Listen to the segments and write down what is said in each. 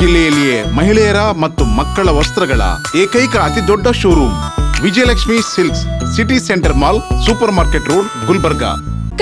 ಜಿಲ್ಲೆಯಲ್ಲಿಯೇ ಮಹಿಳೆಯರ ಮತ್ತು ಮಕ್ಕಳ ವಸ್ತ್ರಗಳ ಏಕೈಕ ಅತಿ ದೊಡ್ಡ showroom Vijayalakshmi silks, city centre mall, super market road, Gulbarga.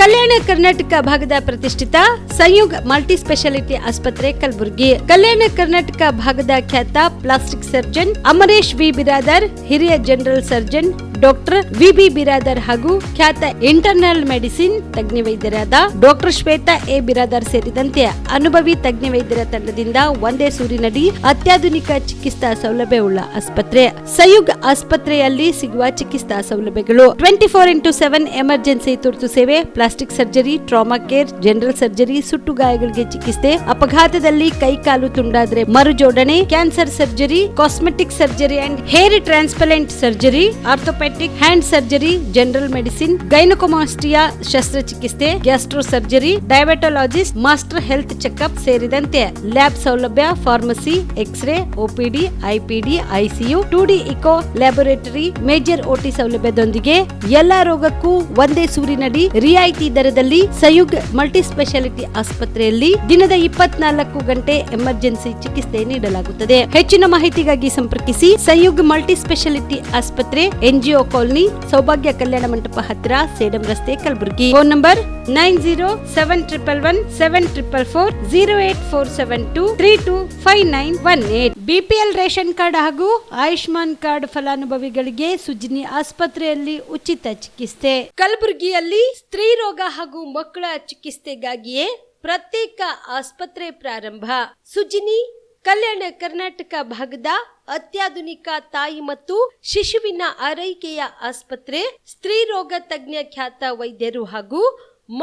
Kalyana Karnataka ಭಾಗದ ಪ್ರತಿಷ್ಠಿತ ಸಂಯುಗ್ ಮಲ್ಟಿ ಸ್ಪೆಷಾಲಿಟಿ ಆಸ್ಪತ್ರೆ ಕಲಬುರಗಿ. ಕಲ್ಯಾಣ ಕರ್ನಾಟಕ ಭಾಗದ ಖ್ಯಾತ plastic surgeon Amaresh V Biradar, ಹಿರಿಯ general surgeon doctor V Biradar ಹಾಗೂ ಖ್ಯಾತ ಇಂಟರ್ನಲ್ ಮೆಡಿಸಿನ್ ತಜ್ಞ ವೈದ್ಯರಾದ ಡಾಕ್ಟರ್ ಶ್ವೇತಾ ಎ ಬಿರಾದರ್ ಸೇರಿದಂತೆ ಅನುಭವಿ ತಜ್ಞ ವೈದ್ಯರ ತಂಡದಿಂದ ಒಂದೇ ಸೂರಿನಡಿ ಅತ್ಯಾಧುನಿಕ ಚಿಕಿತ್ಸಾ ಸೌಲಭ್ಯವುಳ್ಳ ಆಸ್ಪತ್ರೆ. ಸಂಯುಗ್ ಆಸ್ಪತ್ರೆಯಲ್ಲಿ ಸಿಗುವ ಚಿಕಿತ್ಸಾ ಸೌಲಭ್ಯಗಳು 24x7 ಎಮರ್ಜೆನ್ಸಿ ತುರ್ತು ಸೇವೆ, plastic surgery, trauma care, general surgery, ಸುಟ್ಟು ಗಾಯಗಳಿಗೆ ಚಿಕಿತ್ಸೆ, ಅಪಘಾತದಲ್ಲಿ ಕೈ ಕಾಲು ತುಂಡಾದ್ರೆ ಮರು ಜೋಡಣೆ, cancer surgery, cosmetic surgery and hair transplant surgery, orthopaedic hand surgery, general medicine, gynaecomastia ಶಸ್ತ್ರಚಿಕಿತ್ಸೆ, gastro surgery, diabetologist, master health checkup ಸೇರಿದಂತೆ ಲ್ಯಾಬ್ ಸೌಲಭ್ಯ, pharmacy, X ray, OPD, IPD, ICU, 2D echo laboratory, major OT ಸೌಲಭ್ಯದೊಂದಿಗೆ ಎಲ್ಲಾ ರೋಗಕ್ಕೂ ಒಂದೇ ಸೂರಿನಡಿ ರಿಯಾಯಿತಿ ದರದಲ್ಲಿ ಸಂಯುಗ್ ಮಲ್ಟಿ ಸ್ಪೆಷಾಲಿಟಿ ಆಸ್ಪತ್ರೆಯಲ್ಲಿ ದಿನದ 24 ಗಂಟೆ ಎಮರ್ಜೆನ್ಸಿ ಚಿಕಿತ್ಸೆ ನೀಡಲಾಗುತ್ತದೆ. ಹೆಚ್ಚಿನ ಮಾಹಿತಿಗಾಗಿ ಸಂಪರ್ಕಿಸಿ ಸಂಯುಗ್ ಮಲ್ಟಿ ಸ್ಪೆಷಾಲಿಟಿ ಆಸ್ಪತ್ರೆ, NGO ಕಾಲೋನಿ, ಸೌಭಾಗ್ಯ ಕಲ್ಯಾಣ ಮಂಟಪ ಹತ್ತಿರ, ಸೇಡಂ ರಸ್ತೆ, Kalaburagi. Phone number 9071117444, 08472325918. BPL ration card ಹಾಗೂ ಆಯುಷ್ಮಾನ್ ಕಾರ್ಡ್ ಫಲಾನುಭವಿಗಳಿಗೆ ಸುಜಿನಿ ಆಸ್ಪತ್ರೆಯಲ್ಲಿ ಉಚಿತ ಚಿಕಿತ್ಸೆ. ಕಲಬುರಗಿಯಲ್ಲಿ ಸ್ತ್ರೀ ರೋಗ ಹಾಗೂ ಮಕ್ಕಳ ಚಿಕಿತ್ಸೆಗಾಗಿಯೇ ಪ್ರತ್ಯೇಕ ಆಸ್ಪತ್ರೆ ಪ್ರಾರಂಭ. ಸುಜಿನಿ ಕಲ್ಯಾಣ ಕರ್ನಾಟಕ ಭಾಗದ ಅತ್ಯಾಧುನಿಕ ತಾಯಿ ಮತ್ತು ಶಿಶುವಿನ ಆರೈಕೆಯ ಆಸ್ಪತ್ರೆ. ಸ್ತ್ರೀ ರೋಗ ತಜ್ಞ ಖ್ಯಾತ ವೈದ್ಯರು ಹಾಗೂ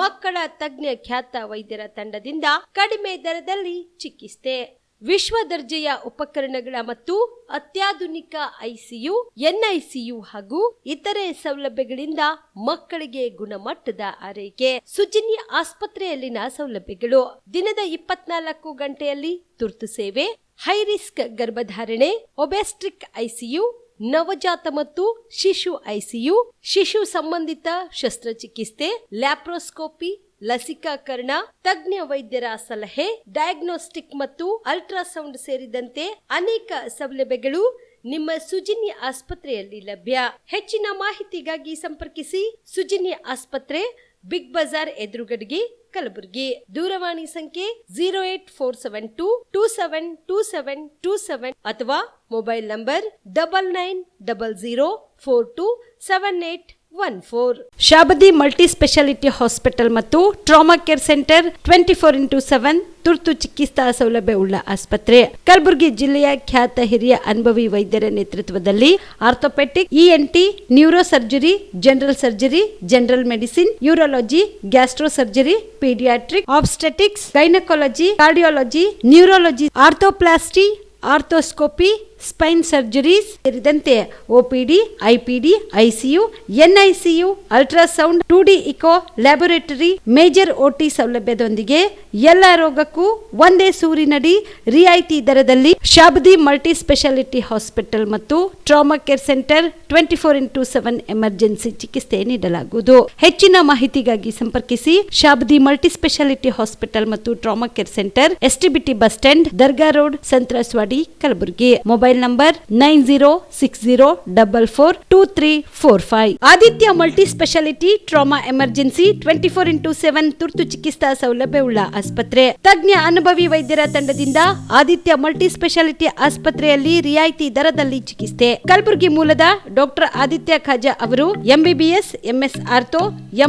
ಮಕ್ಕಳ ತಜ್ಞ ಖ್ಯಾತ ವೈದ್ಯರ ತಂಡದಿಂದ ಕಡಿಮೆ ದರದಲ್ಲಿ ಚಿಕಿತ್ಸೆ, ವಿಶ್ವ ದರ್ಜೆಯ ಉಪಕರಣಗಳ ಮತ್ತು ಅತ್ಯಾಧುನಿಕ ICU, NICU ಹಾಗೂ ಇತರೆ ಸೌಲಭ್ಯಗಳಿಂದ ಮಕ್ಕಳಿಗೆ ಗುಣಮಟ್ಟದ ಆರೈಕೆ. ಸುಜಿನಿ ಆಸ್ಪತ್ರೆಯಲ್ಲಿನ ಸೌಲಭ್ಯಗಳು: ದಿನದ 24 ಗಂಟೆಯಲ್ಲಿ ತುರ್ತು ಸೇವೆ, ಹೈ ರಿಸ್ಕ್ ಗರ್ಭಧಾರಣೆ, ಒಬೆಸ್ಟ್ರಿಕ್ ICU, ನವಜಾತ ಮತ್ತು ಶಿಶು ICU, ಶಿಶು ಸಂಬಂಧಿತ ಶಸ್ತ್ರಚಿಕಿತ್ಸೆ, ಲ್ಯಾಪ್ರೋಸ್ಕೋಪಿ, ಲಸಿಕಾಕರಣ, ತಜ್ಞ ವೈದ್ಯರ ಸಲಹೆ, ಡಯಾಗ್ನೋಸ್ಟಿಕ್ ಮತ್ತು ಅಲ್ಟ್ರಾಸೌಂಡ್ ಸೇರಿದಂತೆ ಅನೇಕ ಸೌಲಭ್ಯಗಳು ನಿಮ್ಮ ಸುಜಿನಿ ಆಸ್ಪತ್ರೆಯಲ್ಲಿ ಲಭ್ಯ. ಹೆಚ್ಚಿನ ಮಾಹಿತಿಗಾಗಿ ಸಂಪರ್ಕಿಸಿ ಸುಜಿನಿ ಆಸ್ಪತ್ರೆ, ಬಿಗ್ ಬಜಾರ್ ಎದುರುಗಡೆಗೆ, ಕಲಬುರಗಿ. ದೂರವಾಣಿ ಸಂಖ್ಯೆ 08472272727 ಅಥವಾ mobile number 9900427814. Shabadi multi speciality hospital ಮತ್ತು ಟ್ರಾಮಾ ಕೇರ್ ಸೆಂಟರ್ 24x7 ತುರ್ತು ಚಿಕಿತ್ಸಾ ಸೌಲಭ್ಯವುಳ್ಳ ಆಸ್ಪತ್ರೆ. ಕಲಬುರಗಿ ಜಿಲ್ಲೆಯ ಖ್ಯಾತ ಹಿರಿಯ ಅನುಭವಿ ವೈದ್ಯರ ನೇತೃತ್ವದಲ್ಲಿ orthopaedic, ENT, neuro surgery, general surgery, general medicine, urology, gastro surgery, paediatric, obstetrics, gynaecology, cardiology, neurology, arthroplasty, arthroscopy, spine surgeries ಸೇರಿದಂತೆ OPD, IPD, ICU, NICU, ultrasound, 2D echo laboratory, major OT ಸೌಲಭ್ಯದೊಂದಿಗೆ ಎಲ್ಲಾ ರೋಗಕ್ಕೂ ಒಂದೇ ಸೂರಿನಡಿ ರಿಯಾಯಿತಿ ದರದಲ್ಲಿ ಶಾಬದಿ ಮಲ್ಟಿ ಸ್ಪೆಷಾಲಿಟಿ ಹಾಸ್ಪಿಟಲ್ ಮತ್ತು trauma care centre 24x7 emergency ಚಿಕಿತ್ಸೆ ನೀಡಲಾಗುವುದು. ಹೆಚ್ಚಿನ ಮಾಹಿತಿಗಾಗಿ ಸಂಪರ್ಕಿಸಿ ಶಾಬದಿ ಮಲ್ಟಿ ಸ್ಪೆಷಾಲಿಟಿ ಹಾಸ್ಪಿಟಲ್ ಮತ್ತು trauma care centre, STBT bus stand, Dargah road, ಸಂತ್ರಸ್ವಾಡಿ, Kalaburagi. Mobile number 9060442345. Aditya multi speciality trauma emergency 24x7 ತುರ್ತು ಚಿಕಿತ್ಸಾ ಸೌಲಭ್ಯವುಳ್ಳ ಆಸ್ಪತ್ರೆ. ತಜ್ಞ ಅನುಭವಿ ವೈದ್ಯರ ತಂಡದಿಂದ ಆದಿತ್ಯ ಮಲ್ಟಿ ಸ್ಪೆಷಾಲಿಟಿ ಆಸ್ಪತ್ರೆಯಲ್ಲಿ ರಿಯಾಯಿತಿ ದರದಲ್ಲಿ ಚಿಕಿತ್ಸೆ. ಕಲಬುರಗಿ ಮೂಲದ ಡಾಕ್ಟರ್ ಆದಿತ್ಯ ಖಾಜಾ ಅವರು MBBS, MS ortho,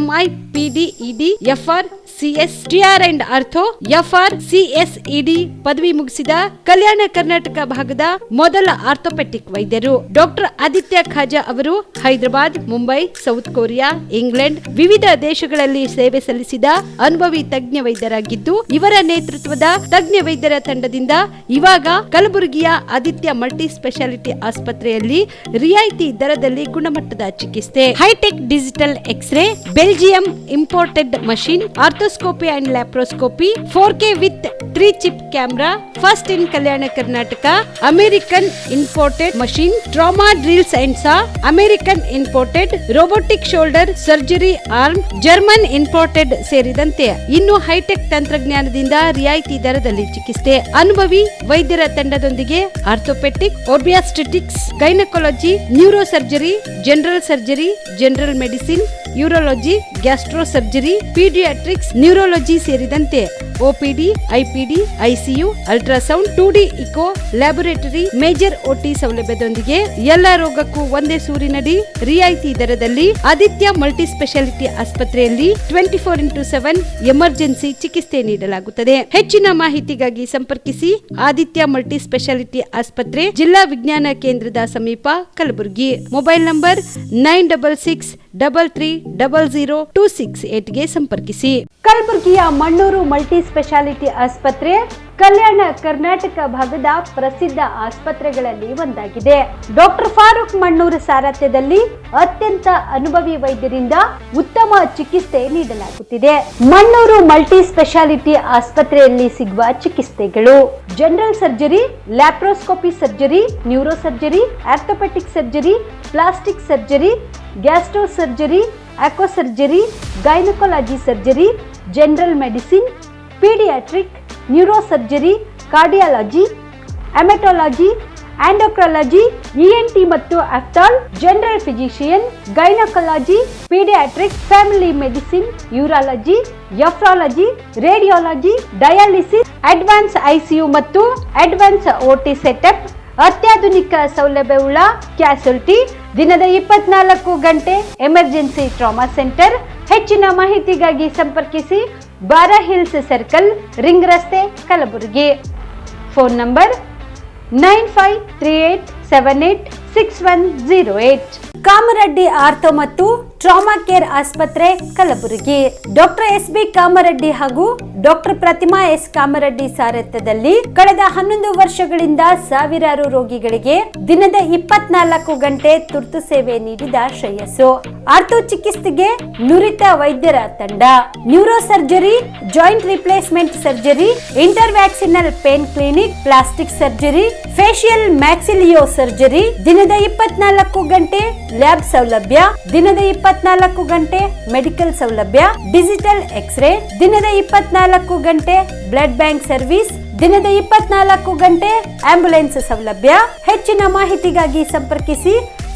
MI, PD, ED, FR, CS, TR and ortho, FR, CS, ED ಪದವಿ ಮುಗಿಸಿದ ಕಲ್ಯಾಣ ಕರ್ನಾಟಕ ಭಾಗದ ಮೊದಲ ಆರ್ಥೋಪೆಡಿಕ್ ವೈದ್ಯರು. ಡಾಕ್ಟರ್ ಆದಿತ್ಯ ಖಾಜಾ ಅವರು Hyderabad, Mumbai, south Korea, England ವಿವಿಧ ದೇಶಗಳಲ್ಲಿ ಸೇವೆ ಸಲ್ಲಿಸಿದ ಅನುಭವಿ ತಜ್ಞ ವೈದ್ಯರಾಗಿದ್ದು, ಇವರ ನೇತೃತ್ವದ ತಜ್ಞ ವೈದ್ಯರ ತಂಡದಿಂದ ಇವಾಗ ಕಲಬುರಗಿಯ ಆದಿತ್ಯ ಮಲ್ಟಿ ಸ್ಪೆಷಾಲಿಟಿ ಆಸ್ಪತ್ರೆಯಲ್ಲಿ ರಿಯಾಯಿತಿ ದರದಲ್ಲಿ ಗುಣಮಟ್ಟದ ಚಿಕಿತ್ಸೆ, high tech digital x ray, Belgium imported machine, ortho endoscopy and laparoscopy, 4K with 3 chip camera, first in Kalyana Karnataka, American imported machine, trauma drills and saw, American imported robotic shoulder surgery arm, German imported ಸೇರಿದಂತೆ ಇನ್ನು high tech ತಂತ್ರಜ್ಞಾನದಿಂದ ರಿಯಾಯಿತಿ ದರದಲ್ಲಿ ಚಿಕಿತ್ಸೆ. ಅನುಭವಿ ವೈದ್ಯರ ತಂಡದೊಂದಿಗೆ orthopaedic, obstetrics, gynaecology, neuro surgery, general surgery, general medicine, urology, gastro surgery, paediatrics, neurology ಸೇರಿದಂತೆ OPD, IPD, ICU, ultrasound, 2D echo, laboratory, major OT ಸೌಲಭ್ಯದೊಂದಿಗೆ ಎಲ್ಲಾ ರೋಗಕ್ಕೂ ಒಂದೇ ಸೂರಿನಡಿ ರಿಯಾಯಿತಿ ದರದಲ್ಲಿ ಆದಿತ್ಯ ಮಲ್ಟಿ ಸ್ಪೆಷಾಲಿಟಿ ಆಸ್ಪತ್ರೆಯಲ್ಲಿ 24x7 ಎಮರ್ಜೆನ್ಸಿ ಚಿಕಿತ್ಸೆ ನೀಡಲಾಗುತ್ತದೆ. ಹೆಚ್ಚಿನ ಮಾಹಿತಿಗಾಗಿ ಸಂಪರ್ಕಿಸಿ ಆದಿತ್ಯ ಮಲ್ಟಿ ಸ್ಪೆಷಾಲಿಟಿ ಆಸ್ಪತ್ರೆ, ಜಿಲ್ಲಾ ವಿಜ್ಞಾನ ಕೇಂದ್ರದ ಸಮೀಪ, ಕಲಬುರಗಿ. ಮೊಬೈಲ್ ನಂಬರ್ 9663300268 ಗೆ ಸಂಪರ್ಕಿಸಿ. ಕಲಬುರಗಿಯ ಮಣ್ಣೂರು ಮಲ್ಟಿ ಸ್ಪೆಷಾಲಿಟಿ ಆಸ್ಪತ್ರೆ ಕಲ್ಯಾಣ ಕರ್ನಾಟಕ ಭಾಗದ ಪ್ರಸಿದ್ಧ ಆಸ್ಪತ್ರೆಗಳಲ್ಲಿ ಒಂದಾಗಿದೆ. ಡಾಕ್ಟರ್ ಫಾರೂಕ್ ಮಣ್ಣೂರು ಸಾರಥ್ಯದಲ್ಲಿ ಅತ್ಯಂತ ಅನುಭವಿ ವೈದ್ಯರಿಂದ ಉತ್ತಮ ಚಿಕಿತ್ಸೆ ನೀಡಲಾಗುತ್ತಿದೆ. ಮಣ್ಣೂರು ಮಲ್ಟಿ ಸ್ಪೆಷಾಲಿಟಿ ಆಸ್ಪತ್ರೆಯಲ್ಲಿ ಸಿಗುವ ಚಿಕಿತ್ಸೆಗಳು: general surgery, laparoscopy surgery, neuro surgery, orthopaedic surgery, plastic surgery, gastro surgery, onco surgery, gynaecology surgery, general medicine, paediatric, neuro surgery, cardiology, haematology, endocrinology, ENT ಮತ್ತು ophthal, general physician, gynaecology, paediatric, family medicine, urology, nephrology, radiology, dialysis, advance ICU ಮತ್ತು advance OT setup, ಅತ್ಯಾಧುನಿಕ ಸೌಲಭ್ಯವುಳ್ಳ ಕ್ಯಾಸುಲಿಟಿ, ದಿನದ 24 ಗಂಟೆ emergency trauma centre. ಹೆಚ್ಚಿನ ಮಾಹಿತಿಗಾಗಿ ಸಂಪರ್ಕಿಸಿ ಬಾರಾ hills circle, ring ರಸ್ತೆ, Kalaburagi. Phone number 9538786108. Kamareddy ortho ಮತ್ತು ಟ್ರಾಮಾ ಕೇರ್ ಆಸ್ಪತ್ರೆ, ಕಲಬುರಗಿ. ಡಾಕ್ಟರ್ SB ಕಾಮರೆಡ್ಡಿ ಹಾಗೂ ಡಾಕ್ಟರ್ ಪ್ರತಿಮಾ S ಕಾಮರೆಡ್ಡಿ ಸಾರಥ್ಯದಲ್ಲಿ ಕಳೆದ 11 ವರ್ಷಗಳಿಂದ ಸಾವಿರಾರು ರೋಗಿಗಳಿಗೆ ದಿನದ 24 ಗಂಟೆ ತುರ್ತು ಸೇವೆ ನೀಡಿದ ಶ್ರೇಯಸ್ಸು. ಆರ್ಥೋ ಚಿಕಿತ್ಸೆಗೆ ನುರಿತ ವೈದ್ಯರ ತಂಡ, neuro surgery, joint replacement surgery, interventional pain clinic, plastic surgery, facial maxillo surgery, ದಿನದ 24 ಗಂಟೆ ಲ್ಯಾಬ್ ಸೌಲಭ್ಯ, ದಿನದ 24 ಗಂಟೆ ಮೆಡಿಕಲ್ ಸೌಲಭ್ಯ, ಡಿಜಿಟಲ್ ಎಕ್ಸ್ರೇ, ದಿನದ 24 ಗಂಟೆ ಬ್ಲಡ್ ಬ್ಯಾಂಕ್ ಸರ್ವಿಸ್, ದಿನದ 24 ಗಂಟೆ ಆಂಬ್ಯುಲೆನ್ಸ್ ಸೌಲಭ್ಯ. ಹೆಚ್ಚಿನ ಮಾಹಿತಿಗಾಗಿ ಸಂಪರ್ಕಿಸಿ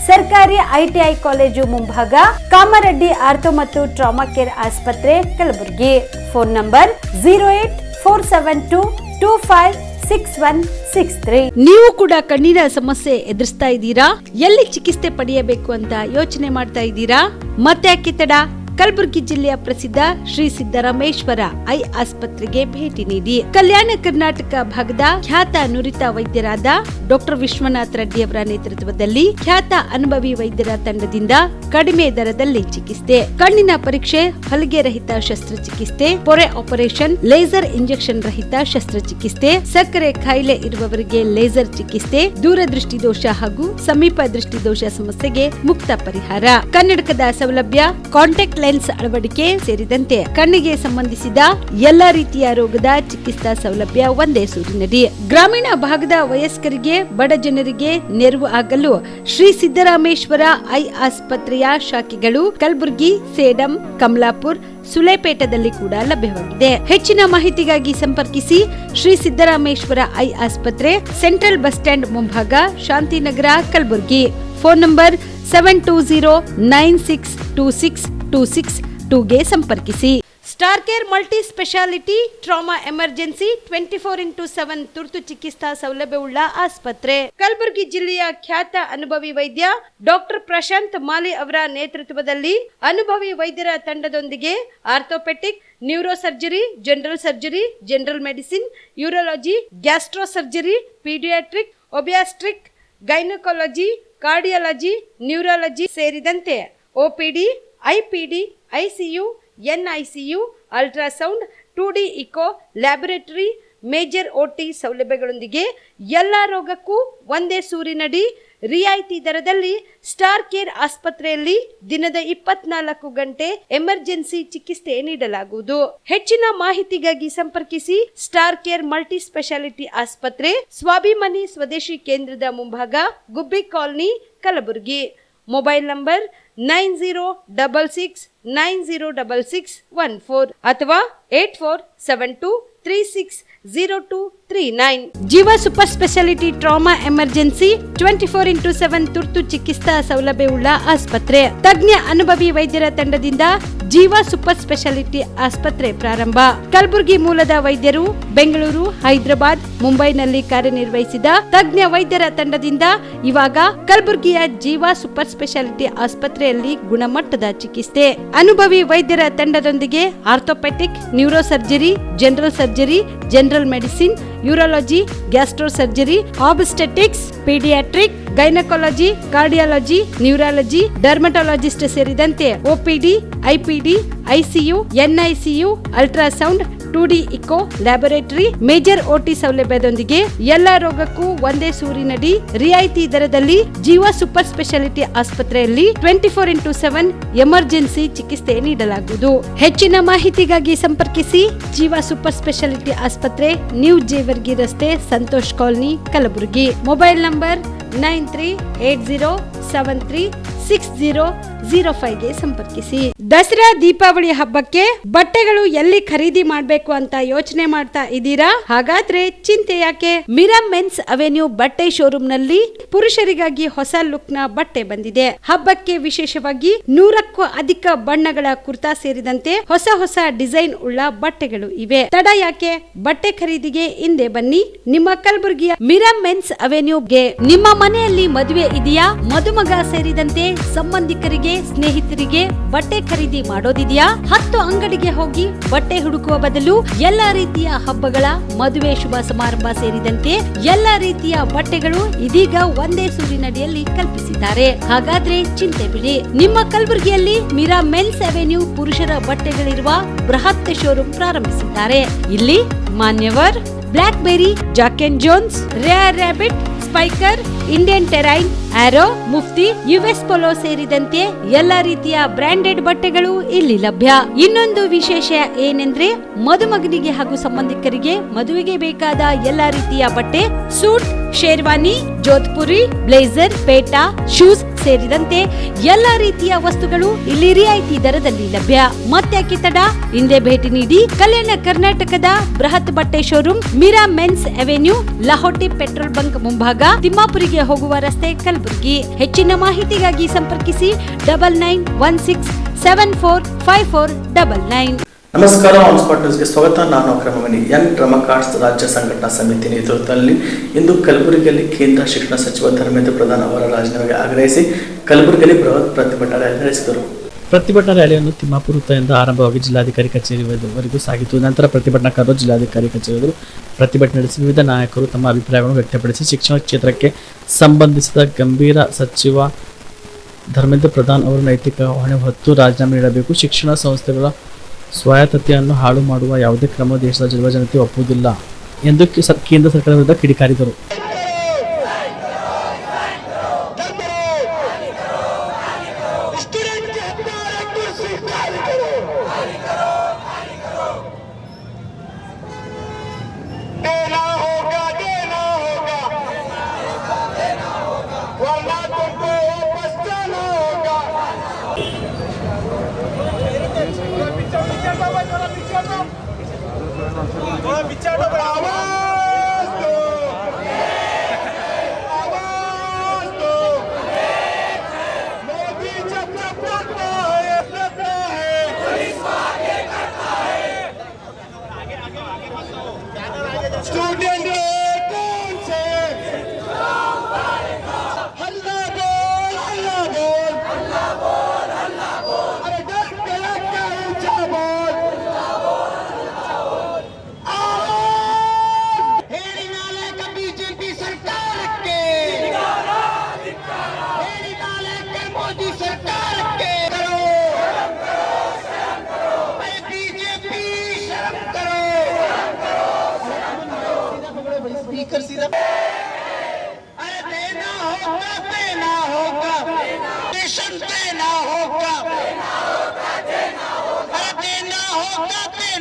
ಸರ್ಕಾರಿ ITI ಕಾಲೇಜು ಮುಂಭಾಗ, ಕಾಮರೆಡ್ಡಿ ಆರ್ಥೋ ಮತ್ತು ಟ್ರಾಮಾ ಕೇರ್ ಆಸ್ಪತ್ರೆ, ಕಲಬುರಗಿ. Phone number 08472256163. ನೀವು ಕೂಡ ಕಣ್ಣಿನ ಸಮಸ್ಯೆ ಎದುರಿಸ್ತಾ ಇದ್ದೀರಾ? ಎಲ್ಲಿ ಚಿಕಿತ್ಸೆ ಪಡೆಯಬೇಕು ಅಂತ ಯೋಚನೆ ಮಾಡ್ತಾ ಇದ್ದೀರಾ? ಮತ್ತೆ ಯಾಕೆ ತಡ? ಕಲಬುರಗಿ ಜಿಲ್ಲೆಯ ಪ್ರಸಿದ್ಧ ಶ್ರೀ ಸಿದ್ದರಾಮೇಶ್ವರ ಐ ಆಸ್ಪತ್ರೆಗೆ ಭೇಟಿ ನೀಡಿ ಕಲ್ಯಾಣ ಕರ್ನಾಟಕ ಭಾಗದ ಖ್ಯಾತ ನುರಿತ ವೈದ್ಯರಾದ ಡಾಕ್ಟರ್ ವಿಶ್ವನಾಥ್ ರೆಡ್ಡಿ ಅವರ ನೇತೃತ್ವದಲ್ಲಿ ಖ್ಯಾತ ಅನುಭವಿ ವೈದ್ಯರ ತಂಡದಿಂದ ಕಡಿಮೆ ದರದಲ್ಲಿ ಚಿಕಿತ್ಸೆ, ಕಣ್ಣಿನ ಪರೀಕ್ಷೆ, ಹೊಲಿಗೆ ರಹಿತ ಶಸ್ತ್ರಚಿಕಿತ್ಸೆ, ಪೊರೆ ಆಪರೇಷನ್, ಲೇಸರ್ ಇಂಜೆಕ್ಷನ್ ರಹಿತ ಶಸ್ತ್ರಚಿಕಿತ್ಸೆ, ಸಕ್ಕರೆ ಕಾಯಿಲೆ ಇರುವವರಿಗೆ ಲೇಸರ್ ಚಿಕಿತ್ಸೆ, ದೂರದೃಷ್ಟಿ ದೋಷ ಹಾಗೂ ಸಮೀಪ ದೃಷ್ಟಿ ದೋಷ ಸಮಸ್ಯೆಗೆ ಮುಕ್ತ ಪರಿಹಾರ, ಕನ್ನಡಕದ ಸೌಲಭ್ಯ, ಕಾಂಟ್ಯಾಕ್ಟ್ ಲೆನ್ಸ್ ಅಳವಡಿಕೆ ಸೇರಿದಂತೆ ಕಣ್ಣಿಗೆ ಸಂಬಂಧಿಸಿದ ಎಲ್ಲಾ ರೀತಿಯ ರೋಗದ ಚಿಕಿತ್ಸಾ ಸೌಲಭ್ಯ ಒಂದೇ ಸೂರಿನಡಿ. ಗ್ರಾಮೀಣ ಭಾಗದ ವಯಸ್ಕರಿಗೆ, ಬಡ ಜನರಿಗೆ ನೆರವು ಆಗಲು ಶ್ರೀ ಸಿದ್ದರಾಮೇಶ್ವರ ಐ ಆಸ್ಪತ್ರೆಯ ಶಾಖೆಗಳು ಕಲಬುರಗಿ, ಸೇಡಂ, ಕಮಲಾಪುರ್, ಸುಲೇಪೇಟದಲ್ಲಿ ಕೂಡ ಲಭ್ಯವಾಗಿದೆ. ಹೆಚ್ಚಿನ ಮಾಹಿತಿಗಾಗಿ ಸಂಪರ್ಕಿಸಿ ಶ್ರೀ ಸಿದ್ದರಾಮೇಶ್ವರ ಐ ಆಸ್ಪತ್ರೆ, ಸೆಂಟ್ರಲ್ ಬಸ್ ಸ್ಟ್ಯಾಂಡ್ ಮುಂಭಾಗ, ಶಾಂತಿನಗರ, ಕಲಬುರಗಿ. ಫೋನ್ ನಂಬರ್ 7209626262 ಗೆ ಸಂಪರ್ಕಿಸಿ. Star care multi speciality trauma emergency 24x7 ತುರ್ತು ಚಿಕಿತ್ಸಾ ಸೌಲಭ್ಯವುಳ್ಳ ಆಸ್ಪತ್ರೆ. ಕಲಬುರಗಿ ಜಿಲ್ಲೆಯ ಖ್ಯಾತ ಅನುಭವಿ ವೈದ್ಯ ಡಾಕ್ಟರ್ ಪ್ರಶಾಂತ್ ಮಾಲಿ ಅವರ ನೇತೃತ್ವದಲ್ಲಿ ಅನುಭವಿ ವೈದ್ಯರ ತಂಡದೊಂದಿಗೆ orthopaedic, neuro surgery, general surgery, general medicine, urology, gastro surgery, paediatric, obstetric, gynaecology, cardiology, neurology ಸೇರಿದಂತೆ OPD, IPD, ICU, NICU, ultrasound, 2D echo, laboratory, major OT ಸೌಲಭ್ಯಗಳೊಂದಿಗೆ ಎಲ್ಲ ರೋಗಕ್ಕೂ ಒಂದೇ ಸೂರಿನಡಿ ರಿಯಾಯಿತಿ ದರದಲ್ಲಿ ಸ್ಟಾರ್ ಕೇರ್ ಆಸ್ಪತ್ರೆಯಲ್ಲಿ ದಿನದ 24 ಗಂಟೆ ಎಮರ್ಜೆನ್ಸಿ ಚಿಕಿತ್ಸೆ ನೀಡಲಾಗುವುದು. ಹೆಚ್ಚಿನ ಮಾಹಿತಿಗಾಗಿ ಸಂಪರ್ಕಿಸಿ ಸ್ಟಾರ್ ಕೇರ್ ಮಲ್ಟಿ ಸ್ಪೆಷಾಲಿಟಿ ಆಸ್ಪತ್ರೆ, ಸ್ವಾಭಿಮಾನಿ ಸ್ವದೇಶಿ ಕೇಂದ್ರದ ಮುಂಭಾಗ, ಗುಬ್ಬಿ ಕಾಲನಿ, ಕಲಬುರಗಿ. ಮೊಬೈಲ್ ನಂಬರ್ 9066906614 ಅಥವಾ 8472360239. ಜೀವ super speciality trauma emergency 24x7 ತುರ್ತು ಚಿಕಿತ್ಸಾ ಸೌಲಭ್ಯವುಳ್ಳ ಆಸ್ಪತ್ರೆ. ತಜ್ಞ ಅನುಭವಿ ವೈದ್ಯರ ತಂಡದಿಂದ ಜೀವ ಸೂಪರ್ ಸ್ಪೆಷಾಲಿಟಿ ಆಸ್ಪತ್ರೆ ಪ್ರಾರಂಭ. ಕಲಬುರಗಿ ಮೂಲದ ವೈದ್ಯರು ಬೆಂಗಳೂರು, ಹೈದರಾಬಾದ್, ಮುಂಬೈನಲ್ಲಿ ಕಾರ್ಯನಿರ್ವಹಿಸಿದ ತಜ್ಞ ವೈದ್ಯರ ತಂಡದಿಂದ ಇವಾಗ ಕಲಬುರಗಿಯ ಜೀವ ಸೂಪರ್ ಸ್ಪೆಷಾಲಿಟಿ ಆಸ್ಪತ್ರೆಯಲ್ಲಿ ಗುಣಮಟ್ಟದ ಚಿಕಿತ್ಸೆ. ಅನುಭವಿ ವೈದ್ಯರ ತಂಡದೊಂದಿಗೆ orthopaedic, neuro surgery, general surgery, general medicine, urology, gastro surgery, obstetrics, paediatric, gynaecology, cardiology, neurology, dermatologist ಸೇರಿದಂತೆ OPD, IPD, ICU, NICU, ultrasound, 2D echo, laboratory, major OT ಸೌಲಭ್ಯದೊಂದಿಗೆ ಎಲ್ಲಾ ರೋಗಕ್ಕೂ ಒಂದೇ ಸೂರಿನಡಿ ರಿಯಾಯಿತಿ ದರದಲ್ಲಿ ಜೀವ ಸೂಪರ್ ಸ್ಪೆಷಾಲಿಟಿ ಆಸ್ಪತ್ರೆಯಲ್ಲಿ 24x7 ಎಮರ್ಜೆನ್ಸಿ ಚಿಕಿತ್ಸೆ ನೀಡಲಾಗುವುದು. ಹೆಚ್ಚಿನ ಮಾಹಿತಿಗಾಗಿ ಸಂಪರ್ಕಿಸಿ ಜೀವ ಸೂಪರ್ ಸ್ಪೆಷಾಲಿಟಿ ಆಸ್ಪತ್ರೆ, ನ್ಯೂ ಜೇವರ್ಗಿ ರಸ್ತೆ, Santosh colony, Kalaburagi. Mobile number 9380736005ಗೆ ಸಂಪರ್ಕಿಸಿ. ದಸರಾ ದೀಪಾವಳಿ ಹಬ್ಬಕ್ಕೆ ಬಟ್ಟೆಗಳು ಎಲ್ಲಿ ಖರೀದಿ ಮಾಡಬೇಕು ಅಂತ ಯೋಚನೆ ಮಾಡ್ತಾ ಇದ್ದೀರಾ? ಹಾಗಾದ್ರೆ ಚಿಂತೆ ಯಾಕೆ? ಮಿರಾ ಮೆನ್ಸ್ ಅವೆನ್ಯೂ ಬಟ್ಟೆ ಶೋರೂಮ್ ನಲ್ಲಿ ಪುರುಷರಿಗಾಗಿ ಹೊಸ ಲುಕ್ ನ ಬಟ್ಟೆ ಬಂದಿದೆ. ಹಬ್ಬಕ್ಕೆ ವಿಶೇಷವಾಗಿ 100ಕ್ಕೂ ಅಧಿಕ ಬಣ್ಣಗಳ ಕುರ್ತಾ ಸೇರಿದಂತೆ ಹೊಸ ಹೊಸ ಡಿಸೈನ್ ಉಳ್ಳ ಬಟ್ಟೆಗಳು ಇವೆ. ತಡ ಯಾಕೆ? ಬಟ್ಟೆ ಖರೀದಿಗೆ ಹಿಂದೆ ಬನ್ನಿ ನಿಮ್ಮ ಕಲಬುರಗಿಯ ಮಿರಾ ಮೆನ್ಸ್ ಅವೆನ್ಯೂಗೆ. ನಿಮ್ಮ ಮನೆಯಲ್ಲಿ ಮದುವೆ ಇದೆಯಾ? ಮದುಮಗ ಸೇರಿದಂತೆ ಸಂಬಂಧಿಕರಿಗೆ, ಸ್ನೇಹಿತರಿಗೆ ಬಟ್ಟೆ ಖರೀದಿ ಮಾಡೋದಿದೆಯಾ? 10 ಅಂಗಡಿಗೆ ಹೋಗಿ ಬಟ್ಟೆ ಹುಡುಕುವ ಬದಲು ಎಲ್ಲಾ ರೀತಿಯ ಹಬ್ಬಗಳ, ಮದುವೆ, ಶುಭ ಸಮಾರಂಭ ಸೇರಿದಂತೆ ಎಲ್ಲಾ ರೀತಿಯ ಬಟ್ಟೆಗಳು ಇದೀಗ ಒಂದೇ ಸೂರಿನಡಿಯಲ್ಲಿ ಕಲ್ಪಿಸಿದ್ದಾರೆ. ಹಾಗಾದ್ರೆ ಚಿಂತೆ ಬಿಡಿ. ನಿಮ್ಮ ಕಲಬುರಗಿಯಲ್ಲಿ ಮಿರಾ ಮೆನ್ಸ್ ಅವೆನ್ಯೂ ಪುರುಷರ ಬಟ್ಟೆಗಳಿರುವ ಬೃಹತ್ ಶೋರೂಮ್ ಪ್ರಾರಂಭಿಸಿದ್ದಾರೆ. ಇಲ್ಲಿ Manyavar, Blackberry, Jack and Jones, Rare Rabbit, Spykar, Indian Terrain, Arrow, Mufti, US Polo ಸೇರಿದಂತೆ ಎಲ್ಲಾ ರೀತಿಯ ಬ್ರಾಂಡೆಡ್ ಬಟ್ಟೆಗಳು ಇಲ್ಲಿ ಲಭ್ಯ. ಇನ್ನೊಂದು ವಿಶೇಷ ಏನೆಂದ್ರೆ ಮದುಮಗನಿಗೆ ಹಾಗೂ ಸಂಬಂಧಿಕರಿಗೆ ಮದುವೆಗೆ ಬೇಕಾದ ಎಲ್ಲಾ ರೀತಿಯ ಬಟ್ಟೆ, ಸೂಟ್, ಶೇರ್ವಾನಿ, ಜೋಧ್ಪುರಿ, ಬ್ಲೇಸರ್, ಪೇಟಾ, ಶೂಸ್ ಸೇರಿದಂತೆ ಎಲ್ಲಾ ರೀತಿಯ ವಸ್ತುಗಳು ಇಲ್ಲಿ ರಿಯಾಯಿತಿ ದರದಲ್ಲಿ ಲಭ್ಯ. ಮತ್ತ್ಯಾಕೆ ತಡ? ಹಿಂದೆ ಭೇಟಿ ನೀಡಿ ಕಲ್ಯಾಣ ಕರ್ನಾಟಕದ ಬೃಹತ್ ಬಟ್ಟೆ showroom Mira men's Avenue, Lahoti petrol bunk ಮುಂಭಾಗ, ತಿಮ್ಮಾಪುರಿಗೆ ಹೋಗುವ ರಸ್ತೆ, ಕಲಬುರಗಿ. ಹೆಚ್ಚಿನ ಮಾಹಿತಿಗಾಗಿ ಸಂಪರ್ಕಿಸಿ 9916745499. ನಮಸ್ಕಾರ, ಆನ್ ಸ್ಪಾಟ್ ನ್ಯೂಸ್ಗೆ ಸ್ವಾಗತ. ನಾನು ಅಕ್ರಮಮಣಿ. ಎನ್ ರಮಕಾರ್ಟ್ಸ್ ರಾಜ್ಯ ಸಂಘಟನಾ ಸಮಿತಿ ನೇತೃತ್ವದಲ್ಲಿ ಇಂದು ಕಲಬುರಗಿಯಲ್ಲಿ ಕೇಂದ್ರ ಶಿಕ್ಷಣ ಸಚಿವ ಧರ್ಮೇಂದ್ರ ಪ್ರಧಾನ್ ಅವರ ರಾಜೀನಾಮೆಗೆ ಆಗ್ರಹಿಸಿ ಕಲಬುರಗಿಯಲ್ಲಿ ಬೃಹತ್ ಪ್ರತಿಭಟನಾ ರ್ಯಾಲಿ ನಡೆಸಿದರು. ಪ್ರತಿಭಟನಾ ರ್ಯಾಲಿಯನ್ನು ತಿಮ್ಮಾಪುರ ವೃತ್ತದಿಂದ ಆರಂಭವಾಗಿ ಜಿಲ್ಲಾಧಿಕಾರಿ ಕಚೇರಿವರೆಗೂ ಸಾಗಿತು. ನಂತರ ಪ್ರತಿಭಟನಾಕಾರರು ಜಿಲ್ಲಾಧಿಕಾರಿ ಕಚೇರಿ ಪ್ರತಿಭಟನೆ ನಡೆಸಿ ವಿವಿಧ ನಾಯಕರು ತಮ್ಮ ಅಭಿಪ್ರಾಯಗಳನ್ನು ವ್ಯಕ್ತಪಡಿಸಿ ಶಿಕ್ಷಣ ಕ್ಷೇತ್ರಕ್ಕೆ ಸಂಬಂಧಿಸಿದ ಗಂಭೀರ ಸಚಿವ ಧರ್ಮೇಂದ್ರ ಪ್ರಧಾನ್ ಅವರು ನೈತಿಕ ಹೊಣೆ ಹೊತ್ತು ರಾಜೀನಾಮೆ ನೀಡಬೇಕು, ಶಿಕ್ಷಣ ಸಂಸ್ಥೆಗಳ ಸ್ವಾಯತ್ತತೆಯನ್ನು ಹಾಳು ಮಾಡುವ ಯಾವುದೇ ಕ್ರಮ ದೇಶದ ಯುವಜನತೆ ಒಪ್ಪುವುದಿಲ್ಲ ಎಂದು ಕೇಂದ್ರ ಸರ್ಕಾರದ ವಿರುದ್ಧ ಕಿಡಿಕಾರಿದರು.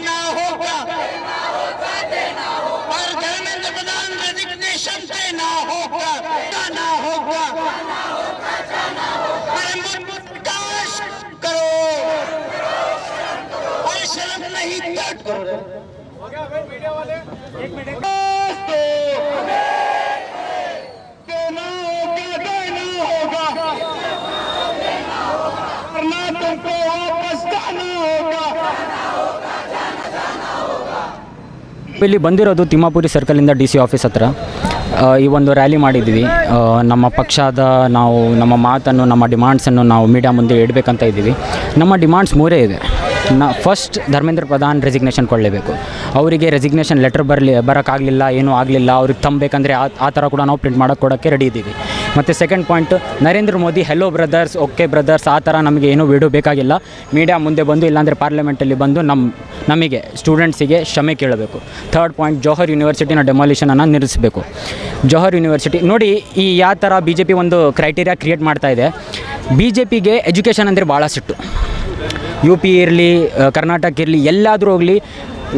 देना होगा और धर्मेंद्र प्रधान रेजिग्नेशन देना होगा, जाना होगा। प्रकाश करो और शर्म नहीं त्याग करो। देना होगा वरना तुमको वापस जाना होगा। ಇಲ್ಲಿ ಬಂದಿರೋದು ತಿಮ್ಮಾಪುರಿ ಸರ್ಕಲಿಂದ DC ಆಫೀಸ್ ಹತ್ರ ಈ ಒಂದು ರ್ಯಾಲಿ ಮಾಡಿದ್ವಿ. ನಮ್ಮ ಪಕ್ಷದ ನಾವು ನಮ್ಮ ಮಾತನ್ನು ನಮ್ಮ ಡಿಮಾಂಡ್ಸನ್ನು ನಾವು ಮೀಡಿಯಾ ಮುಂದೆ ಇಡಬೇಕಂತ ಇದ್ದೀವಿ. ನಮ್ಮ ಡಿಮಾಂಡ್ಸ್ ಮೂರೇ ಇದೆ. ಫಸ್ಟ್ ಧರ್ಮೇಂದ್ರ ಪ್ರಧಾನ್ ರೆಸಿಗ್ನೇಷನ್ ಕೊಡಲೇಬೇಕು. ಅವರಿಗೆ ರೆಸಿಗ್ನೇಷನ್ ಲೆಟರ್ ಬರೋಕ್ಕಾಗಲಿಲ್ಲ, ಏನೂ ಆಗಲಿಲ್ಲ, ಅವ್ರಿಗೆ ತಂಬೇಕಂದ್ರೆ ಆ ಥರ ಕೂಡ ನಾವು ಪ್ರಿಂಟ್ ಕೊಡೋಕ್ಕೆ ರೆಡಿ ಇದ್ದೀವಿ. ಮತ್ತು second point, Narendra Modi hello brothers, okay brothers ಆ ಥರ ನಮಗೆ ಏನೂ ವಿಡಿಯೋ ಬೇಕಾಗಿಲ್ಲ. ಮೀಡಿಯಾ ಮುಂದೆ ಬಂದು ಇಲ್ಲಾಂದರೆ ಪಾರ್ಲಿಮೆಂಟಲ್ಲಿ ಬಂದು ನಮಗೆ ಸ್ಟೂಡೆಂಟ್ಸಿಗೆ ಕ್ಷಮೆ ಕೇಳಬೇಕು. ಥರ್ಡ್ ಪಾಯಿಂಟ್, ಜೋಹರ್ ಯೂನಿವರ್ಸಿಟಿನ ಡೆಮಾಲಿಷನನ್ನು ನಿಲ್ಲಿಸಬೇಕು. ಜೋಹರ್ ಯೂನಿವರ್ಸಿಟಿ ನೋಡಿ, ಈ ಯಾವ ಥರ BJP ಒಂದು ಕ್ರೈಟೀರಿಯಾ ಕ್ರಿಯೇಟ್ ಮಾಡ್ತಾ ಇದೆ. BJPಗೆ ಎಜುಕೇಷನ್ ಅಂದರೆ ಭಾಳ ಸಿಟ್ಟು. UP ಇರಲಿ, ಕರ್ನಾಟಕ ಇರಲಿ, ಎಲ್ಲಾದರೂ ಹೋಗಲಿ,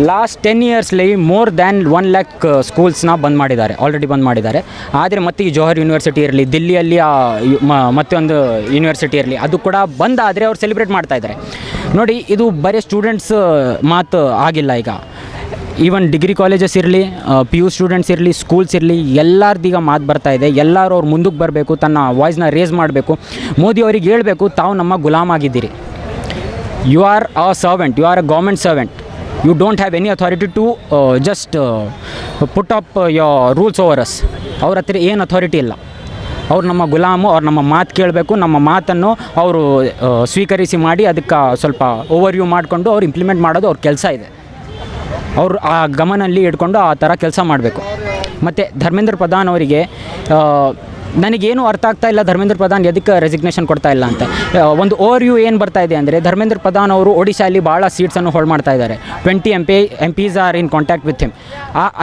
ಲಾಸ್ಟ್ 10 ಇಯರ್ಸ್ಲಿ ಮೋರ್ ದ್ಯಾನ್ 1 lakh ಸ್ಕೂಲ್ಸ್ನ ಆಲ್ರೆಡಿ ಬಂದ್ ಮಾಡಿದ್ದಾರೆ. ಆದರೆ ಮತ್ತೆ ಈ ಜೋಹರ್ ಯೂನಿವರ್ಸಿಟಿ ಇರಲಿ, ದಿಲ್ಲಿಯಲ್ಲಿ ಮತ್ತೊಂದು ಯೂನಿವರ್ಸಿಟಿ ಇರಲಿ, ಅದು ಕೂಡ ಬಂದಾದರೆ ಅವ್ರು ಸೆಲೆಬ್ರೇಟ್ ಮಾಡ್ತಾಯಿದ್ದಾರೆ. ನೋಡಿ, ಇದು ಬರೀ ಸ್ಟೂಡೆಂಟ್ಸ್ ಮಾತು ಆಗಿಲ್ಲ. ಈಗ ಈವನ್ ಡಿಗ್ರಿ ಕಾಲೇಜಸ್ ಇರಲಿ, PU ಸ್ಟೂಡೆಂಟ್ಸ್ ಇರಲಿ, ಸ್ಕೂಲ್ಸ್ ಇರಲಿ, ಎಲ್ಲರದೀಗ ಮಾತು ಬರ್ತಾಯಿದೆ. ಎಲ್ಲರೂ ಅವ್ರು ಮುಂದಕ್ಕೆ ಬರಬೇಕು, ತನ್ನ ವಾಯ್ಸ್ನ ರೇಸ್ ಮಾಡಬೇಕು. ಮೋದಿ ಅವ್ರಿಗೆ ಹೇಳಬೇಕು, ತಾವು ನಮ್ಮ ಗುಲಾಮ್ ಆಗಿದ್ದೀರಿ. You are a servant, you are a government servant. You don't have any authority to just put up your rules over us. ಅವ್ರ ಹತ್ರ ಏನು ಅಥಾರಿಟಿ ಇಲ್ಲ. ಅವ್ರು ನಮ್ಮ ಗುಲಾಮು. ಅವ್ರು ನಮ್ಮ ಮಾತು ಕೇಳಬೇಕು. ನಮ್ಮ ಮಾತನ್ನು ಅವರು ಸ್ವೀಕರಿಸಿ ಮಾಡಿ ಅದಕ್ಕೆ ಸ್ವಲ್ಪ ಓವರ್ವ್ಯೂ ಮಾಡಿಕೊಂಡು ಅವ್ರು ಇಂಪ್ಲಿಮೆಂಟ್ ಮಾಡೋದು ಅವ್ರ ಕೆಲಸ ಇದೆ. ಅವರು ಆ ಗಮನಲ್ಲಿ ಇಟ್ಕೊಂಡು ಆ ಥರ ಕೆಲಸ ಮಾಡಬೇಕು. ಮತ್ತು ಧರ್ಮೇಂದ್ರ ಪ್ರಧಾನ್ ಅವರಿಗೆ ನನಗೇನು ಅರ್ಥ ಆಗ್ತಾ ಇಲ್ಲ, ಧರ್ಮೇಂದ್ರ ಪ್ರಧಾನ್ ಎದಕ್ಕೆ ರೆಸಿಗ್ನೇಷನ್ ಕೊಡ್ತಾ ಇಲ್ಲ ಅಂತ. ಒಂದು ಓವರ್ವ್ಯೂ ಏನು ಬರ್ತಾ ಇದೆ ಅಂದರೆ, ಧರ್ಮೇಂದ್ರ ಪ್ರಧಾನ್ ಅವರು ಒಡಿಶಾಲಿ ಭಾಳ ಸೀಟ್ಸನ್ನು ಹೋಲ್ಡ್ ಮಾಡ್ತಾ ಇದ್ದಾರೆ. 20 MPs are in contact with him.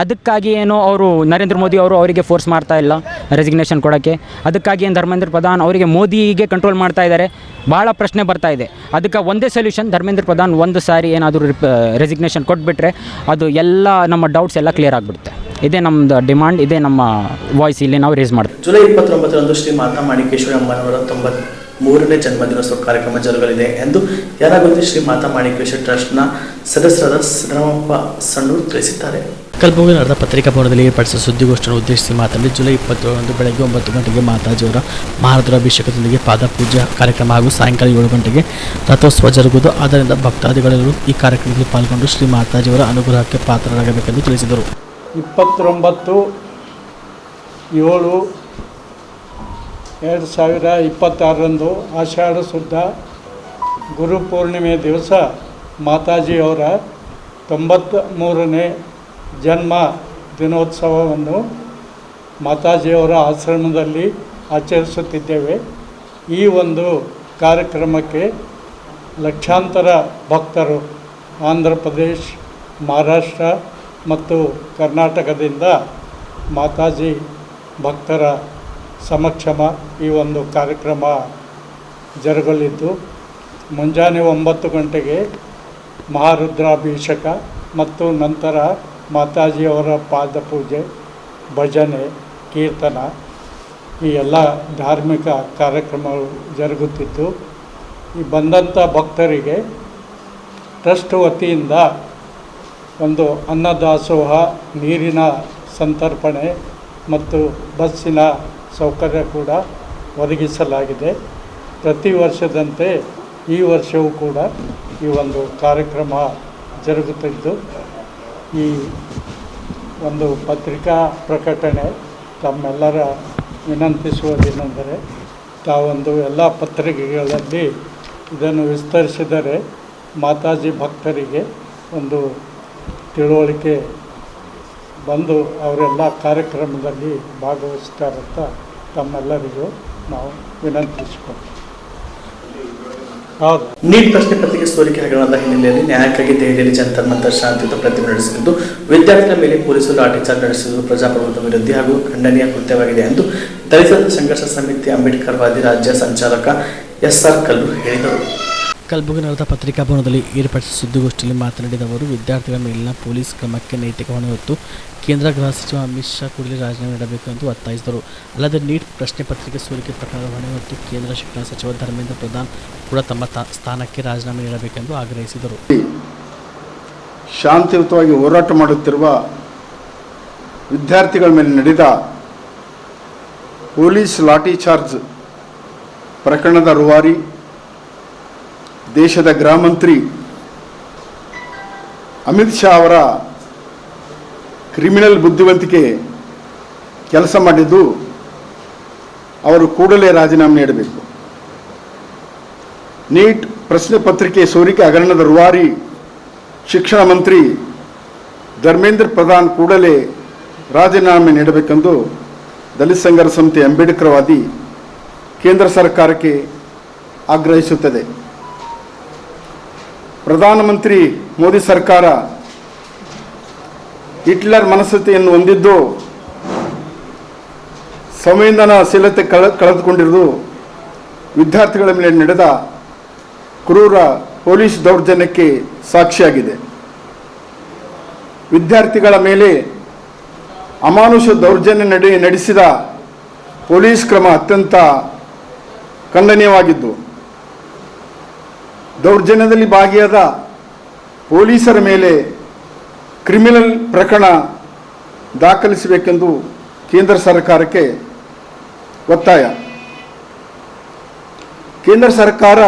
ಅದಕ್ಕಾಗಿ ಏನು ಅವರು ನರೇಂದ್ರ ಮೋದಿ ಅವರು ಅವರಿಗೆ ಫೋರ್ಸ್ ಮಾಡ್ತಾ ಇಲ್ಲ ರೆಸಿಗ್ನೇಷನ್ ಕೊಡೋಕ್ಕೆ. ಅದಕ್ಕಾಗಿ ಏನು ಧರ್ಮೇಂದ್ರ ಪ್ರಧಾನ್ ಅವರಿಗೆ ಮೋದಿಗೆ ಕಂಟ್ರೋಲ್ ಮಾಡ್ತಾ ಇದ್ದಾರೆ. ಭಾಳ ಪ್ರಶ್ನೆ ಬರ್ತಾ ಇದೆ. ಅದಕ್ಕೆ ಒಂದೇ ಸೊಲ್ಯೂಷನ್, ಧರ್ಮೇಂದ್ರ ಪ್ರಧಾನ್ ಒಂದು ಸಾರಿ ಏನಾದರೂ ರೆಸಿಗ್ನೇಷನ್ ಕೊಟ್ಬಿಟ್ರೆ ಅದು ಎಲ್ಲ ನಮ್ಮ ಡೌಟ್ಸ್ ಎಲ್ಲ ಕ್ಲಿಯರ್ ಆಗಿಬಿಡುತ್ತೆ. ಇದೇ ನಮ್ಮದು ಡಿಮಾಂಡ್, ಇದೇ ನಮ್ಮ ವಾಯ್ಸ್ ಇಲ್ಲಿ ನಾವು ರೇಸ್ ಮಾಡ್ತೀವಿ. ಜುಲೈ 29ರಂದು ಶ್ರೀ ಮಾತಾ ಮಾಣಿಕೇಶ್ವರಿ ಅಮ್ಮನವರ 93ನೇ ಜನ್ಮದಿನೋತ್ಸವ ಕಾರ್ಯಕ್ರಮ ಜರುಗಲಿದೆ ಎಂದು ಯಾರಾಗುತ್ತಿ ಶ್ರೀ ಮಾತಾ ಮಾಣಿಕೇಶ್ವರಿ ಟ್ರಸ್ಟ್ನ ಸದಸ್ಯರಾದ ಸಿದ್ದರಾಮಪ್ಪ ಸಣ್ಣೂರು ತಿಳಿಸಿದ್ದಾರೆ. ಕಲಬುರಗಿ ನಡೆದ ಪತ್ರಿಕಾ ಭವನದಲ್ಲಿ ಏರ್ಪಡಿಸಿದ ಸುದ್ದಿಗೋಷ್ಠಿಯನ್ನು ಉದ್ದೇಶಿಸಿ ಮಾತನಾಡಿ, ಜುಲೈ 27ರಂದು ಬೆಳಗ್ಗೆ 9 ಗಂಟೆಗೆ ಮಾತಾಜಿಯವರ ಮಹಾರುದ್ರಾಭಿಷೇಕದೊಂದಿಗೆ ಪಾದಪೂಜೆ ಕಾರ್ಯಕ್ರಮ ಹಾಗೂ ಸಾಯಂಕಾಲ 7 ಗಂಟೆಗೆ ರಥೋತ್ಸವ ಜರುಗುವುದು. ಆದ್ದರಿಂದ ಭಕ್ತಾದಿಗಳೆಲ್ಲರೂ ಈ ಕಾರ್ಯಕ್ರಮದಲ್ಲಿ ಪಾಲ್ಗೊಂಡು ಶ್ರೀ ಮಾತಾಜಿಯವರ ಅನುಗ್ರಹಕ್ಕೆ ಪಾತ್ರರಾಗಬೇಕೆಂದು ತಿಳಿಸಿದರು. 29/7/2026ರಂದು ಆಷಾಢ ಶುದ್ಧ ಗುರುಪೂರ್ಣಿಮೆ ದಿವಸ ಮಾತಾಜಿಯವರ 93ನೇ ಜನ್ಮ ದಿನೋತ್ಸವವನ್ನು ಮಾತಾಜಿಯವರ ಆಶ್ರಮದಲ್ಲಿ ಆಚರಿಸುತ್ತಿದ್ದೇವೆ. ಈ ಒಂದು ಕಾರ್ಯಕ್ರಮಕ್ಕೆ ಲಕ್ಷಾಂತರ ಭಕ್ತರು ಆಂಧ್ರ ಪ್ರದೇಶ್, ಮಹಾರಾಷ್ಟ್ರ ಮತ್ತು ಕರ್ನಾಟಕದಿಂದ ಮಾತಾಜಿ ಭಕ್ತರ ಸಮಕ್ಷಮ ಈ ಒಂದು ಕಾರ್ಯಕ್ರಮ ಜರುಗಲಿದ್ದು, ಮುಂಜಾನೆ 9 ಗಂಟೆಗೆ ಮಹಾರುದ್ರಾಭಿಷೇಕ ಮತ್ತು ನಂತರ ಮಾತಾಜಿಯವರ ಪಾದಪೂಜೆ, ಭಜನೆ, ಕೀರ್ತನ ಈ ಎಲ್ಲ ಧಾರ್ಮಿಕ ಕಾರ್ಯಕ್ರಮಗಳು ಜರುಗುತ್ತಿದ್ದು, ಈ ಬಂದಂಥ ಭಕ್ತರಿಗೆ ಟ್ರಸ್ಟ್ ವತಿಯಿಂದ ಒಂದು ಅನ್ನದಾಸೋಹ, ನೀರಿನ ಸಂತರ್ಪಣೆ ಮತ್ತು ಬಸ್ಸಿನ ಸೌಕರ್ಯ ಕೂಡ ಒದಗಿಸಲಾಗಿದೆ. ಪ್ರತಿ ವರ್ಷದಂತೆ ಈ ವರ್ಷವೂ ಕೂಡ ಈ ಒಂದು ಕಾರ್ಯಕ್ರಮ ಜರುಗುತ್ತಿದ್ದು, ಈ ಒಂದು ಪತ್ರಿಕಾ ಪ್ರಕಟಣೆ ತಮ್ಮೆಲ್ಲರ ವಿನಂತಿಸುವುದೇನೆಂದರೆ, ತಾವೊಂದು ಎಲ್ಲ ಪತ್ರಿಕೆಗಳಲ್ಲಿ ಇದನ್ನು ವಿಸ್ತರಿಸಿದರೆ ಮಾತಾಜಿ ಭಕ್ತರಿಗೆ ಒಂದು ತಿಳುವಳಿಕೆ ಬಂದು ಅವರೆಲ್ಲ ಕಾರ್ಯಕ್ರಮದಲ್ಲಿ ಭಾಗವಹಿಸ್ತಾರಂತ ತಮ್ಮೆಲ್ಲರಿಗೂ ನಾವು ವಿನಂತಿಸಿಕೊಳ್ತೀವಿ. ಹೌದು. ನೀಟ್ ಪ್ರಶ್ನೆ ಪತ್ರಿಕೆ ಸೋರಿಕೆ ಹಗರಣದ ಹಿನ್ನೆಲೆಯಲ್ಲಿ ನ್ಯಾಯಕ್ಕಾಗಿ ದೆಹಲಿಯಲ್ಲಿ ಜಂತರ್ ಮಂತರ್ ಶಾಂತಿಯುತ ಪ್ರತಿಭಟನೆ ನಡೆಸಿದ್ದು, ವಿದ್ಯಾರ್ಥಿಗಳ ಮೇಲೆ ಪೊಲೀಸರು ಲಾಠಿಚಾರ್ಜ್ ನಡೆಸಿರುವುದು ಪ್ರಜಾಪ್ರಭುತ್ವ ವಿರೋಧಿ ಹಾಗೂ ಖಂಡನೀಯ ಕೃತ್ಯವಾಗಿದೆ ಎಂದು ದಲಿತ ಸಂಘರ್ಷ ಸಮಿತಿ ಅಂಬೇಡ್ಕರ್ ವಾದಿ ರಾಜ್ಯ ಸಂಚಾಲಕ SR ಕಲ್ಲೂರು ಹೇಳಿದರು. ಕಲಬುರಗಿ ನಗರದ ಪತ್ರಿಕಾಭವನದಲ್ಲಿ ಏರ್ಪಡಿಸಿದ ಸುದ್ದಿಗೋಷ್ಠಿಯಲ್ಲಿ ಮಾತನಾಡಿದ ಅವರು, ವಿದ್ಯಾರ್ಥಿಗಳ ಮೇಲಿನ ಪೊಲೀಸ್ ಕ್ರಮಕ್ಕೆ ನೈತಿಕ ಹೊಣೆ ಹೊತ್ತು ಕೇಂದ್ರ ಗೃಹ ಸಚಿವ ಅಮಿತ್ ಶಾ ಕೂಡಲೇ ರಾಜೀನಾಮೆ ನೀಡಬೇಕು ಎಂದು ಒತ್ತಾಯಿಸಿದರು. ಅಲ್ಲದೆ ನೀಟ್ ಪ್ರಶ್ನೆ ಪತ್ರಿಕೆ ಸೋರಿಕೆ ಪ್ರಕರಣದ ಹೊಣೆ ಹೊತ್ತು ಕೇಂದ್ರ ಶಿಕ್ಷಣ ಸಚಿವ ಧರ್ಮೇಂದ್ರ ಪ್ರಧಾನ್ ಕೂಡ ತಮ್ಮ ಸ್ಥಾನಕ್ಕೆ ರಾಜೀನಾಮೆ ನೀಡಬೇಕೆಂದು ಆಗ್ರಹಿಸಿದರು. ಶಾಂತಿಯುತವಾಗಿ ಹೋರಾಟ ಮಾಡುತ್ತಿರುವ ವಿದ್ಯಾರ್ಥಿಗಳ ಮೇಲೆ ನಡೆದ ಪೊಲೀಸ್ ಲಾಠಿ ಚಾರ್ಜ್ ಪ್ರಕರಣದ ರೂವಾರಿ ದೇಶದ ಗೃಹ ಮಂತ್ರಿ ಅಮಿತ್ ಶಾ ಅವರ ಕ್ರಿಮಿನಲ್ ಬುದ್ಧಿವಂತಿಕೆ ಕೆಲಸ ಮಾಡಿದ್ದು ಅವರು ಕೂಡಲೇ ರಾಜೀನಾಮೆ ನೀಡಬೇಕು. ನೀಟ್ ಪ್ರಶ್ನೆ ಪತ್ರಿಕೆ ಸೋರಿಕೆ ಹಗರಣದ ರೂವಾರಿ ಶಿಕ್ಷಣ ಮಂತ್ರಿ ಧರ್ಮೇಂದ್ರ ಪ್ರಧಾನ್ ಕೂಡಲೇ ರಾಜೀನಾಮೆ ನೀಡಬೇಕೆಂದು ದಲಿತ ಸಂಘರ್ಷ ಸಮಿತಿ ಅಂಬೇಡ್ಕರ್ವಾದಿ ಕೇಂದ್ರ ಸರ್ಕಾರಕ್ಕೆ ಆಗ್ರಹಿಸುತ್ತದೆ. ಪ್ರಧಾನಮಂತ್ರಿ ಮೋದಿ ಸರ್ಕಾರ ಹಿಟ್ಲರ್ ಮನಸ್ಥಿತಿಯನ್ನು ಹೊಂದಿದ್ದು ಸಂವೇದನಾಶೀಲತೆ ಕಳೆದುಕೊಂಡಿರುವುದು ವಿದ್ಯಾರ್ಥಿಗಳ ಮೇಲೆ ನಡೆದ ಕ್ರೂರ ಪೊಲೀಸ್ ದೌರ್ಜನ್ಯಕ್ಕೆ ಸಾಕ್ಷಿಯಾಗಿದೆ. ವಿದ್ಯಾರ್ಥಿಗಳ ಮೇಲೆ ಅಮಾನುಷ ದೌರ್ಜನ್ಯ ನಡೆಸಿದ ಪೊಲೀಸ್ ಕ್ರಮ ಅತ್ಯಂತ ಖಂಡನೀಯವಾಗಿದ್ದು, ದೌರ್ಜನ್ಯದಲ್ಲಿ ಭಾಗಿಯಾದ ಪೊಲೀಸರ ಮೇಲೆ ಕ್ರಿಮಿನಲ್ ಪ್ರಕರಣ ದಾಖಲಿಸಬೇಕೆಂದು ಕೇಂದ್ರ ಸರ್ಕಾರಕ್ಕೆ ಒತ್ತಾಯ. ಕೇಂದ್ರ ಸರ್ಕಾರ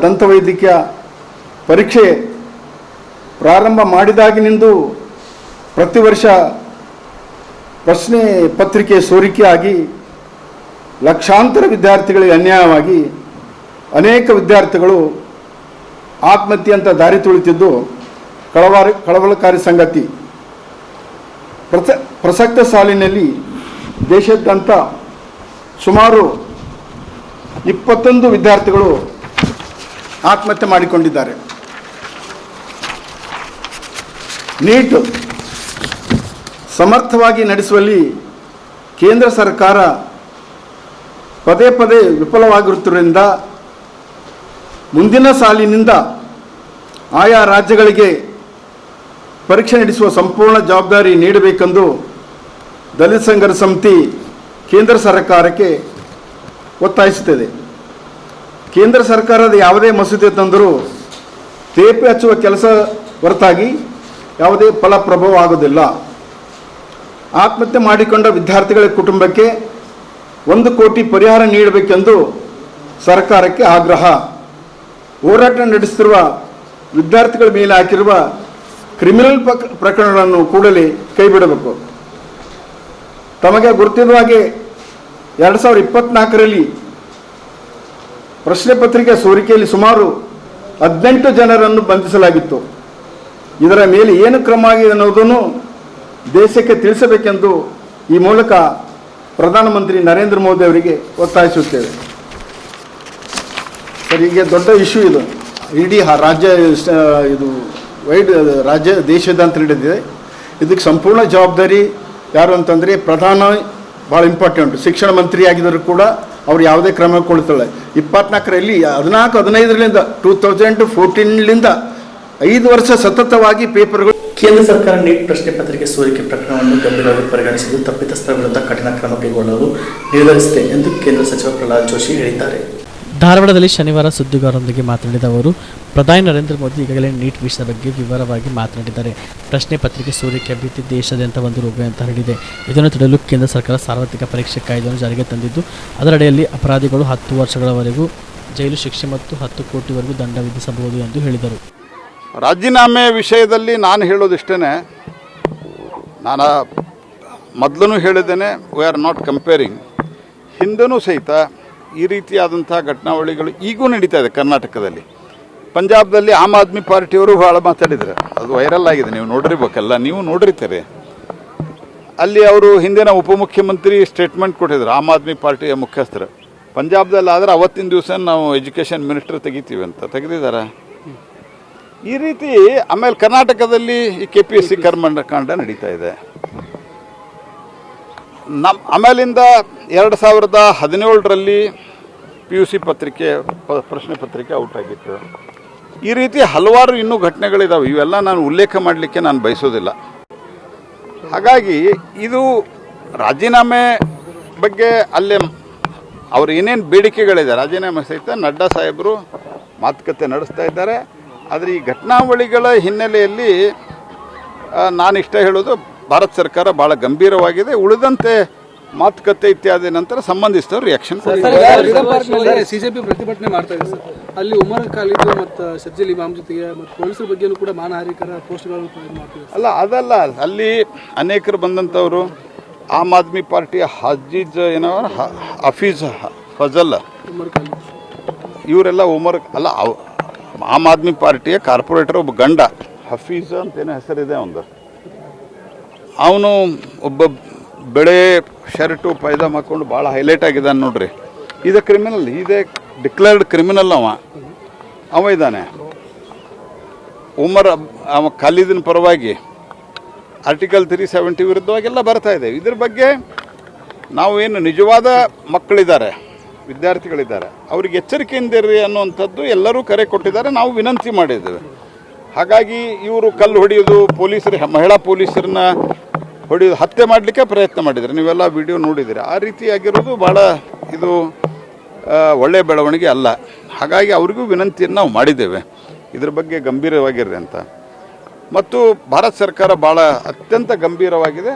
ದಂತವೈದ್ಯಕೀಯ ಪರೀಕ್ಷೆ ಪ್ರಾರಂಭ ಮಾಡಿದಾಗಿನಿಂದ ಪ್ರತಿ ವರ್ಷ ಪ್ರಶ್ನೆ ಪತ್ರಿಕೆ ಸೋರಿಕೆಯಾಗಿ ಲಕ್ಷಾಂತರ ವಿದ್ಯಾರ್ಥಿಗಳಿಗೆ ಅನ್ಯಾಯವಾಗಿ ಅನೇಕ ವಿದ್ಯಾರ್ಥಿಗಳು ಆತ್ಮಹತ್ಯೆ ಅಂತ ದಾರಿ ತುಳಿತಿದ್ದು ಕಳವಳಕಾರಿ ಸಂಗತಿ. ಪ್ರಸಕ್ತ ಸಾಲಿನಲ್ಲಿ ದೇಶಾದ್ಯಂತ ಸುಮಾರು 21 ವಿದ್ಯಾರ್ಥಿಗಳು ಆತ್ಮಹತ್ಯೆ ಮಾಡಿಕೊಂಡಿದ್ದಾರೆ. ನೀಟ್ ಸಮರ್ಥವಾಗಿ ನಡೆಸುವಲ್ಲಿ ಕೇಂದ್ರ ಸರ್ಕಾರ ಪದೇ ಪದೇ ವಿಫಲವಾಗಿರುವುದರಿಂದ ಮುಂದಿನ ಸಾಲಿನಿಂದ ಆಯಾ ರಾಜ್ಯಗಳಿಗೆ ಪರೀಕ್ಷೆ ನಡೆಸುವ ಸಂಪೂರ್ಣ ಜವಾಬ್ದಾರಿ ನೀಡಬೇಕೆಂದು ದಲಿತ ಸಂಘರ್ಷ ಸಮಿತಿ ಕೇಂದ್ರ ಸರ್ಕಾರಕ್ಕೆ ಒತ್ತಾಯಿಸುತ್ತದೆ. ಕೇಂದ್ರ ಸರ್ಕಾರದ ಯಾವುದೇ ಮಸೂದೆ ತಂದರೂ ತೇಪೆ ಹಚ್ಚುವ ಕೆಲಸ ಹೊರತಾಗಿ ಯಾವುದೇ ಫಲಪ್ರಭಾವ ಆಗುವುದಿಲ್ಲ. ಆತ್ಮಹತ್ಯೆ ಮಾಡಿಕೊಂಡ ವಿದ್ಯಾರ್ಥಿಗಳ ಕುಟುಂಬಕ್ಕೆ 1 ಕೋಟಿ ಪರಿಹಾರ ನೀಡಬೇಕೆಂದು ಸರ್ಕಾರಕ್ಕೆ ಆಗ್ರಹ. ಹೋರಾಟ ನಡೆಸುತ್ತಿರುವ ವಿದ್ಯಾರ್ಥಿಗಳ ಮೇಲೆ ಹಾಕಿರುವ ಕ್ರಿಮಿನಲ್ ಪ್ರಕರಣಗಳನ್ನು ಕೂಡಲೇ ಕೈಬಿಡಬೇಕು. ತಮಗೆ ಗುರುತಿರುವ ಹಾಗೆ 2024ರಲ್ಲಿ ಪ್ರಶ್ನೆ ಪತ್ರಿಕೆ ಸೋರಿಕೆಯಲ್ಲಿ ಸುಮಾರು 18 ಜನರನ್ನು ಬಂಧಿಸಲಾಗಿತ್ತು. ಇದರ ಮೇಲೆ ಏನು ಕ್ರಮ ಆಗಿದೆ ಅನ್ನೋದನ್ನು ದೇಶಕ್ಕೆ ತಿಳಿಸಬೇಕೆಂದು ಈ ಮೂಲಕ ಪ್ರಧಾನಮಂತ್ರಿ ನರೇಂದ್ರ ಮೋದಿ ಅವರಿಗೆ ಒತ್ತಾಯಿಸುತ್ತೇವೆ. ಸರ್, ಈಗ ದೊಡ್ಡ ಇಶ್ಯೂ ಇದು. ಇಡೀ ರಾಜ್ಯ ಇದು ರಾಜ್ಯ ದೇಶದಾದ್ಯಂತ ನಡೆದಿದೆ. ಇದಕ್ಕೆ ಸಂಪೂರ್ಣ ಜವಾಬ್ದಾರಿ ಯಾರು ಅಂತಂದರೆ ಪ್ರಧಾನಿ ಭಾಳ ಇಂಪಾರ್ಟೆಂಟ್. ಶಿಕ್ಷಣ ಮಂತ್ರಿ ಆಗಿದ್ದರೂ ಕೂಡ ಅವ್ರು ಯಾವುದೇ ಕ್ರಮ ಕೊಡ್ತಾಳೆ. 24ರಲ್ಲಿ 14-15ರಿಂದ 2014ಲಿಂದ 5 ವರ್ಷ ಸತತವಾಗಿ ಪೇಪರ್ಗಳು. ಕೇಂದ್ರ ಸರ್ಕಾರ ನೀಟ್ ಪ್ರಶ್ನೆ ಪತ್ರಿಕೆ ಸೋರಿಕೆ ಪ್ರಕರಣವನ್ನು ಗಂಭೀರವಾಗಿ ಪರಿಗಣಿಸಿದ್ದು ತಪ್ಪಿತಸ್ಥರ ವಿರುದ್ಧ ಕಠಿಣ ಕ್ರಮ ಕೈಗೊಳ್ಳಲು ನಿರ್ಧರಿಸಿದೆ ಎಂದು ಕೇಂದ್ರ ಸಚಿವ ಪ್ರಹ್ಲಾದ್ ಜೋಶಿ ಹೇಳಿದ್ದಾರೆ. ಧಾರವಾಡದಲ್ಲಿ ಶನಿವಾರ ಸುದ್ದಿಗಾರರೊಂದಿಗೆ ಮಾತನಾಡಿದ ಅವರು, ಪ್ರಧಾನಿ ನರೇಂದ್ರ ಮೋದಿ ಈಗಾಗಲೇ ನೀಟ್ ವಿಷಯದ ಬಗ್ಗೆ ವಿವರವಾಗಿ ಮಾತನಾಡಿದ್ದಾರೆ. ಪ್ರಶ್ನೆ ಪತ್ರಿಕೆ ಸೋರಿಕೆ ಭೀತಿ ದೇಶಾದ್ಯಂತ ಒಂದು ರೋಗ ಅಂತ ಹೇಳಿದೆ. ಇದನ್ನು ತಡೆಯಲು ಕೇಂದ್ರ ಸರ್ಕಾರ ಸಾರ್ವತ್ರಿಕ ಪರೀಕ್ಷೆ ಕಾಯ್ದೆಯನ್ನು ಜಾರಿಗೆ ತಂದಿದ್ದು, ಅದರಡಿಯಲ್ಲಿ ಅಪರಾಧಿಗಳು 10 ವರ್ಷಗಳವರೆಗೂ ಜೈಲು ಶಿಕ್ಷೆ ಮತ್ತು 10 ಕೋಟಿವರೆಗೂ ದಂಡ ವಿಧಿಸಬಹುದು ಎಂದು ಹೇಳಿದರು. ರಾಜೀನಾಮೆ ವಿಷಯದಲ್ಲಿ ನಾನು ಹೇಳೋದಿಷ್ಟೇ, ನಾನು ಮೊದಲೂ ಹೇಳಿದ್ದೇನೆ, we are not comparing. Hindu ಸಹಿತ ಈ ರೀತಿಯಾದಂಥ ಘಟನಾವಳಿಗಳು ಈಗೂ ನಡೀತಾ ಇದೆ ಕರ್ನಾಟಕದಲ್ಲಿ. ಪಂಜಾಬ್ದಲ್ಲಿ ಆಮ್ ಆದ್ಮಿ ಪಾರ್ಟಿಯವರು ಭಾಳ ಮಾತಾಡಿದ್ದಾರೆ, ಅದು ವೈರಲ್ ಆಗಿದೆ, ನೀವು ನೋಡಿರ್ಬೇಕಲ್ಲ, ನೀವು ನೋಡಿರ್ತೀರಿ. ಅಲ್ಲಿ ಅವರು ಹಿಂದಿನ ಉಪಮುಖ್ಯಮಂತ್ರಿ ಸ್ಟೇಟ್ಮೆಂಟ್ ಕೊಟ್ಟಿದ್ರು, ಆಮ್ ಆದ್ಮಿ ಪಾರ್ಟಿಯ ಮುಖ್ಯಸ್ಥರು. ಪಂಜಾಬ್ದಲ್ಲಿ ಆದರೆ ಅವತ್ತಿನ ದಿವಸ ನಾವು ಎಜುಕೇಷನ್ ಮಿನಿಸ್ಟರ್ ತೆಗಿತೀವಿ ಅಂತ ತೆಗೆದಿದ್ದಾರೆ. ಈ ರೀತಿ ಆಮೇಲೆ ಕರ್ನಾಟಕದಲ್ಲಿ ಈ KPSC ಕರ್ಮಕಾಂಡ ನಡೀತಾ ಇದೆ. ಆಮೇಲಿಂದ 2017ರಲ್ಲಿ PUC ಪತ್ರಿಕೆ ಪ್ರಶ್ನೆ ಪತ್ರಿಕೆ ಔಟ್ ಆಗಿತ್ತು. ಈ ರೀತಿ ಹಲವಾರು ಇನ್ನೂ ಘಟನೆಗಳಿದ್ದಾವೆ. ಇವೆಲ್ಲ ನಾನು ಉಲ್ಲೇಖ ಮಾಡಲಿಕ್ಕೆ ನಾನು ಬಯಸೋದಿಲ್ಲ. ಹಾಗಾಗಿ ಇದು ರಾಜೀನಾಮೆ ಬಗ್ಗೆ ಅಲ್ಲೇ ಅವ್ರು ಏನೇನು ಬೇಡಿಕೆಗಳಿದೆ ರಾಜೀನಾಮೆ ಸಹಿತ ನಡ್ಡಾ ಸಾಹೇಬರು ಮಾತುಕತೆ ನಡೆಸ್ತಾ ಇದ್ದಾರೆ. ಆದರೆ ಈ ಘಟನಾವಳಿಗಳ ಹಿನ್ನೆಲೆಯಲ್ಲಿ ನಾನಿಷ್ಟ ಹೇಳೋದು ಭಾರತ ಸರ್ಕಾರ ಭಾಳ ಗಂಭೀರವಾಗಿದೆ. ಉಳಿದಂತೆ ಮಾತುಕತೆ ಇತ್ಯಾದಿ ನಂತರ ಸಂಬಂಧಿಸಿದವರು ರಿಯಾಕ್ಷನ್ ಸಿಜೆಪಿ ಪ್ರತಿಭಟನೆ ಮಾಡ್ತಾ ಇದೆ ಸರ್. ಅಲ್ಲಿ ಉಮರ್ ಖಾಲಿದ್ ಮತ್ತು ಶರ್ಜಿಲ್ ಇಮಾಮ್ ಜೊತೆಗೆ ಮತ್ತು ಪೊಲೀಸರ ಬಗ್ಗೆಯೂ ಕೂಡ ಮಾನಹಾನಿಕರ ಪೋಸ್ಟ್ಗಳನ್ನು ಮಾಡ್ತಿದ್ದಾರೆ. ಅದಲ್ಲ, ಅಲ್ಲಿ ಅನೇಕರು ಬಂದಂಥವರು ಆಮ್ ಆದ್ಮಿ ಪಾರ್ಟಿಯ ಹಫೀಜ್ ಫಜಲ್ ಇವರೆಲ್ಲ ಆಮ್ ಆದ್ಮಿ ಪಾರ್ಟಿಯ ಕಾರ್ಪೊರೇಟರ್ ಒಬ್ಬ ಗಂಡ ಹಫೀಜ್ ಅಂತೇನೋ ಹೆಸರಿದೆ ಅವನು ಒಬ್ಬ ಬೆಳೆ ಶರ್ಟು ಪೈಜಾಮ ಹಾಕೊಂಡು ಭಾಳ ಹೈಲೈಟ್ ಆಗಿದ್ದಾನೆ ನೋಡ್ರಿ. ಇದು ಕ್ರಿಮಿನಲ್, ಇದೇ ಡಿಕ್ಲೇರ್ಡ್ ಕ್ರಿಮಿನಲ್. ಅವ ಇದ್ದಾನೆ. ಉಮರ್ ಖಾಲಿದಿನ ಪರವಾಗಿ ಆರ್ಟಿಕಲ್ 370 ವಿರುದ್ಧವಾಗೆಲ್ಲ ಬರ್ತಾ ಇದೆ. ಇದ್ರ ಬಗ್ಗೆ ನಾವು ಏನು ನಿಜವಾದ ಮಕ್ಕಳಿದ್ದಾರೆ, ವಿದ್ಯಾರ್ಥಿಗಳಿದ್ದಾರೆ, ಅವ್ರಿಗೆ ಎಚ್ಚರಿಕೆಯಿಂದಿರಿ ಅನ್ನುವಂಥದ್ದು ಎಲ್ಲರೂ ಕರೆ ಕೊಟ್ಟಿದ್ದಾರೆ. ನಾವು ವಿನಂತಿ ಮಾಡಿದ್ದೇವೆ. ಹಾಗಾಗಿ ಇವರು ಕಲ್ಲು ಹೊಡೆಯೋದು, ಮಹಿಳಾ ಪೊಲೀಸರನ್ನ ಹೊಡೆಯೋದು, ಹತ್ಯೆ ಮಾಡಲಿಕ್ಕೆ ಪ್ರಯತ್ನ ಮಾಡಿದ್ದಾರೆ. ನೀವೆಲ್ಲ ವಿಡಿಯೋ ನೋಡಿದ್ದೀರಿ. ಆ ರೀತಿಯಾಗಿರೋದು ಭಾಳ ಇದು ಒಳ್ಳೆಯ ಬೆಳವಣಿಗೆ ಅಲ್ಲ. ಹಾಗಾಗಿ ಅವ್ರಿಗೂ ವಿನಂತಿಯನ್ನು ನಾವು ಮಾಡಿದ್ದೇವೆ, ಇದ್ರ ಬಗ್ಗೆ ಗಂಭೀರವಾಗಿರ್ರಿ ಅಂತ. ಮತ್ತು ಭಾರತ ಸರ್ಕಾರ ಭಾಳ ಅತ್ಯಂತ ಗಂಭೀರವಾಗಿದೆ.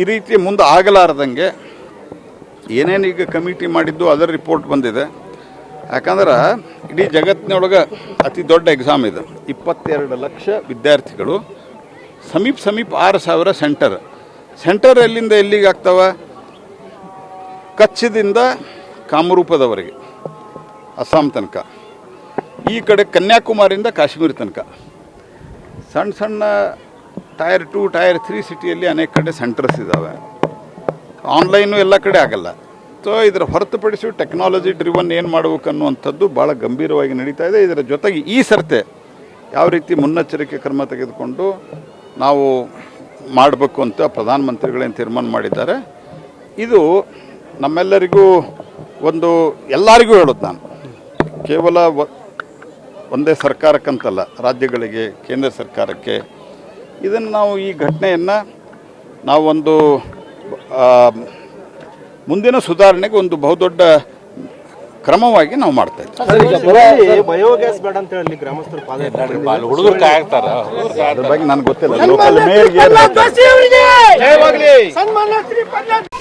ಈ ರೀತಿ ಮುಂದೆ ಆಗಲಾರ್ದಂಗೆ ಏನೇನು ಈಗ ಕಮಿಟಿ ಮಾಡಿದ್ದು ಅದರ ರಿಪೋರ್ಟ್ ಬಂದಿದೆ. ಯಾಕಂದ್ರೆ ಇಡೀ ಜಗತ್ತಿನೊಳಗೆ ಅತಿ ದೊಡ್ಡ ಎಕ್ಸಾಮ್ ಇದು. 22 ಲಕ್ಷ ವಿದ್ಯಾರ್ಥಿಗಳು, ಸಮೀಪ 6,000 ಸೆಂಟರ್ ಎಲ್ಲಿಂದ ಎಲ್ಲಿಗೆ ಆಗ್ತಾವ? ಕಚ್ದಿಂದ ಕಾಮರೂಪದವರೆಗೆ, ಅಸ್ಸಾಂ ತನಕ, ಈ ಕಡೆ ಕನ್ಯಾಕುಮಾರಿಯಿಂದ ಕಾಶ್ಮೀರ ತನಕ. ಸಣ್ಣ ಟೈರ್ 2, ಟೈರ್ 3 ಸಿಟಿಯಲ್ಲಿ ಅನೇಕ ಕಡೆ ಸೆಂಟರ್ಸ್ ಇದ್ದಾವೆ. ಆನ್ಲೈನು ಎಲ್ಲ ಕಡೆ ಆಗಲ್ಲ. ಸೊ ಇದರ ಹೊರತುಪಡಿಸಿ ಟೆಕ್ನಾಲಜಿ ಡ್ರಿವನ್ ಏನು ಮಾಡಬೇಕು ಅನ್ನುವಂಥದ್ದು ಭಾಳ ಗಂಭೀರವಾಗಿ ನಡೀತಾ ಇದೆ. ಇದರ ಜೊತೆಗೆ ಈ ಸರ್ತೆ ಯಾವ ರೀತಿ ಮುನ್ನೆಚ್ಚರಿಕೆ ಕ್ರಮ ತೆಗೆದುಕೊಂಡು ನಾವು ಮಾಡಬೇಕು ಅಂತ ಪ್ರಧಾನಮಂತ್ರಿಗಳೇನು ತೀರ್ಮಾನ ಮಾಡಿದ್ದಾರೆ. ಇದು ನಮ್ಮೆಲ್ಲರಿಗೂ ಎಲ್ಲರಿಗೂ ಹೇಳೋದು ನಾನು, ಕೇವಲ ಒಂದೇ ಸರ್ಕಾರಕ್ಕಂತಲ್ಲ, ರಾಜ್ಯಗಳಿಗೆ, ಕೇಂದ್ರ ಸರ್ಕಾರಕ್ಕೆ, ಇದನ್ನು ನಾವು ಈ ಘಟನೆಯನ್ನು ನಾವೊಂದು ಮುಂದಿನ ಸುಧಾರಣೆಗೆ ಒಂದು ಬಹುದೊಡ್ಡ ಕ್ರಮವಾಗಿ ನಾವು ಮಾಡ್ತಾ ಇದ್ದೀವಿ. ಬಯೋಗ್ಯಾಸ್ ಬೇಡ ಅಂತ ಹೇಳಿ ಗ್ರಾಮಸ್ಥರು ಹುಡುಗರು ಕಾಯ್ತಾರೆ, ಅದ್ರ ಬಗ್ಗೆ ನನಗೆ ಗೊತ್ತಿಲ್ಲ. ಲೋಕಲ್ ಮೇಯರ್ಗೆ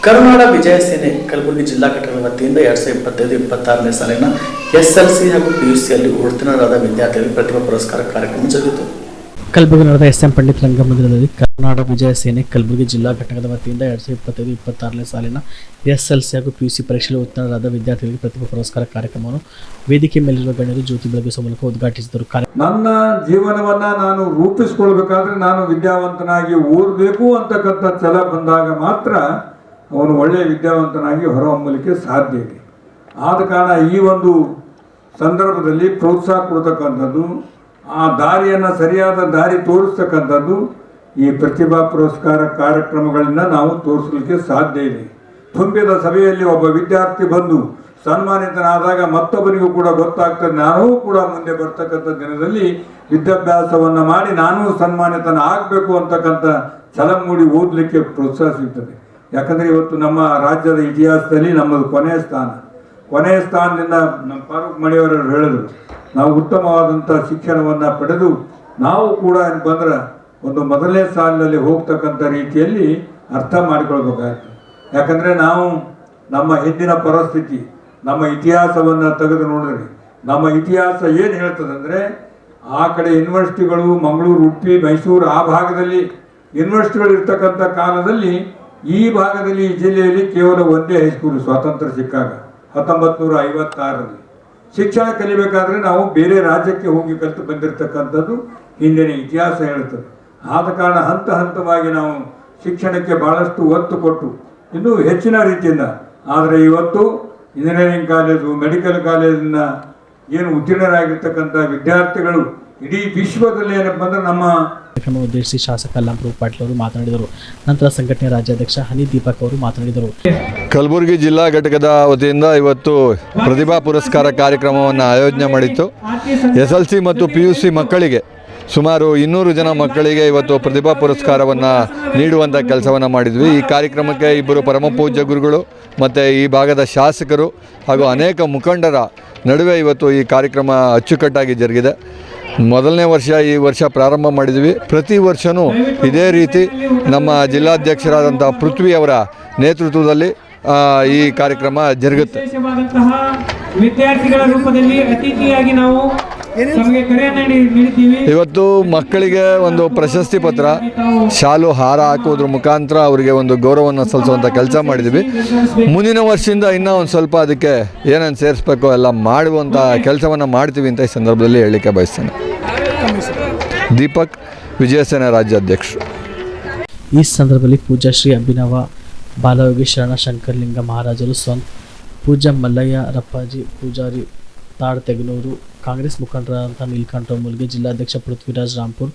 ಕರುನಾಡ ವಿಜಯ ಸೇನೆ ಕಲಬುರಗಿ ಜಿಲ್ಲಾ ಘಟಕದ ವತಿಯಿಂದ 2025-26ನೇ ಸಾಲಿನ SLC ಹಾಗೂ PUCಯಲ್ಲಿ ಉತ್ತೀರ್ಣರಾದ ವಿದ್ಯಾರ್ಥಿಗಳಿಗೆ ಪ್ರತಿಭಾ ಪುರಸ್ಕಾರ ಕಾರ್ಯಕ್ರಮ ಜರುಗಿತು. ಕಲಬುರಗಿ ನಗರದ SM ಪಂಡಿತ್ ರಂಗಮಂದಿರದಲ್ಲಿ ಕರುನಾಡ ವಿಜಯ ಸೇನೆ ಕಲಬುರಗಿ ಜಿಲ್ಲಾ ಘಟಕದ ವತಿಯಿಂದ 2025-26ನೇ ಸಾಲಿನ SLC ಹಾಗೂ PUC ಪರೀಕ್ಷೆಯಲ್ಲಿ ಉತ್ತೀರ್ಣರಾದ ವಿದ್ಯಾರ್ಥಿಗಳಿಗೆ ಪ್ರತಿಭಾ ಪುರಸ್ಕಾರ ಕಾರ್ಯಕ್ರಮವನ್ನು ವೇದಿಕೆ ಮೇಲಿರುವ ಗಣ್ಯರು ಜ್ಯೋತಿ ಬೆಳಗಿಸುವ ಮೂಲಕ ಉದ್ಘಾಟಿಸಿದರು. ನನ್ನ ಜೀವನವನ್ನ ನಾನು ರೂಪಿಸಿಕೊಳ್ಬೇಕಾದ್ರೆ ನಾನು ವಿದ್ಯಾವಂತನಾಗಿ ಓದಬೇಕು ಅಂತಕ್ಕಂಥ ಛಲ ಬಂದಾಗ ಮಾತ್ರ ಅವನು ಒಳ್ಳೆಯ ವಿದ್ಯಾವಂತನಾಗಿ ಹೊರಹೊಮ್ಮಲಿಕ್ಕೆ ಸಾಧ್ಯ ಇದೆ. ಆದ ಕಾರಣ ಈ ಒಂದು ಸಂದರ್ಭದಲ್ಲಿ ಪ್ರೋತ್ಸಾಹ ಕೊಡ್ತಕ್ಕಂಥದ್ದು, ಆ ದಾರಿಯನ್ನು ಸರಿಯಾದ ದಾರಿ ತೋರಿಸ್ತಕ್ಕಂಥದ್ದು ಈ ಪ್ರತಿಭಾ ಪುರಸ್ಕಾರ ಕಾರ್ಯಕ್ರಮಗಳಿಂದ ನಾವು ತೋರಿಸಲಿಕ್ಕೆ ಸಾಧ್ಯ ಇದೆ. ತುಂಬಿದ ಸಭೆಯಲ್ಲಿ ಒಬ್ಬ ವಿದ್ಯಾರ್ಥಿ ಬಂದು ಸನ್ಮಾನಿತನಾದಾಗ ಮತ್ತೊಬ್ಬರಿಗೂ ಕೂಡ ಗೊತ್ತಾಗ್ತದೆ, ನಾನೂ ಕೂಡ ಮುಂದೆ ಬರ್ತಕ್ಕಂಥ ದಿನದಲ್ಲಿ ವಿದ್ಯಾಭ್ಯಾಸವನ್ನು ಮಾಡಿ ನಾನೂ ಸನ್ಮಾನಿತನ ಆಗಬೇಕು ಅಂತಕ್ಕಂಥ ಛಲ ಮೂಡಿ ಓದಲಿಕ್ಕೆ ಪ್ರೋತ್ಸಾಹ ಸಿಗ್ತದೆ. ಯಾಕಂದರೆ ಇವತ್ತು ನಮ್ಮ ರಾಜ್ಯದ ಇತಿಹಾಸದಲ್ಲಿ ನಮ್ಮದು ಕೊನೆಯ ಸ್ಥಾನದಿಂದ ನಮ್ಮ ಫಾರೂಕ್ ಮಣಿಯವರು ಹೇಳಿದ್ರು, ನಾವು ಉತ್ತಮವಾದಂಥ ಶಿಕ್ಷಣವನ್ನು ಪಡೆದು ನಾವು ಕೂಡ ಏನು ಬಂದ್ರೆ ಒಂದು ಮೊದಲನೇ ಸಾಲಿನಲ್ಲಿ ಹೋಗ್ತಕ್ಕಂಥ ರೀತಿಯಲ್ಲಿ ಅರ್ಥ ಮಾಡಿಕೊಳ್ಬೇಕಾಗ್ತದೆ. ಯಾಕಂದರೆ ನಾವು ನಮ್ಮ ಹಿಂದಿನ ಪರಿಸ್ಥಿತಿ, ನಮ್ಮ ಇತಿಹಾಸವನ್ನು ತೆಗೆದು ನೋಡಿದ್ರೆ ನಮ್ಮ ಇತಿಹಾಸ ಏನು ಹೇಳ್ತದಂದರೆ, ಆ ಕಡೆ ಯೂನಿವರ್ಸಿಟಿಗಳು ಮಂಗಳೂರು, ಉಡುಪಿ, ಮೈಸೂರು ಆ ಭಾಗದಲ್ಲಿ ಯೂನಿವರ್ಸಿಟಿಗಳು ಇರ್ತಕ್ಕಂಥ ಕಾಲದಲ್ಲಿ ಈ ಭಾಗದಲ್ಲಿ ಈ ಜಿಲ್ಲೆಯಲ್ಲಿ ಕೇವಲ ಒಂದೇ ಹೈಸ್ಕೂಲು ಸ್ವಾತಂತ್ರ್ಯ ಸಿಕ್ಕಾಗ 1956ರಲ್ಲಿ. ಶಿಕ್ಷಣ ಕಲಿಬೇಕಾದ್ರೆ ನಾವು ಬೇರೆ ರಾಜ್ಯಕ್ಕೆ ಹೋಗಿ ಕಲಿತು ಬಂದಿರತಕ್ಕಂಥದ್ದು ಹಿಂದಿನ ಇತಿಹಾಸ ಹೇಳ್ತದೆ. ಆದ ಕಾರಣ ಹಂತ ಹಂತವಾಗಿ ನಾವು ಶಿಕ್ಷಣಕ್ಕೆ ಭಾಳಷ್ಟು ಒತ್ತು ಕೊಟ್ಟು ಇನ್ನೂ ಹೆಚ್ಚಿನ ರೀತಿಯಿಂದ, ಆದರೆ ಇವತ್ತು ಇಂಜಿನಿಯರಿಂಗ್ ಕಾಲೇಜು, ಮೆಡಿಕಲ್ ಕಾಲೇಜಿನ ಏನು ಉತ್ತೀರ್ಣರಾಗಿರ್ತಕ್ಕಂಥ ವಿದ್ಯಾರ್ಥಿಗಳು ಇಡೀ ವಿಶ್ವದಲ್ಲಿ ಏನಪ್ಪ ಅಂದ್ರೆ ನಮ್ಮ ಕಾರ್ಯಕ್ರಮ ಉದ್ದೇಶಿಸಿ ಶಾಸಕ ಅಲ್ಲಾಂಪ್ರಭು ಪಾಟೀಲ್ ಅವರು ಮಾತನಾಡಿದರು. ನಂತರ ಸಂಘಟನೆ ರಾಜ್ಯಾಧ್ಯಕ್ಷ ಹನಿ ದೀಪಕ್ ಅವರು ಮಾತನಾಡಿದರು. ಕಲಬುರಗಿ ಜಿಲ್ಲಾ ಘಟಕದ ವತಿಯಿಂದ ಇವತ್ತು ಪ್ರತಿಭಾ ಪುರಸ್ಕಾರ ಕಾರ್ಯಕ್ರಮವನ್ನು ಆಯೋಜನೆ ಮಾಡಿತ್ತು. SLC ಮತ್ತು PUC ಮಕ್ಕಳಿಗೆ ಸುಮಾರು 200 ಜನ ಮಕ್ಕಳಿಗೆ ಇವತ್ತು ಪ್ರತಿಭಾ ಪುರಸ್ಕಾರವನ್ನು ನೀಡುವಂಥ ಕೆಲಸವನ್ನು ಮಾಡಿದ್ವಿ. ಈ ಕಾರ್ಯಕ್ರಮಕ್ಕೆ ಇಬ್ಬರು ಪರಮ ಪೂಜ್ಯ ಗುರುಗಳು ಮತ್ತು ಈ ಭಾಗದ ಶಾಸಕರು ಹಾಗೂ ಅನೇಕ ಮುಖಂಡರ ನಡುವೆ ಇವತ್ತು ಈ ಕಾರ್ಯಕ್ರಮ ಅಚ್ಚುಕಟ್ಟಾಗಿ ಜರುಗಿದೆ. ಮೊದಲನೇ ವರ್ಷ ಈ ವರ್ಷ ಪ್ರಾರಂಭ ಮಾಡಿದ್ವಿ. ಪ್ರತಿ ವರ್ಷವೂ ಇದೇ ರೀತಿ ನಮ್ಮ ಜಿಲ್ಲಾಧ್ಯಕ್ಷರಾದಂಥ ಪೃಥ್ವಿಯವರ ನೇತೃತ್ವದಲ್ಲಿ ಈ ಕಾರ್ಯಕ್ರಮ ಜರುಗುತ್ತೆ. ವಿದ್ಯಾರ್ಥಿಗಳ ರೂಪದಲ್ಲಿ ಅತಿಥಿಯಾಗಿ ನಾವು ಇವತ್ತು ಮಕ್ಕಳಿಗೆ ಒಂದು ಪ್ರಶಸ್ತಿ ಪತ್ರ, ಶಾಲು, ಹಾರ ಹಾಕುವುದ್ರ ಮುಖಾಂತರ ಅವರಿಗೆ ಒಂದು ಗೌರವವನ್ನು ಸಲ್ಲಿಸುವಂಥ ಕೆಲಸ ಮಾಡಿದ್ವಿ. ಮುಂದಿನ ವರ್ಷದಿಂದ ಇನ್ನೂ ಒಂದು ಸ್ವಲ್ಪ ಅದಕ್ಕೆ ಏನೇನು ಸೇರಿಸ್ಬೇಕೋ ಎಲ್ಲ ಮಾಡುವಂಥ ಕೆಲಸವನ್ನು ಮಾಡ್ತೀವಿ ಅಂತ ಈ ಸಂದರ್ಭದಲ್ಲಿ ಹೇಳಲಿಕ್ಕೆ ಬಯಸ್ತೇನೆ. ದೀಪಕ್, ವಿಜಯಸೇನಾ ರಾಜ್ಯಾಧ್ಯಕ್ಷರು. ಈ ಸಂದರ್ಭದಲ್ಲಿ ಪೂಜ್ಯ ಶ್ರೀ ಅಭಿನವ ಬಾಲಯೋಗಿ ಶರಣ ಶಂಕರಲಿಂಗ ಮಹಾರಾಜರು ಸ್ವಂತ ಪೂಜ್ಯ ಮಲ್ಲಯ್ಯ ರಪ್ಪಾಜಿ ಪೂಜಾರಿ ತಾಡ್ತೆಗನೂರು, ಕಾಂಗ್ರೆಸ್ ಮುಖಂಡರಾದಂಥ ನೀಲಕಂಠ ಮೂಲ್ಗೆ, ಜಿಲ್ಲಾಧ್ಯಕ್ಷ ಪೃಥ್ವಿರಾಜ್ ರಾಂಪುರ್,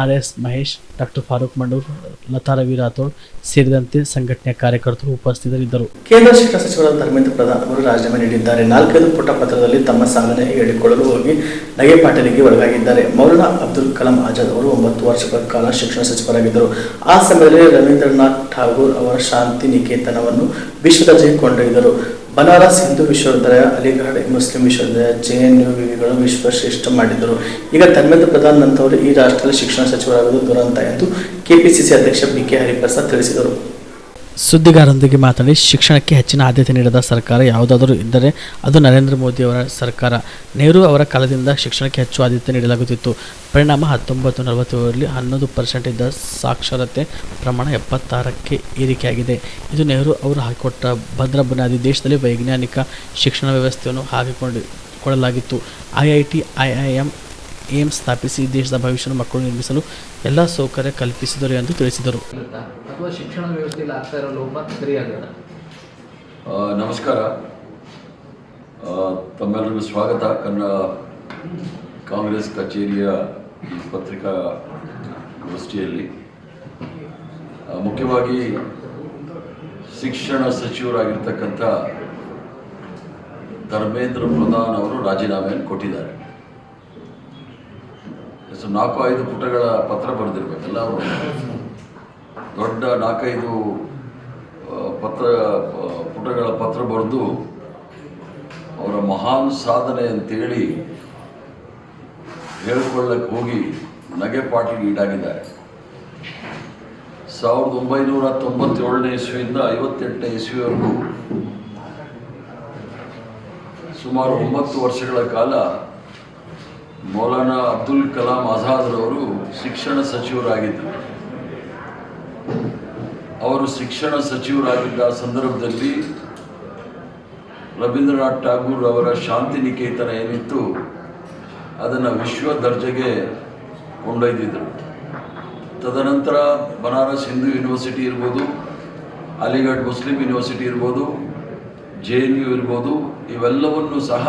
RS ಮಹೇಶ್, ಡಾಕ್ಟರ್ ಫಾರೂಕ್ ಮಂಡೂರ್, ಲತಾ ರವಿ ರಾಥೋಡ್ ಸೇರಿದಂತೆ ಸಂಘಟನೆಯ ಕಾರ್ಯಕರ್ತರು ಉಪಸ್ಥಿತರಿದ್ದರು. ಕೇಂದ್ರ ಶಿಕ್ಷಣ ಸಚಿವರಾದ ಧರ್ಮೇಂದ್ರ ಪ್ರಧಾನ್ ಅವರು ರಾಜೀನಾಮೆ ನೀಡಿದ್ದಾರೆ. 4 ಪುಟ ಪತ್ರದಲ್ಲಿ ತಮ್ಮ ಸಾಧನೆ ಹೇಳಿಕೊಳ್ಳಲು ಹೋಗಿ ನಗೆಪಾಟಲಿಗೆ ಒಳಗಾಗಿದ್ದಾರೆ. ಮೌಲಾನಾ ಅಬ್ದುಲ್ ಕಲಾಂ ಆಜಾದ್ ಅವರು 9 ವರ್ಷಗಳ ಕಾಲ ಶಿಕ್ಷಣ ಸಚಿವರಾಗಿದ್ದರು. ಆ ಸಮಯದಲ್ಲಿ ರವೀಂದ್ರನಾಥ್ ಠಾಗೂರ್ ಅವರ ಶಾಂತಿ ನಿಕೇತನವನ್ನು ವಿಶ್ವದರ್ಜೆಗೆ ಕೊಂಡೊಯ್ದರು. ಬನಾರಸ್ ಹಿಂದೂ ವಿಶ್ವವಿದ್ಯಾಲಯ, ಅಲಿಗಢ ಮುಸ್ಲಿಂ ವಿಶ್ವವಿದ್ಯಾಲಯ, JNU ವಿವಿಗಳು ವಿಶ್ವಶ್ರೇಷ್ಠ ಮಾಡಿದ್ದರು. ಈಗ ಧರ್ಮೇಂದ್ರ ಪ್ರಧಾನ್ ನಂತವರು ಈ ರಾಷ್ಟ್ರದಲ್ಲಿ ಶಿಕ್ಷಣ ಸಚಿವರಾಗುವುದು ದುರಂತ ಎಂದು KPCC ಅಧ್ಯಕ್ಷ BK ಹರಿಪ್ರಸಾದ್ ತಿಳಿಸಿದರು. ಸುದ್ದಿಗಾರರೊಂದಿಗೆ ಮಾತನಾಡಿ, ಶಿಕ್ಷಣಕ್ಕೆ ಹೆಚ್ಚಿನ ಆದ್ಯತೆ ನೀಡದ ಸರ್ಕಾರ ಯಾವುದಾದರೂ ಇದ್ದರೆ ಅದು ನರೇಂದ್ರ ಮೋದಿ ಅವರ ಸರ್ಕಾರ. ನೆಹರು ಅವರ ಕಾಲದಿಂದ ಶಿಕ್ಷಣಕ್ಕೆ ಹೆಚ್ಚು ಆದ್ಯತೆ ನೀಡಲಾಗುತ್ತಿತ್ತು. ಪರಿಣಾಮ 1947ರಲ್ಲಿ 11% ಇದ್ದ ಸಾಕ್ಷರತೆ ಪ್ರಮಾಣ 76ಕ್ಕೆ ಏರಿಕೆಯಾಗಿದೆ. ಇದು ನೆಹರು ಅವರು ಹಾಕಿಕೊಟ್ಟ ಭದ್ರ ಬುನಾದಿ. ದೇಶದಲ್ಲಿ ವೈಜ್ಞಾನಿಕ ಶಿಕ್ಷಣ ವ್ಯವಸ್ಥೆಯನ್ನು ಹಾಕಿಕೊಳ್ಳಲಾಗಿತ್ತು. IIT, IIM, ಏಮ್ಸ್ ಸ್ಥಾಪಿಸಿ ದೇಶದ ಭವಿಷ್ಯದ ಮಕ್ಕಳು ನಿರ್ಮಿಸಲು ಎಲ್ಲ ಸೌಕರ್ಯ ಕಲ್ಪಿಸಿದರು ಎಂದು ತಿಳಿಸಿದರು. ಅಥವಾ ಶಿಕ್ಷಣ ವ್ಯವಸ್ಥೆಯಲ್ಲಿ ಆಗ್ತಾ ಇರೋ ಲೋಪ ಸರಿಯಾಗಿದೆ. ನಮಸ್ಕಾರ, ತಮ್ಮೆಲ್ಲರಿಗೂ ಸ್ವಾಗತ. ಕನ್ನಡ ಕಾಂಗ್ರೆಸ್ ಕಚೇರಿಯ ಈ ಪತ್ರಿಕಾಗೋಷ್ಠಿಯಲ್ಲಿ ಮುಖ್ಯವಾಗಿ ಶಿಕ್ಷಣ ಸಚಿವರಾಗಿರ್ತಕ್ಕಂಥ ಧರ್ಮೇಂದ್ರ ಪ್ರಧಾನ್ ಅವರು ರಾಜೀನಾಮೆಯನ್ನು ಕೊಟ್ಟಿದ್ದಾರೆ. 4-5 ಪುಟಗಳ ಪತ್ರ ಬರೆದಿರ್ಬೇಕಲ್ಲ ಅವರು. ದೊಡ್ಡ 4-5 ಪುಟಗಳ ಪತ್ರ ಬರೆದು ಅವರ ಮಹಾನ್ ಸಾಧನೆ ಅಂತೇಳಿ ಹೇಳಿಕೊಳ್ಳಕ್ಕೆ ಹೋಗಿ ನಗೆಪಾಟಿಗೆ ಈಡಾಗಿದ್ದಾರೆ. 1997ನೇ ಇಸ್ವಿಯಿಂದ 58ನೇ ಇಸ್ವಿವರೆಗೂ ಸುಮಾರು 9 ವರ್ಷಗಳ ಕಾಲ ಮೌಲಾನಾ ಅಬ್ದುಲ್ ಕಲಾಂ ಆಜಾದ್ರವರು ಶಿಕ್ಷಣ ಸಚಿವರಾಗಿದ್ದರು. ಅವರು ಶಿಕ್ಷಣ ಸಚಿವರಾಗಿದ್ದ ಸಂದರ್ಭದಲ್ಲಿ ರವೀಂದ್ರನಾಥ್ ಠಾಗೂರ್ ಅವರ ಶಾಂತಿ ನಿಕೇತನ ಏನಿತ್ತು ಅದನ್ನು ವಿಶ್ವ ದರ್ಜೆಗೆ ಕೊಂಡೊಯ್ದಿದ್ದರು. ತದನಂತರ ಬನಾರಸ್ ಹಿಂದೂ ಯೂನಿವರ್ಸಿಟಿ ಇರ್ಬೋದು, ಅಲಿಗಢ್ ಮುಸ್ಲಿಂ ಯೂನಿವರ್ಸಿಟಿ ಇರ್ಬೋದು, JNU ಇರ್ಬೋದು, ಇವೆಲ್ಲವನ್ನು ಸಹ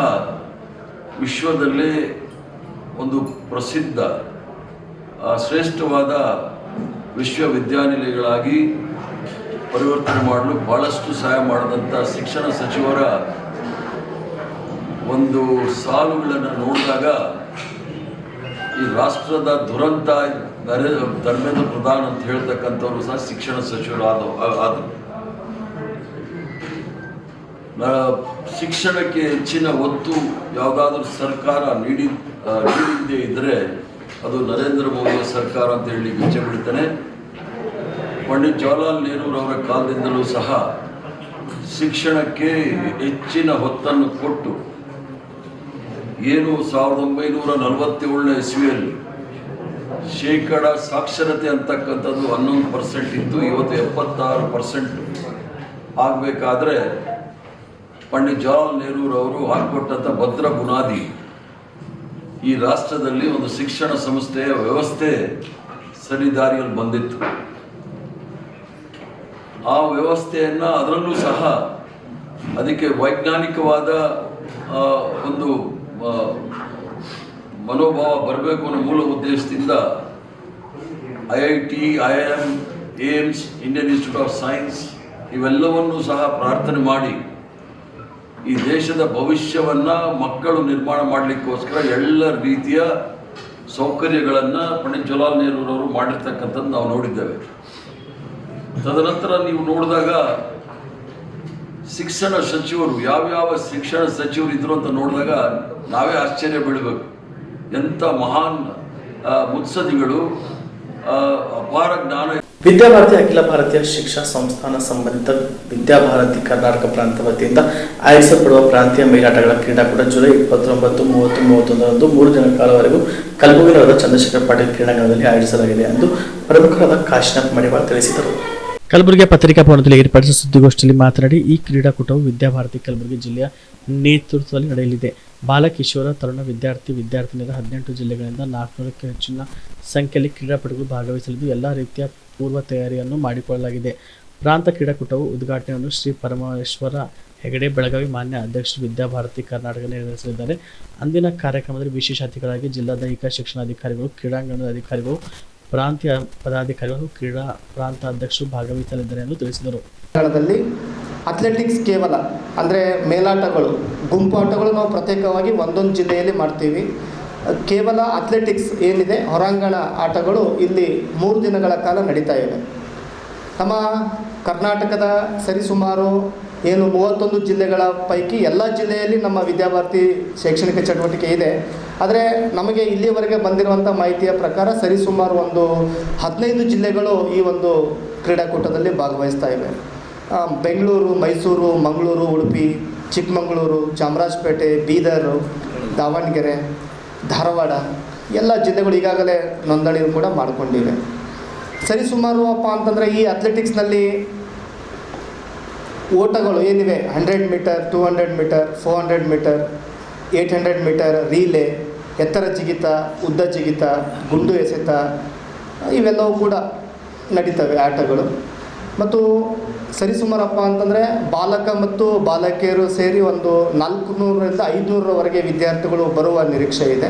ವಿಶ್ವದಲ್ಲೇ ಒಂದು ಪ್ರಸಿದ್ಧ ಶ್ರೇಷ್ಠವಾದ ವಿಶ್ವವಿದ್ಯಾನಿಲಯಗಳಾಗಿ ಪರಿವರ್ತನೆ ಮಾಡಲು ಭಾಳಷ್ಟು ಸಹಾಯ ಮಾಡಿದಂಥ ಶಿಕ್ಷಣ ಸಚಿವರ ಒಂದು ಸಾಲುಗಳನ್ನು ನೋಡಿದಾಗ ಈ ರಾಷ್ಟ್ರದ ದುರಂತ ಧರ್ಮೇಂದ್ರ ಪ್ರಧಾನ್ ಅಂತ ಹೇಳ್ತಕ್ಕಂಥವ್ರು ಸಹ ಶಿಕ್ಷಣ ಸಚಿವರು ಆದರು. ಶಿಕ್ಷಣಕ್ಕೆ ಹೆಚ್ಚಿನ ಒತ್ತು ಯಾವುದಾದ್ರೂ ಸರ್ಕಾರ ನೀಡಿದ್ದೇ ಇದ್ದರೆ ಅದು ನರೇಂದ್ರ ಮೋದಿಯ ಸರ್ಕಾರ ಅಂತ ಹೇಳಿ ಇಚ್ಛೆ ಬಿಡ್ತಾನೆ. ಪಂಡಿತ್ ಜವಾಹರ್ಲಾಲ್ ನೆಹರೂರವರ ಕಾಲದಿಂದಲೂ ಸಹ ಶಿಕ್ಷಣಕ್ಕೆ ಹೆಚ್ಚಿನ ಹೊತ್ತನ್ನು ಕೊಟ್ಟು ಏನು 1947ನೇ ಇಸ್ವಿಯಲ್ಲಿ ಶೇಕಡ ಸಾಕ್ಷರತೆ ಅಂತಕ್ಕಂಥದ್ದು 11% ಇತ್ತು. ಇವತ್ತು 76% ಆಗಬೇಕಾದ್ರೆ ಪಂಡಿತ್ ಜವಾಹರ್ಲಾಲ್ ನೆಹರೂರವರು ಹಾಕಿಕೊಟ್ಟಂಥ ಭದ್ರ ಬುನಾದಿ ಈ ರಾಷ್ಟ್ರದಲ್ಲಿ ಒಂದು ಶಿಕ್ಷಣ ಸಂಸ್ಥೆಯ ವ್ಯವಸ್ಥೆ ಸರಿದಾರಿಯಲ್ಲಿ ಬಂದಿತ್ತು. ಆ ವ್ಯವಸ್ಥೆಯನ್ನು ಅದರಲ್ಲೂ ಸಹ ಅದಕ್ಕೆ ವೈಜ್ಞಾನಿಕವಾದ ಒಂದು ಮನೋಭಾವ ಬರಬೇಕು ಅನ್ನೋ ಮೂಲ ಉದ್ದೇಶದಿಂದ IIT, IIM, AIIMS, Indian Institute of Science ಇವೆಲ್ಲವನ್ನೂ ಸಹ ಪ್ರಾರ್ಥನೆ ಮಾಡಿ ಈ ದೇಶದ ಭವಿಷ್ಯವನ್ನು ಮಕ್ಕಳು ನಿರ್ಮಾಣ ಮಾಡಲಿಕ್ಕೋಸ್ಕರ ಎಲ್ಲ ರೀತಿಯ ಸೌಕರ್ಯಗಳನ್ನು ಪಂಡಿತ್ ಜವಾಹರ್ಲಾಲ್ ನೆಹರೂರವರು ಮಾಡಿರ್ತಕ್ಕಂಥದ್ದು ನಾವು ನೋಡಿದ್ದೇವೆ. ತದನಂತರ ನೀವು ನೋಡಿದಾಗ ಶಿಕ್ಷಣ ಸಚಿವರು ಯಾವ್ಯಾವ ಶಿಕ್ಷಣ ಸಚಿವರು ಇದ್ರು ಅಂತ ನೋಡಿದಾಗ ನಾವೇ ಆಶ್ಚರ್ಯ ಬೀಳಬೇಕು. ಎಂಥ ಮಹಾನ್ ಮುತ್ಸದಿಗಳು, ಅಪಾರ ಜ್ಞಾನ. ವಿದ್ಯಾಭಾರತಿ ಅಖಿಲ ಭಾರತೀಯ ಶಿಕ್ಷಾ ಸಂಸ್ಥಾನ ಸಂಬಂಧಿತ ವಿದ್ಯಾಭಾರತಿ ಕರ್ನಾಟಕ ಪ್ರಾಂತ ವತಿಯಿಂದ ಆಯೋಜಿಸಲ್ಪಡುವ ಪ್ರಾಂತೀಯ ಮೇಲಾಟಗಳ ಕ್ರೀಡಾಕೂಟ ಜುಲೈ 29, 30, 31ರಂದು 3 ದಿನಗಳ ಕಾಲವರೆಗೂ ಕಲಬುರಗಿ ನಗರದ ಚಂದ್ರಶೇಖರ್ ಪಾಟೀಲ್ ಕ್ರೀಡಾಂಗಣದಲ್ಲಿ ಆಯೋಜಿಸಲಾಗಿದೆ ಎಂದು ಪ್ರಮುಖರಾದ ಕಾಶಿನಾಥ್ ಮಡಿವಾಳ್ ತಿಳಿಸಿದರು. ಕಲಬುರಗಿಯ ಪತ್ರಿಕಾ ಭವನದಲ್ಲಿ ಏರ್ಪಡಿಸಿದ ಸುದ್ದಿಗೋಷ್ಠಿಯಲ್ಲಿ ಮಾತನಾಡಿ, ಈ ಕ್ರೀಡಾಕೂಟವು ವಿದ್ಯಾಭಾರತಿ ಕಲಬುರಗಿ ಜಿಲ್ಲೆಯ ನೇತೃತ್ವದಲ್ಲಿ ನಡೆಯಲಿದೆ. ಬಾಲಕಿಶೋರ, ತರುಣ ವಿದ್ಯಾರ್ಥಿನಿಯರ 18 ಜಿಲ್ಲೆಗಳಿಂದ 400ಕ್ಕೂ ಹೆಚ್ಚಿನ ಸಂಖ್ಯೆಯಲ್ಲಿ ಕ್ರೀಡಾಪಟುಗಳು ಭಾಗವಹಿಸಲಿದ್ದು ಎಲ್ಲ ರೀತಿಯ ಪೂರ್ವ ತಯಾರಿಯನ್ನು ಮಾಡಿಕೊಳ್ಳಲಾಗಿದೆ. ಪ್ರಾಂತ ಕ್ರೀಡಾಕೂಟವು ಉದ್ಘಾಟನೆಯನ್ನು ಶ್ರೀ ಪರಮೇಶ್ವರ ಹೆಗಡೆ ಬೆಳಗಾವಿ ಮಾನ್ಯ ಅಧ್ಯಕ್ಷರು ವಿದ್ಯಾಭಾರತಿ ಕರ್ನಾಟಕ ನೆರವೇರಿಸಲಿದ್ದಾರೆ. ಅಂದಿನ ಕಾರ್ಯಕ್ರಮದಲ್ಲಿ ವಿಶೇಷ ಅತಿಥಿಗಳಾಗಿ ಜಿಲ್ಲಾ ದೈಹಿಕ ಶಿಕ್ಷಣಾಧಿಕಾರಿಗಳು, ಕ್ರೀಡಾಂಗಣದ ಅಧಿಕಾರಿಗಳು, ಪ್ರಾಂತೀಯ ಪದಾಧಿಕಾರಿಗಳು, ಕ್ರೀಡಾ ಪ್ರಾಂತ ಅಧ್ಯಕ್ಷರು ಭಾಗವಹಿಸಲಿದ್ದಾರೆ ಎಂದು ತಿಳಿಸಿದರು. ಅಥ್ಲೆಟಿಕ್ಸ್ ಕೇವಲ ಅಂದರೆ ಮೇಲಾಟಗಳು, ಗುಂಪು ಆಟಗಳು ನಾವು ಪ್ರತ್ಯೇಕವಾಗಿ ಒಂದೊಂದು ಜಿಲ್ಲೆಯಲ್ಲಿ ಮಾಡ್ತೀವಿ. ಕೇವಲ ಅಥ್ಲೆಟಿಕ್ಸ್ ಏನಿದೆ ಹೊರಾಂಗಣ ಆಟಗಳು ಇಲ್ಲಿ 3 ದಿನಗಳ ಕಾಲ ನಡೀತಾ ಇವೆ. ನಮ್ಮ ಕರ್ನಾಟಕದ ಸರಿಸುಮಾರು 31 ಜಿಲ್ಲೆಗಳ ಪೈಕಿ ಎಲ್ಲ ಜಿಲ್ಲೆಯಲ್ಲಿ ನಮ್ಮ ವಿದ್ಯಾಭಾರತಿ ಶೈಕ್ಷಣಿಕ ಚಟುವಟಿಕೆ ಇದೆ. ಆದರೆ ನಮಗೆ ಇಲ್ಲಿಯವರೆಗೆ ಬಂದಿರುವಂಥ ಮಾಹಿತಿಯ ಪ್ರಕಾರ ಸರಿಸುಮಾರು ಒಂದು 15 ಜಿಲ್ಲೆಗಳು ಈ ಒಂದು ಕ್ರೀಡಾಕೂಟದಲ್ಲಿ ಭಾಗವಹಿಸ್ತಾ ಇವೆ. ಬೆಂಗಳೂರು, ಮೈಸೂರು, ಮಂಗಳೂರು, ಉಡುಪಿ, ಚಿಕ್ಕಮಗಳೂರು, ಚಾಮರಾಜಪೇಟೆ, ಬೀದರ್, ದಾವಣಗೆರೆ, ಧಾರವಾಡ ಎಲ್ಲ ಜಿಲ್ಲೆಗಳು ಈಗಾಗಲೇ ನೋಂದಣಿ ಕೂಡ ಮಾಡಿಕೊಂಡಿವೆ. ಸರಿಸುಮಾರು ಅಂತಂದರೆ ಈ ಅಥ್ಲೆಟಿಕ್ಸ್ನಲ್ಲಿ ಓಟಗಳು ಏನಿವೆ 100 metre, 200 metre, 400 metre, 800 metre, relay, ಎತ್ತರ ಜಿಗಿತ, ಉದ್ದ ಜಿಗಿತ, ಗುಂಡು ಎಸೆತ ಇವೆಲ್ಲವೂ ಕೂಡ ನಡೀತವೆ ಆಟಗಳು. ಮತ್ತು ಸರಿಸುಮಾರಪ್ಪ ಅಂತಂದರೆ ಬಾಲಕ ಮತ್ತು ಬಾಲಕಿಯರು ಸೇರಿ ಒಂದು 400ರಿಂದ 500ರವರೆಗೆ ವಿದ್ಯಾರ್ಥಿಗಳು ಬರುವ ನಿರೀಕ್ಷೆ ಇದೆ.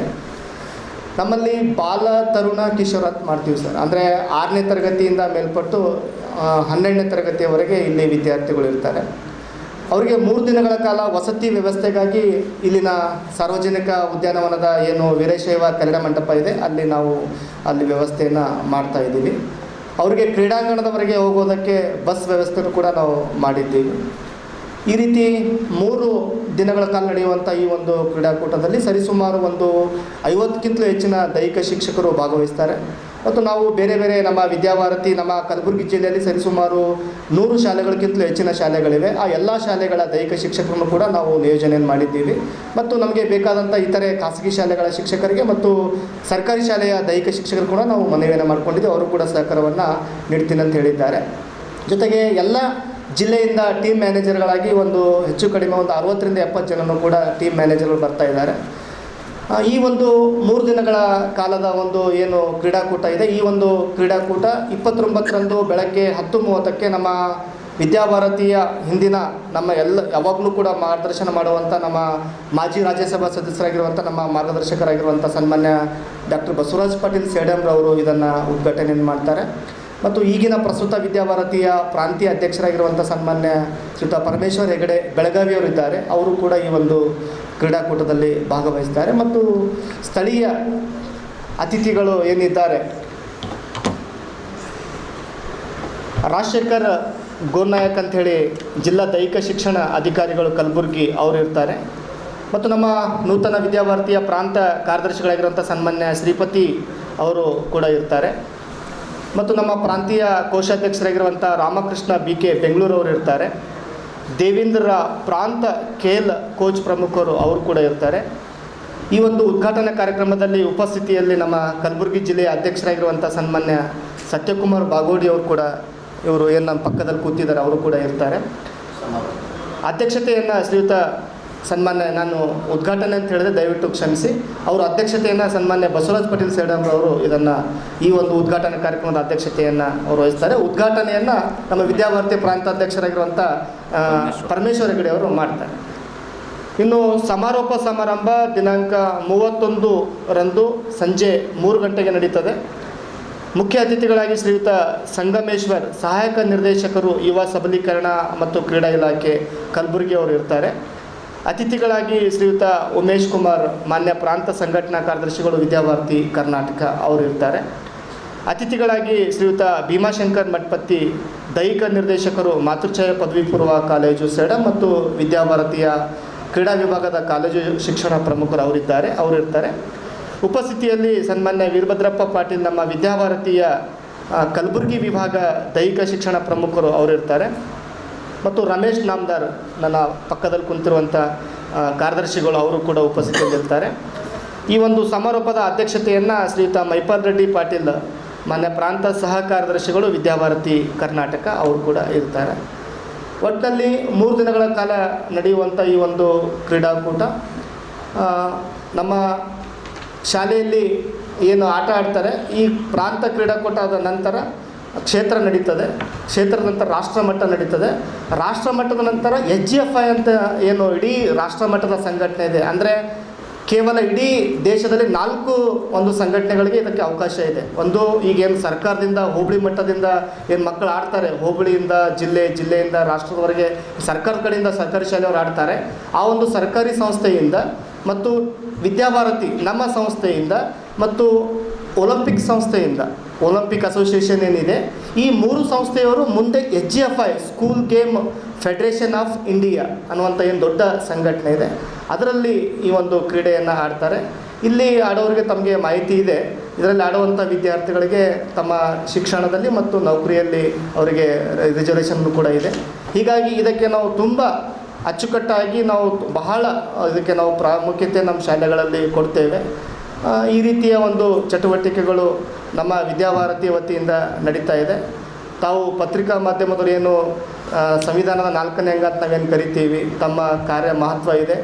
ನಮ್ಮಲ್ಲಿ ಬಾಲ, ತರುಣ, ಕಿಶೋರ ಮಾಡ್ತೀವಿ ಸರ್. ಅಂದರೆ 6ನೇ ತರಗತಿಯಿಂದ ಮೇಲ್ಪಟ್ಟು 12ನೇ ತರಗತಿಯವರೆಗೆ ಇಲ್ಲಿ ವಿದ್ಯಾರ್ಥಿಗಳು ಇರ್ತಾರೆ. ಅವರಿಗೆ 3 ದಿನಗಳ ಕಾಲ ವಸತಿ ವ್ಯವಸ್ಥೆಗಾಗಿ ಇಲ್ಲಿನ ಸಾರ್ವಜನಿಕ ಉದ್ಯಾನವನದ ಏನು ವೀರಶೈವ ಕಲ್ಯಾಣ ಮಂಟಪ ಇದೆ ಅಲ್ಲಿ ವ್ಯವಸ್ಥೆಯನ್ನು ಮಾಡ್ತಾಯಿದ್ದೀವಿ. ಅವರಿಗೆ ಕ್ರೀಡಾಂಗಣದವರೆಗೆ ಹೋಗೋದಕ್ಕೆ ಬಸ್ ವ್ಯವಸ್ಥೆನೂ ಕೂಡ ನಾವು ಮಾಡಿದ್ದೀವಿ. ಈ ರೀತಿ 3 ದಿನಗಳ ಕಾಲ ನಡೆಯುವಂಥ ಈ ಒಂದು ಕ್ರೀಡಾಕೂಟದಲ್ಲಿ ಸರಿಸುಮಾರು ಒಂದು 50ಕ್ಕಿಂತಲೂ ಹೆಚ್ಚಿನ ದೈಹಿಕ ಶಿಕ್ಷಕರು ಭಾಗವಹಿಸ್ತಾರೆ. ಮತ್ತು ನಾವು ಬೇರೆ ಬೇರೆ ನಮ್ಮ ವಿದ್ಯಾಭಾರತಿ ನಮ್ಮ ಕಲಬುರಗಿ ಜಿಲ್ಲೆಯಲ್ಲಿ ಸರಿಸುಮಾರು 100 ಶಾಲೆಗಳಿಗಿಂತಲೂ ಹೆಚ್ಚಿನ ಶಾಲೆಗಳಿವೆ. ಆ ಎಲ್ಲ ಶಾಲೆಗಳ ದೈಹಿಕ ಶಿಕ್ಷಕರನ್ನು ಕೂಡ ನಾವು ನಿಯೋಜನೆಯನ್ನು ಮಾಡಿದ್ದೀವಿ. ಮತ್ತು ನಮಗೆ ಬೇಕಾದಂಥ ಇತರೆ ಖಾಸಗಿ ಶಾಲೆಗಳ ಶಿಕ್ಷಕರಿಗೆ ಮತ್ತು ಸರ್ಕಾರಿ ಶಾಲೆಯ ದೈಹಿಕ ಶಿಕ್ಷಕರು ಕೂಡ ನಾವು ಮನವಿಯನ್ನು ಮಾಡಿಕೊಂಡಿದ್ದೀವಿ. ಅವರು ಕೂಡ ಸಹಕಾರವನ್ನು ನೀಡ್ತೀನಿ ಅಂತ ಹೇಳಿದ್ದಾರೆ. ಜೊತೆಗೆ ಎಲ್ಲ ಜಿಲ್ಲೆಯಿಂದ ಟೀಮ್ ಮ್ಯಾನೇಜರ್ಗಳಾಗಿ ಒಂದು ಹೆಚ್ಚು ಕಡಿಮೆ ಒಂದು 60ರಿಂದ 70 ಜನರು ಕೂಡ ಟೀಮ್ ಮ್ಯಾನೇಜರ್ಗಳು ಬರ್ತಾ ಇದ್ದಾರೆ. ಈ ಒಂದು 3 ದಿನಗಳ ಕಾಲದ ಒಂದು ಏನು ಕ್ರೀಡಾಕೂಟ ಇದೆ, ಈ ಒಂದು ಕ್ರೀಡಾಕೂಟ 29ರಂದು ಬೆಳಗ್ಗೆ 10:30ಕ್ಕೆ ನಮ್ಮ ವಿದ್ಯಾಭಾರತೀಯ ಹಿಂದಿನ ನಮ್ಮ ಯಾವಾಗಲೂ ಕೂಡ ಮಾರ್ಗದರ್ಶನ ಮಾಡುವಂಥ ನಮ್ಮ ಮಾಜಿ ರಾಜ್ಯಸಭಾ ಸದಸ್ಯರಾಗಿರುವಂಥ ನಮ್ಮ ಮಾರ್ಗದರ್ಶಕರಾಗಿರುವಂಥ ಸನ್ಮಾನ್ಯ ಡಾಕ್ಟರ್ ಬಸವರಾಜ್ ಪಾಟೀಲ್ ಸೇಡಂರವರು ಇದನ್ನು ಉದ್ಘಾಟನೆಯನ್ನು ಮಾಡ್ತಾರೆ. ಮತ್ತು ಈಗಿನ ಪ್ರಸ್ತುತ ವಿದ್ಯಾಭಾರತೀಯ ಪ್ರಾಂತೀಯ ಅಧ್ಯಕ್ಷರಾಗಿರುವಂಥ ಸನ್ಮಾನ್ಯ ಶ್ರೀಯುತ ಪರಮೇಶ್ವರ ಹೆಗಡೆ ಬೆಳಗಾವಿಯವರು ಇದ್ದಾರೆ. ಅವರು ಕೂಡ ಈ ಒಂದು ಕ್ರೀಡಾಕೂಟದಲ್ಲಿ ಭಾಗವಹಿಸ್ತಾರೆ. ಮತ್ತು ಸ್ಥಳೀಯ ಅತಿಥಿಗಳು ಏನಿದ್ದಾರೆ, ರಾಜಶೇಖರ್ ಗೋನಾಯಕ್ ಅಂಥೇಳಿ ಜಿಲ್ಲಾ ದೈಹಿಕ ಶಿಕ್ಷಣ ಅಧಿಕಾರಿಗಳು ಕಲಬುರಗಿ ಅವರು ಇರ್ತಾರೆ. ಮತ್ತು ನಮ್ಮ ನೂತನ ವಿದ್ಯಾಭಾರತೀಯ ಪ್ರಾಂತ ಕಾರ್ಯದರ್ಶಿಗಳಾಗಿರುವಂಥ ಸನ್ಮಾನ್ಯ ಶ್ರೀಪತಿ ಅವರು ಕೂಡ ಇರ್ತಾರೆ. ಮತ್ತು ನಮ್ಮ ಪ್ರಾಂತೀಯ ಕೋಶಾಧ್ಯಕ್ಷರಾಗಿರುವಂಥ ರಾಮಕೃಷ್ಣ BK ಬೆಂಗಳೂರವರು ಇರ್ತಾರೆ. ದೇವೇಂದ್ರ ಪ್ರಾಂತ ಖೇಲ್ ಕೋಚ್ ಪ್ರಮುಖರು ಅವರು ಕೂಡ ಇರ್ತಾರೆ. ಈ ಒಂದು ಉದ್ಘಾಟನಾ ಕಾರ್ಯಕ್ರಮದಲ್ಲಿ ಉಪಸ್ಥಿತಿಯಲ್ಲಿ ನಮ್ಮ ಕಲಬುರಗಿ ಜಿಲ್ಲೆಯ ಅಧ್ಯಕ್ಷರಾಗಿರುವಂಥ ಸನ್ಮಾನ್ಯ ಸತ್ಯಕುಮಾರ್ ಬಾಗೋಡಿ ಅವರು ಕೂಡ ಇವರು ಏನು ನಮ್ಮ ಪಕ್ಕದಲ್ಲಿ ಕೂತಿದ್ದಾರೆ ಅವರು ಕೂಡ ಇರ್ತಾರೆ. ಅಧ್ಯಕ್ಷತೆಯನ್ನು ಶ್ರೀಯುತ ಸನ್ಮಾನ್ಯ ನಾನು ಉದ್ಘಾಟನೆ ಅಂತ ಹೇಳಿದ್ರೆ ದಯವಿಟ್ಟು ಕ್ಷಮಿಸಿ, ಅವರ ಅಧ್ಯಕ್ಷತೆಯನ್ನು ಸನ್ಮಾನ್ಯ ಬಸವರಾಜ್ ಪಾಟೀಲ್ ಸೇಡಂರವರು ಈ ಒಂದು ಉದ್ಘಾಟನಾ ಕಾರ್ಯಕ್ರಮದ ಅಧ್ಯಕ್ಷತೆಯನ್ನು ಅವರು ವಹಿಸ್ತಾರೆ. ಉದ್ಘಾಟನೆಯನ್ನು ನಮ್ಮ ವಿದ್ಯಾಭಾರತಿ ಪ್ರಾಂತಾಧ್ಯಕ್ಷರಾಗಿರುವಂಥ ಪರಮೇಶ್ವರ ಹೆಗಡೆ ಅವರು ಮಾಡ್ತಾರೆ. ಇನ್ನು ಸಮಾರೋಪ ಸಮಾರಂಭ ದಿನಾಂಕ 31ರಂದು ಸಂಜೆ 3 ಗಂಟೆಗೆ ನಡೀತದೆ. ಮುಖ್ಯ ಅತಿಥಿಗಳಾಗಿ ಶ್ರೀಯುತ ಸಂಗಮೇಶ್ವರ್, ಸಹಾಯಕ ನಿರ್ದೇಶಕರು ಯುವ ಸಬಲೀಕರಣ ಮತ್ತು ಕ್ರೀಡಾ ಇಲಾಖೆ ಕಲಬುರಗಿ ಅವರು ಇರ್ತಾರೆ. ಅತಿಥಿಗಳಾಗಿ ಶ್ರೀಯುತ ಉಮೇಶ್ ಕುಮಾರ್, ಮಾನ್ಯ ಪ್ರಾಂತ ಸಂಘಟನಾ ಕಾರ್ಯದರ್ಶಿಗಳು ವಿದ್ಯಾಭಾರತಿ ಕರ್ನಾಟಕ ಅವರು ಇರ್ತಾರೆ. ಅತಿಥಿಗಳಾಗಿ ಶ್ರೀಯುತ ಭೀಮಾಶಂಕರ್ ಮಠಪತಿ, ದೈಹಿಕ ನಿರ್ದೇಶಕರು ಮಾತೃಛಾಯ ಪದವಿ ಪೂರ್ವ ಕಾಲೇಜು ಸೇಡಂ ಮತ್ತು ವಿದ್ಯಾಭಾರತಿಯ ಕ್ರೀಡಾ ವಿಭಾಗದ ಕಾಲೇಜು ಶಿಕ್ಷಣ ಪ್ರಮುಖರು ಅವರು ಇರ್ತಾರೆ. ಉಪಸ್ಥಿತಿಯಲ್ಲಿ ಸನ್ಮಾನ್ಯ ವೀರಭದ್ರಪ್ಪ ಪಾಟೀಲ್, ನಮ್ಮ ವಿದ್ಯಾಭಾರತೀಯ ಕಲಬುರಗಿ ವಿಭಾಗ ದೈಹಿಕ ಶಿಕ್ಷಣ ಪ್ರಮುಖರು ಅವರು ಇರ್ತಾರೆ. ಮತ್ತು ರಮೇಶ್ ನಾಮ್ದಾರ್, ನನ್ನ ಪಕ್ಕದಲ್ಲಿ ಕುಂತಿರುವಂಥ ಕಾರ್ಯದರ್ಶಿಗಳು, ಅವರು ಕೂಡ ಉಪಸ್ಥಿತಿಯಲ್ಲಿರ್ತಾರೆ. ಈ ಒಂದು ಸಮಾರೋಪದ ಅಧ್ಯಕ್ಷತೆಯನ್ನು ಶ್ರೀಯುತ ಮೈಪಾಲ್ ರೆಡ್ಡಿ ಪಾಟೀಲ್, ಮಾನ್ಯ ಪ್ರಾಂತ ಸಹ ಕಾರ್ಯದರ್ಶಿಗಳು ವಿದ್ಯಾಭಾರತಿ ಕರ್ನಾಟಕ ಅವರು ಕೂಡ ಇರ್ತಾರೆ. ಒಟ್ಟಿನಲ್ಲಿ 3 ದಿನಗಳ ಕಾಲ ನಡೆಯುವಂಥ ಈ ಒಂದು ಕ್ರೀಡಾಕೂಟ ನಮ್ಮ ಶಾಲೆಯಲ್ಲಿ ಏನು ಆಟ ಆಡ್ತಾರೆ, ಈ ಪ್ರಾಂತ ಕ್ರೀಡಾಕೂಟ ಆದ ನಂತರ ಕ್ಷೇತ್ರ ನಡೀತದೆ. ಕ್ಷೇತ್ರದ ನಂತರ ರಾಷ್ಟ್ರಮಟ್ಟ ನಡೀತದೆ. ರಾಷ್ಟ್ರಮಟ್ಟದ ನಂತರ HFI ಅಂತ ಏನು ಇಡೀ ರಾಷ್ಟ್ರಮಟ್ಟದ ಸಂಘಟನೆ ಇದೆ. ಅಂದರೆ ಕೇವಲ ಇಡೀ ದೇಶದಲ್ಲಿ 4 ಒಂದು ಸಂಘಟನೆಗಳಿಗೆ ಇದಕ್ಕೆ ಅವಕಾಶ ಇದೆ. ಒಂದು, ಈಗೇನು ಸರ್ಕಾರದಿಂದ ಹೋಬಳಿ ಮಟ್ಟದಿಂದ ಏನು ಮಕ್ಕಳು ಆಡ್ತಾರೆ, ಹೋಬಳಿಯಿಂದ ಜಿಲ್ಲೆಯಿಂದ ರಾಷ್ಟ್ರದವರೆಗೆ ಸರ್ಕಾರದ ಕಡೆಯಿಂದ ಸರ್ಕಾರಿ ಶಾಲೆಯವರು ಆಡ್ತಾರೆ. ಆ ಒಂದು ಸರ್ಕಾರಿ ಸಂಸ್ಥೆಯಿಂದ ಮತ್ತು ವಿದ್ಯಾಭಾರತಿ ನಮ್ಮ ಸಂಸ್ಥೆಯಿಂದ ಮತ್ತು ಒಲಿಂಪಿಕ್ ಸಂಸ್ಥೆಯಿಂದ, ಒಲಿಂಪಿಕ್ ಅಸೋಸಿಯೇಷನ್ ಏನಿದೆ, ಈ 3 ಸಂಸ್ಥೆಯವರು ಮುಂದೆ HFI, school game federation of India ಅನ್ನುವಂಥ ಏನು ದೊಡ್ಡ ಸಂಘಟನೆ ಇದೆ, ಅದರಲ್ಲಿ ಈ ಒಂದು ಕ್ರೀಡೆಯನ್ನು ಆಡ್ತಾರೆ. ಇಲ್ಲಿ ಆಡೋರಿಗೆ ತಮಗೆ ಮಾಹಿತಿ ಇದೆ. ಇದರಲ್ಲಿ ಆಡುವಂಥ ವಿದ್ಯಾರ್ಥಿಗಳಿಗೆ ತಮ್ಮ ಶಿಕ್ಷಣದಲ್ಲಿ ಮತ್ತು ನೌಕರಿಯಲ್ಲಿ ಅವರಿಗೆ ರಿಸರ್ವೇಷನ್ ಕೂಡ ಇದೆ. ಹೀಗಾಗಿ ಇದಕ್ಕೆ ನಾವು ತುಂಬ ಅಚ್ಚುಕಟ್ಟಾಗಿ ನಾವು ಬಹಳ ಇದಕ್ಕೆ ನಾವು ಪ್ರಾಮುಖ್ಯತೆ ನಮ್ಮ ಶಾಲೆಗಳಲ್ಲಿ ಕೊಡ್ತೇವೆ. ಈ ರೀತಿಯ ಒಂದು ಚಟುವಟಿಕೆಗಳು ನಮ್ಮ ವಿದ್ಯಾಭಾರತಿ ವತಿಯಿಂದ ನಡೀತಾ ಇದೆ. ತಾವು ಪತ್ರಿಕಾ ಮಾಧ್ಯಮದವರು ಏನು ಸಂವಿಧಾನದ 4ನೇ ಅಂಗ ಅಂತ ನಾವೇನು ಕರಿತೀವಿ, ತಮ್ಮ ಕಾರ್ಯ ಮಹತ್ವ ಇದೆ.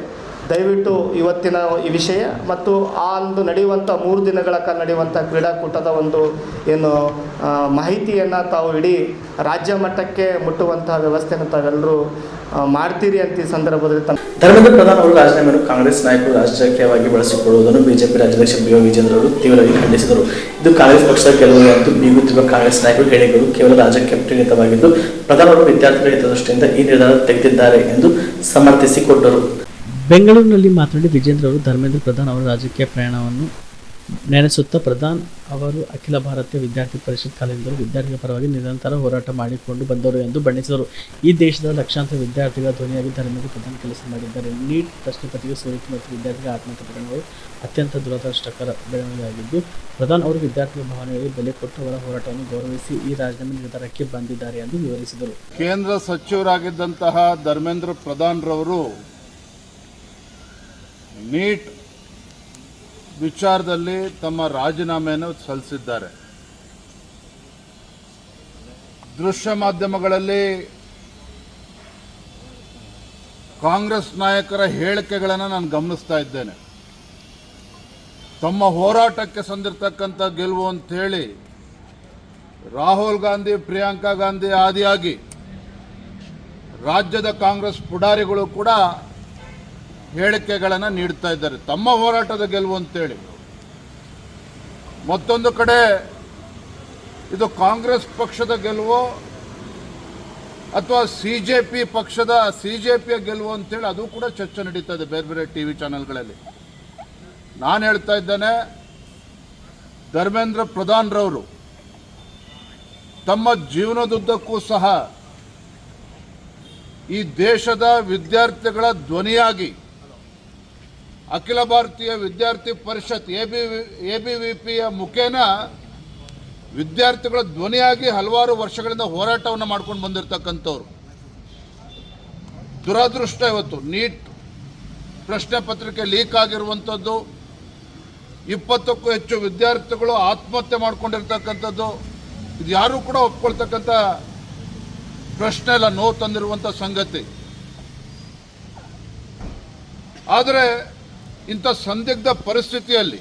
ದಯವಿಟ್ಟು ಇವತ್ತಿನ ಈ ವಿಷಯ ಮತ್ತು ಆ ಒಂದು ನಡೆಯುವಂಥ 3 ದಿನಗಳ ಕಾಲ ನಡೆಯುವಂಥ ಕ್ರೀಡಾಕೂಟದ ಒಂದು ಏನು ಮಾಹಿತಿಯನ್ನು ತಾವು ಇಡೀ ರಾಜ್ಯ ಮಟ್ಟಕ್ಕೆ ಮುಟ್ಟುವಂತಹ ವ್ಯವಸ್ಥೆಯನ್ನು ತಾವೆಲ್ಲರೂ ಮಾಡ್ತೀರಿ ಅಂತ ಈ ಸಂದರ್ಭದಲ್ಲಿ ಧರ್ಮೇಂದ್ರ ಪ್ರಧಾನ್ ಅವರು ರಾಜೀನಾಮೆಯನ್ನು ಕಾಂಗ್ರೆಸ್ ನಾಯಕರು ರಾಜಕೀಯವಾಗಿ ಬಳಸಿಕೊಳ್ಳುವುದನ್ನು ಬಿಜೆಪಿ ರಾಜ್ಯಾಧ್ಯಕ್ಷ BY ವಿಜೇಂದ್ರ ಅವರು ತೀವ್ರವಾಗಿ ಖಂಡಿಸಿದರು. ಇದು ಕಾಂಗ್ರೆಸ್ ಪಕ್ಷದ ಕೆಲವು ಎಂದು ಬೀಗುತ್ತಿರುವ ಕಾಂಗ್ರೆಸ್ ನಾಯಕರು ಹೇಳಿಕೆಗಳು ಕೇವಲ ರಾಜಕೀಯ ಪ್ರೇರಿತವಾಗಿದ್ದು ಪ್ರಧಾನ್ ಅವರು ವಿದ್ಯಾರ್ಥಿಗಳ ಹಿತದೃಷ್ಟಿಯಿಂದ ಈ ನಿರ್ಧಾರ ತೆಗೆದಿದ್ದಾರೆ ಎಂದು ಸಮರ್ಥಿಸಿಕೊಂಡರು. ಬೆಂಗಳೂರಿನಲ್ಲಿ ಮಾತನಾಡಿ ವಿಜೇಂದ್ರ ಅವರು ಧರ್ಮೇಂದ್ರ ಪ್ರಧಾನ್ ಅವರ ರಾಜಕೀಯ ಪ್ರಯಾಣವನ್ನು ನೆನೆಸುತ್ತಾ, ಪ್ರಧಾನ್ ಅವರು ಅಖಿಲ ಭಾರತೀಯ ವಿದ್ಯಾರ್ಥಿ ಪರಿಷತ್ ಕಾಲೇಜಿನಲ್ಲಿ ವಿದ್ಯಾರ್ಥಿಗಳ ಪರವಾಗಿ ನಿರಂತರ ಹೋರಾಟ ಮಾಡಿಕೊಂಡು ಬಂದವರು ಎಂದು ಬಣ್ಣಿಸಿದರು. ಈ ದೇಶದ ಲಕ್ಷಾಂತರ ವಿದ್ಯಾರ್ಥಿಗಳ ಧ್ವನಿಯಾಗಿ ಧರ್ಮೇಂದ್ರ ಪ್ರಧಾನ್ ಕೆಲಸ ಮಾಡಿದ್ದಾರೆ. ನೀಟ್ ಪ್ರಶ್ನೆ ಪತ್ರಿಕೆ ಸೋರಿಕೆ ಮತ್ತು ವಿದ್ಯಾರ್ಥಿಗಳ ಆತ್ಮಹತ್ಯೆ ಪ್ರಕರಣಗಳು ಅತ್ಯಂತ ದುರದೃಷ್ಟಕರ ಬೆಳವಣಿಗೆಯಾಗಿದ್ದು, ಪ್ರಧಾನ್ ಅವರು ವಿದ್ಯಾರ್ಥಿಗಳ ಭಾವನೆಗಳಿಗೆ ಬೆಲೆ ಕೊಟ್ಟು ಅವರ ಹೋರಾಟವನ್ನು ಗೌರವಿಸಿ ಈ ರಾಜೀನಾಮೆ ನಿರ್ಧಾರಕ್ಕೆ ಬಂದಿದ್ದಾರೆ ಎಂದು ವಿವರಿಸಿದರು. ಕೇಂದ್ರ ಸಚಿವರಾಗಿದ್ದಂತಹ ಧರ್ಮೇಂದ್ರ ಪ್ರಧಾನ್ ರವರು ನೀಟ್ ವಿಚಾರದಲ್ಲಿ ತಮ್ಮ ರಾಜೀನಾಮೆಯನ್ನು ಸಲ್ಲಿಸಿದ್ದಾರೆ. ದೃಶ್ಯ ಮಾಧ್ಯಮಗಳಲ್ಲಿ ಕಾಂಗ್ರೆಸ್ ನಾಯಕರ ಹೇಳಿಕೆಗಳನ್ನು ನಾನು ಗಮನಿಸ್ತಾ ಇದ್ದೇನೆ. ತಮ್ಮ ಹೋರಾಟಕ್ಕೆ ಸಂದಿರ್ತಕ್ಕಂಥ ಗೆಲುವು ಅಂತೇಳಿ ರಾಹುಲ್ ಗಾಂಧಿ, ಪ್ರಿಯಾಂಕಾ ಗಾಂಧಿ ಆದಿಯಾಗಿ ರಾಜ್ಯದ ಕಾಂಗ್ರೆಸ್ ಪುಡಾರಿಗಳು ಕೂಡ ಹೇಳಿಕೆಗಳನ್ನು ನೀಡ್ತಾ ಇದ್ದಾರೆ, ತಮ್ಮ ಹೋರಾಟದ ಗೆಲುವು ಅಂತೇಳಿ. ಮತ್ತೊಂದು ಕಡೆ ಇದು ಕಾಂಗ್ರೆಸ್ ಪಕ್ಷದ ಗೆಲುವು ಅಥವಾ ಸಿಜೆಪಿಯ ಗೆಲುವು ಅಂತೇಳಿ ಅದು ಕೂಡ ಚರ್ಚೆ ನಡೀತಾ ಇದೆ ಬೇರೆ ಬೇರೆ TV ಚಾನೆಲ್ಗಳಲ್ಲಿ. ನಾನು ಹೇಳ್ತಾ ಇದ್ದೇನೆ, ಧರ್ಮೇಂದ್ರ ಪ್ರಧಾನ್ ರವರು ತಮ್ಮ ಜೀವನದುದ್ದಕ್ಕೂ ಸಹ ಈ ದೇಶದ ವಿದ್ಯಾರ್ಥಿಗಳ ಧ್ವನಿಯಾಗಿ ಅಖಿಲ ಭಾರತೀಯ ವಿದ್ಯಾರ್ಥಿ ಪರಿಷತ್ ABVPಯ ಮುಖೇನ ವಿದ್ಯಾರ್ಥಿಗಳ ಧ್ವನಿಯಾಗಿ ಹಲವಾರು ವರ್ಷಗಳಿಂದ ಹೋರಾಟವನ್ನು ಮಾಡ್ಕೊಂಡು ಬಂದಿರತಕ್ಕಂಥವ್ರು. ದುರದೃಷ್ಟ ಇವತ್ತು ನೀಟ್ ಪ್ರಶ್ನೆ ಪತ್ರಿಕೆ ಲೀಕ್ ಆಗಿರುವಂಥದ್ದು, 20ಕ್ಕೂ ಹೆಚ್ಚು ವಿದ್ಯಾರ್ಥಿಗಳು ಆತ್ಮಹತ್ಯೆ ಮಾಡ್ಕೊಂಡಿರ್ತಕ್ಕಂಥದ್ದು, ಇದು ಯಾರೂ ಕೂಡ ಒಪ್ಕೊಳ್ತಕ್ಕಂಥ ಪ್ರಶ್ನೆ ಇಲ್ಲ, ನೋವು ತಂದಿರುವಂಥ ಸಂಗತಿ. ಆದರೆ ಇಂಥ ಸಂದಿಗ್ಧ ಪರಿಸ್ಥಿತಿಯಲ್ಲಿ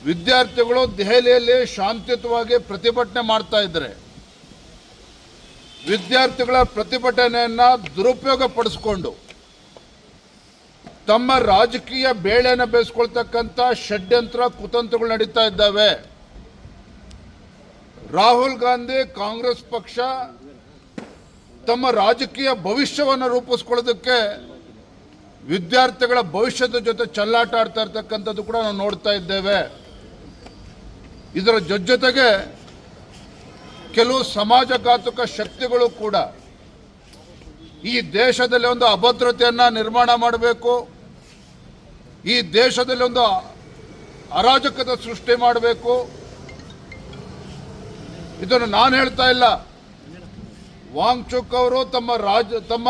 ವಿದ್ಯಾರ್ಥಿಗಳು ದೆಹಲಿಯಲ್ಲಿ ಶಾಂತಿಯುತವಾಗಿ ಪ್ರತಿಭಟನೆ ಮಾಡ್ತಾ ಇದ್ದಾರೆ. ವಿದ್ಯಾರ್ಥಿಗಳ ಪ್ರತಿಭಟನೆಯನ್ನು ದುರುಪಯೋಗ ಪಡಿಸಿಕೊಂಡು ತಮ್ಮ ರಾಜಕೀಯ ಬೇಳೆನ ಬೇಯಿಸ್ಕೊಳ್ತಕ್ಕಂಥ ಷಡ್ಯಂತ್ರ ಕುತಂತ್ರಗಳು ನಡೀತಾ ಇದ್ದಾವೆ. ರಾಹುಲ್ ಗಾಂಧಿ ಕಾಂಗ್ರೆಸ್ ಪಕ್ಷ ತಮ್ಮ ರಾಜಕೀಯ ಭವಿಷ್ಯವನ್ನು ರೂಪಿಸ್ಕೊಳ್ಳೋದಕ್ಕೆ ವಿದ್ಯಾರ್ಥಿಗಳ ಭವಿಷ್ಯದ ಜೊತೆ ಚೆಲ್ಲಾಟ ಆಡ್ತಾ ಇರ್ತಕ್ಕಂಥದ್ದು ಕೂಡ ನಾವು ನೋಡ್ತಾ ಇದ್ದೇವೆ. ಇದರ ಜೊತೆಗೆ ಕೆಲವು ಸಮಾಜಘಾತುಕ ಶಕ್ತಿಗಳು ಕೂಡ ಈ ದೇಶದಲ್ಲಿ ಒಂದು ಅಭದ್ರತೆಯನ್ನು ನಿರ್ಮಾಣ ಮಾಡಬೇಕು, ಈ ದೇಶದಲ್ಲಿ ಒಂದು ಅರಾಜಕತೆ ಸೃಷ್ಟಿ ಮಾಡಬೇಕು. ಇದನ್ನು ನಾನು ಹೇಳ್ತಾ ಇಲ್ಲ, ವಾಂಗ್ಚುಕ್ ಅವರು ತಮ್ಮ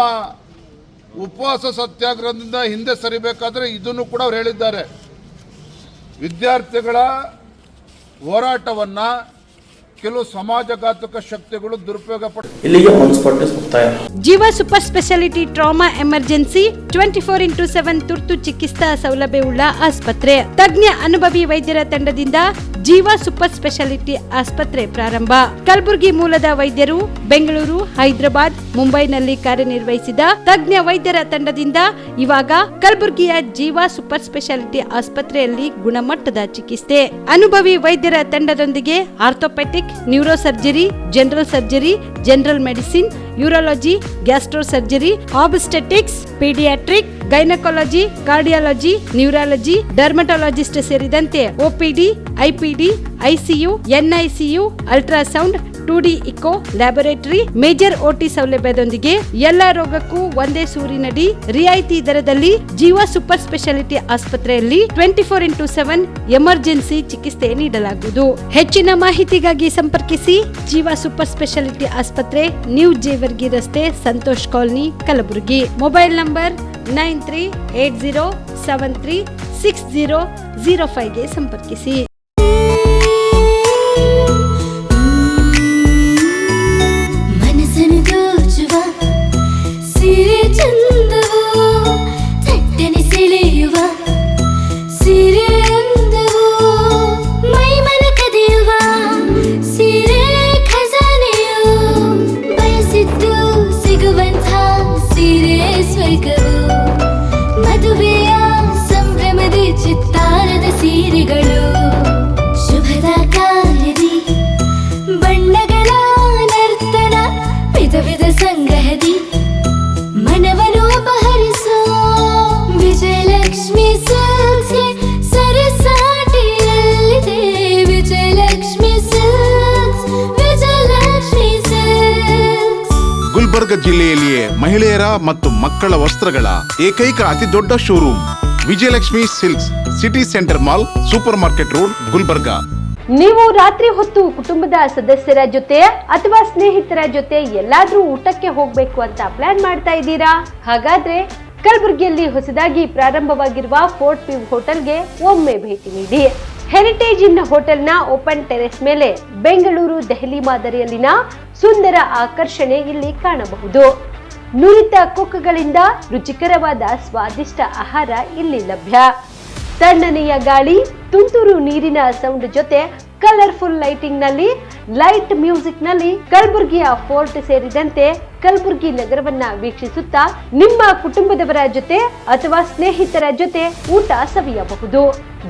ಉಪವಾಸ ಸತ್ಯಾಗ್ರಹದಿಂದ ಹಿಂದೆ ಸರಿಬೇಕಾದ್ರೆ ಇದನ್ನು ಕೂಡ ಅವ್ರು ಹೇಳಿದ್ದಾರೆ. ವಿದ್ಯಾರ್ಥಿಗಳ ಹೋರಾಟವನ್ನು ಕೆಲವು ಸಮಾಜಘಾತಕ ಶಕ್ತಿಗಳು ದುರುಪಯೋಗ ಇಲ್ಲಿಗೆ ಆನ್ ಸ್ಪಾಟ್ ನ್ಯೂಸ್ ಮುಕ್ತಾಯ. ಜೀವ super speciality trauma emergency 24x7 ತುರ್ತು ಚಿಕಿತ್ಸಾ ಸೌಲಭ್ಯವುಳ್ಳ ಆಸ್ಪತ್ರೆ. ತಜ್ಞ ಅನುಭವಿ ವೈದ್ಯರ ತಂಡದಿಂದ ಜೀವ ಸೂಪರ್ ಸ್ಪೆಷಾಲಿಟಿ ಆಸ್ಪತ್ರೆ ಪ್ರಾರಂಭ. ಕಲಬುರಗಿ ಮೂಲದ ವೈದ್ಯರು ಬೆಂಗಳೂರು, ಹೈದರಾಬಾದ್, ಮುಂಬೈನಲ್ಲಿ ಕಾರ್ಯನಿರ್ವಹಿಸಿದ ತಜ್ಞ ವೈದ್ಯರ ತಂಡದಿಂದ ಇವಾಗ ಕಲಬುರಗಿಯ ಜೀವ ಸೂಪರ್ ಸ್ಪೆಷಾಲಿಟಿ ಆಸ್ಪತ್ರೆಯಲ್ಲಿ ಗುಣಮಟ್ಟದ ಚಿಕಿತ್ಸೆ. ಅನುಭವಿ ವೈದ್ಯರ ತಂಡದೊಂದಿಗೆ orthopaedic, neuro surgery, general surgery, general medicine, urology, gastro surgery, obstetrics, paediatric, gynaecology, cardiology, neurology, dermatologist ಸೇರಿದಂತೆ OPD, IPD, ICU, NICU, ultrasound, 2D echo, laboratory, major OT ಸೌಲಭ್ಯದೊಂದಿಗೆ ಎಲ್ಲಾ ರೋಗಕ್ಕೂ ಒಂದೇ ಸೂರಿನಡಿ ರಿಯಾಯಿತಿ ದರದಲ್ಲಿ ಜೀವ ಸೂಪರ್ ಸ್ಪೆಷಾಲಿಟಿ ಆಸ್ಪತ್ರೆಯಲ್ಲಿ 24x7 ಎಮರ್ಜೆನ್ಸಿ ಚಿಕಿತ್ಸೆ ನೀಡಲಾಗುವುದು. ಹೆಚ್ಚಿನ ಮಾಹಿತಿಗಾಗಿ ಸಂಪರ್ಕಿಸಿ ಜೀವ ಸೂಪರ್ ಸ್ಪೆಷಾಲಿಟಿ ಆಸ್ಪತ್ರೆ, ನ್ಯೂ ಜೇವರ್ಗಿ ರಸ್ತೆ, Santosh colony, Kalaburagi. Mobile number 9380736005 ಗೆ ಸಂಪರ್ಕಿಸಿ. ಮದುವೆಯ ಸಂಭ್ರಮದ ಚಿತ್ತಾರದ ಸೀರೆಗಳು, ಶುಭದ ಕಾರ್ಯದಿ ಬಣ್ಣಗಳ ನರ್ತನ, ವಿಧ ವಿಧ ಸಂಗ್ರಹದಿ ಮನವನ್ನು ಅಪಹರಿಸೋ ವಿಜಯಲಕ್ಷ್ಮಿ ಸಿಲ್ಕ್ಸ್ ಸರಸಾಟಿಯಲ್ಲಿದೆ. Vijayalakshmi silks, Vijayalakshmi silks. ಗುಲ್ಬರ್ಗ ಜಿಲ್ಲೆಯಲ್ಲಿಯೇ ಮಹಿಳೆಯರ ಮತ್ತು ಮಕ್ಕಳ ವಸ್ತ್ರಗಳ ಏಕೈಕ ಅತಿ ದೊಡ್ಡ showroom Vijayalakshmi silks, city centre mall, super market road, Gulbarga. ನೀವು ರಾತ್ರಿ ಹೊತ್ತು ಕುಟುಂಬದ ಸದಸ್ಯರ ಜೊತೆ ಅಥವಾ ಸ್ನೇಹಿತರ ಜೊತೆ ಎಲ್ಲಾದ್ರೂ ಊಟಕ್ಕೆ ಹೋಗ್ಬೇಕು ಅಂತ ಪ್ಲಾನ್ ಮಾಡ್ತಾ ಇದ್ದೀರಾ? ಹಾಗಾದ್ರೆ ಕಲಬುರಗಿಯಲ್ಲಿ ಹೊಸದಾಗಿ ಪ್ರಾರಂಭವಾಗಿರುವ ಫೋರ್ಟ್ ವ್ಯೂ ಹೋಟೆಲ್ಗೆ ಒಮ್ಮೆ ಭೇಟಿ ನೀಡಿ. ಹೆರಿಟೇಜ್ ಇನ್ ಹೋಟೆಲ್ನ ಓಪನ್ ಟೆರೆಸ್ ಮೇಲೆ ಬೆಂಗಳೂರು, ದೆಹಲಿ ಮಾದರಿಯಲ್ಲಿನ ಸುಂದರ ಆಕರ್ಷಣೆ ಇಲ್ಲಿ ಕಾಣಬಹುದು. ನುರಿತ ಕುಕ್ಗಳಿಂದ ರುಚಿಕರವಾದ ಸ್ವಾದಿಷ್ಟ ಆಹಾರ ಇಲ್ಲಿ ಲಭ್ಯ. ತಣ್ಣನೆಯ ಗಾಳಿ, ತುಂತುರು ನೀರಿನ ಸೌಂಡ್ ಜೊತೆ ಕಲರ್ಫುಲ್ ಲೈಟಿಂಗ್ ನಲ್ಲಿ, ಲೈಟ್ ಮ್ಯೂಸಿಕ್ ನಲ್ಲಿ ಕಲಬುರಗಿಯ ಫೋರ್ಟ್ ಸೇರಿದಂತೆ ಕಲಬುರಗಿ ನಗರವನ್ನ ವೀಕ್ಷಿಸುತ್ತಾ ನಿಮ್ಮ ಕುಟುಂಬದವರ ಜೊತೆ ಅಥವಾ ಸ್ನೇಹಿತರ ಜೊತೆ ಊಟ ಸವಿಯಬಹುದು.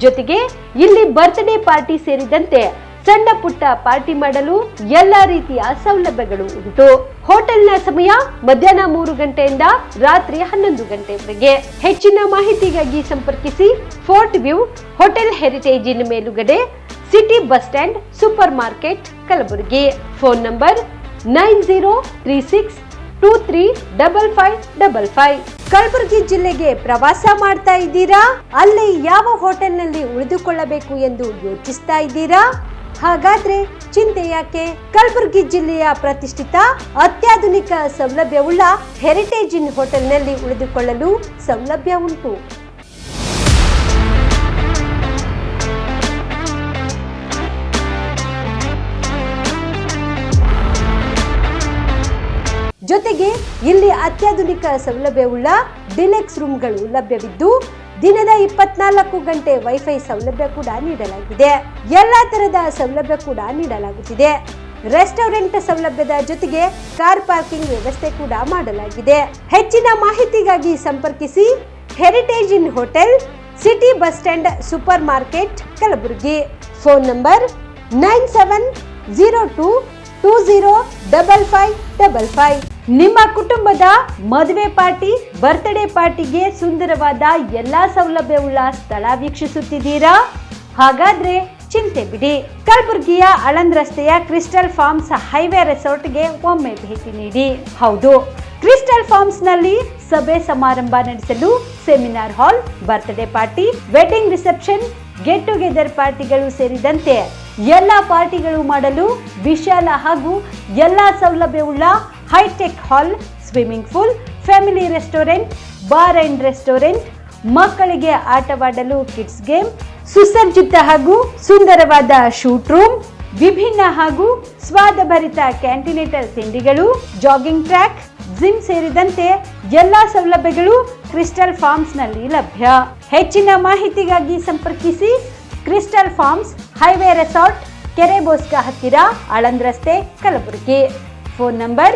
ಜೊತೆಗೆ ಇಲ್ಲಿ ಬರ್ತ್ಡೇ ಪಾರ್ಟಿ ಸೇರಿದಂತೆ ಸಣ್ಣ ಪುಟ್ಟ ಪಾರ್ಟಿ ಮಾಡಲು ಎಲ್ಲಾ ರೀತಿಯ ಸೌಲಭ್ಯಗಳು ಉಂಟು. ಹೋಟೆಲ್ನ ಸಮಯ ಮಧ್ಯಾಹ್ನ 3 ಗಂಟೆಯಿಂದ ರಾತ್ರಿ 11 ಗಂಟೆವರೆಗೆ. ಹೆಚ್ಚಿನ ಮಾಹಿತಿಗಾಗಿ ಸಂಪರ್ಕಿಸಿ ಫೋರ್ಟ್ ವ್ಯೂ ಹೋಟೆಲ್, ಹೆರಿಟೇಜ್ ಇನ್ ಮೇಲುಗಡೆ, city bus stand, super market, Kalaburagi. Phone number 9036235555. Kalaburagi ಜಿಲ್ಲೆಗೆ ಪ್ರವಾಸ ಮಾಡ್ತಾ ಇದ್ದೀರಾ? ಅಲ್ಲಿ ಯಾವ ಹೋಟೆಲ್ನಲ್ಲಿ ಉಳಿದುಕೊಳ್ಳಬೇಕು ಎಂದು ಯೋಚಿಸ್ತಾ ಇದ್ದೀರಾ? ಹಾಗಾದ್ರೆ ಚಿಂತೆ ಯಾಕೆ? ಕಲಬುರಗಿ ಜಿಲ್ಲೆಯ ಪ್ರತಿಷ್ಠಿತ ಅತ್ಯಾಧುನಿಕ ಸೌಲಭ್ಯವುಳ್ಳ ಹೆರಿಟೇಜ್ ಇನ್ ಹೋಟೆಲ್ನಲ್ಲಿ ಉಳಿದುಕೊಳ್ಳಲು ಸೌಲಭ್ಯ ಉಂಟು. ಜೊತೆಗೆ ಇಲ್ಲಿ ಅತ್ಯಾಧುನಿಕ ಸೌಲಭ್ಯವುಳ್ಳ ಡಿಲೆಕ್ಸ್ ರೂಮ್ಗಳು ಲಭ್ಯವಿದ್ದು ದಿನದ 24 ಗಂಟೆ ವೈಫೈ ಸೌಲಭ್ಯ ಕೂಡ ನೀಡಲಾಗಿದೆ. ಎಲ್ಲಾ ತರಹದ ಸೌಲಭ್ಯ ಕೂಡ ನೀಡಲಾಗುತ್ತಿದೆ. ರೆಸ್ಟೋರೆಂಟ್ ಸೌಲಭ್ಯದ ಜೊತೆಗೆ ಕಾರ್ ಪಾರ್ಕಿಂಗ್ ವ್ಯವಸ್ಥೆ ಕೂಡ ಮಾಡಲಾಗಿದೆ. ಹೆಚ್ಚಿನ ಮಾಹಿತಿಗಾಗಿ ಸಂಪರ್ಕಿಸಿ heritage inn hotel, city bus stand, super market, Kalaburagi. Phone number 9702205555. ನಿಮ್ಮ ಕುಟುಂಬದ ಮದುವೆ ಪಾರ್ಟಿ, ಬರ್ತ್ಡೇ ಪಾರ್ಟಿಗೆ ಸುಂದರವಾದ ಎಲ್ಲಾ ಸೌಲಭ್ಯವುಳ್ಳ ಸ್ಥಳ ವೀಕ್ಷಿಸುತ್ತಿದ್ದೀರಾ? ಹಾಗಾದ್ರೆ ಚಿಂತೆ ಬಿಡಿ. ಕಲಬುರಗಿಯ ಆಳಂದ್ ರಸ್ತೆಯ ಕ್ರಿಸ್ಟಲ್ ಫಾರ್ಮ್ಸ್ ಹೈವೇ ರೆಸಾರ್ಟ್ಗೆ ಒಮ್ಮೆ ಭೇಟಿ ನೀಡಿ. ಹೌದು, ಕ್ರಿಸ್ಟಲ್ ಫಾರ್ಮ್ಸ್ ನಲ್ಲಿ ಸಭೆ ಸಮಾರಂಭ ನಡೆಸಲು seminar hall, birthday party, wedding reception, get together ಪಾರ್ಟಿಗಳು ಸೇರಿದಂತೆ ಎಲ್ಲ ಪಾರ್ಟಿಗಳು ಮಾಡಲು ವಿಶಾಲ ಹಾಗೂ ಎಲ್ಲ ಸೌಲಭ್ಯವುಳ್ಳ hitech hall, swimming pool, family restaurant, bar and restaurant, ಮಕ್ಕಳಿಗೆ ಆಟವಾಡಲು ಕಿಡ್ಸ್ ಗೇಮ್, ಸುಸಜ್ಜಿತ ಹಾಗೂ ಸುಂದರವಾದ ಶೂಟ್ ರೂಮ್, ವಿಭಿನ್ನ ಹಾಗೂ ಸ್ವಾದಭರಿತ ಕ್ಯಾಂಟಿನೇಟಲ್ ತಿಂಡಿಗಳು, ಜಾಗಿಂಗ್ ಟ್ರ್ಯಾಕ್, ಜಿಮ್ ಸೇರಿದಂತೆ ಎಲ್ಲಾ ಸೌಲಭ್ಯಗಳು ಕ್ರಿಸ್ಟಲ್ ಫಾರ್ಮ್ಸ್ ನಲ್ಲಿ ಲಭ್ಯ. ಹೆಚ್ಚಿನ ಮಾಹಿತಿಗಾಗಿ ಸಂಪರ್ಕಿಸಿ ಕ್ರಿಸ್ಟಲ್ ಫಾರ್ಮ್ಸ್ ಹೈವೇ ರೆಸಾರ್ಟ್, ಕೆರೆ ಬೋಸ್ಕ ಹತ್ತಿರ, ಆಳಂದ್ ರಸ್ತೆ, ಕಲಬುರಗಿ. Phone number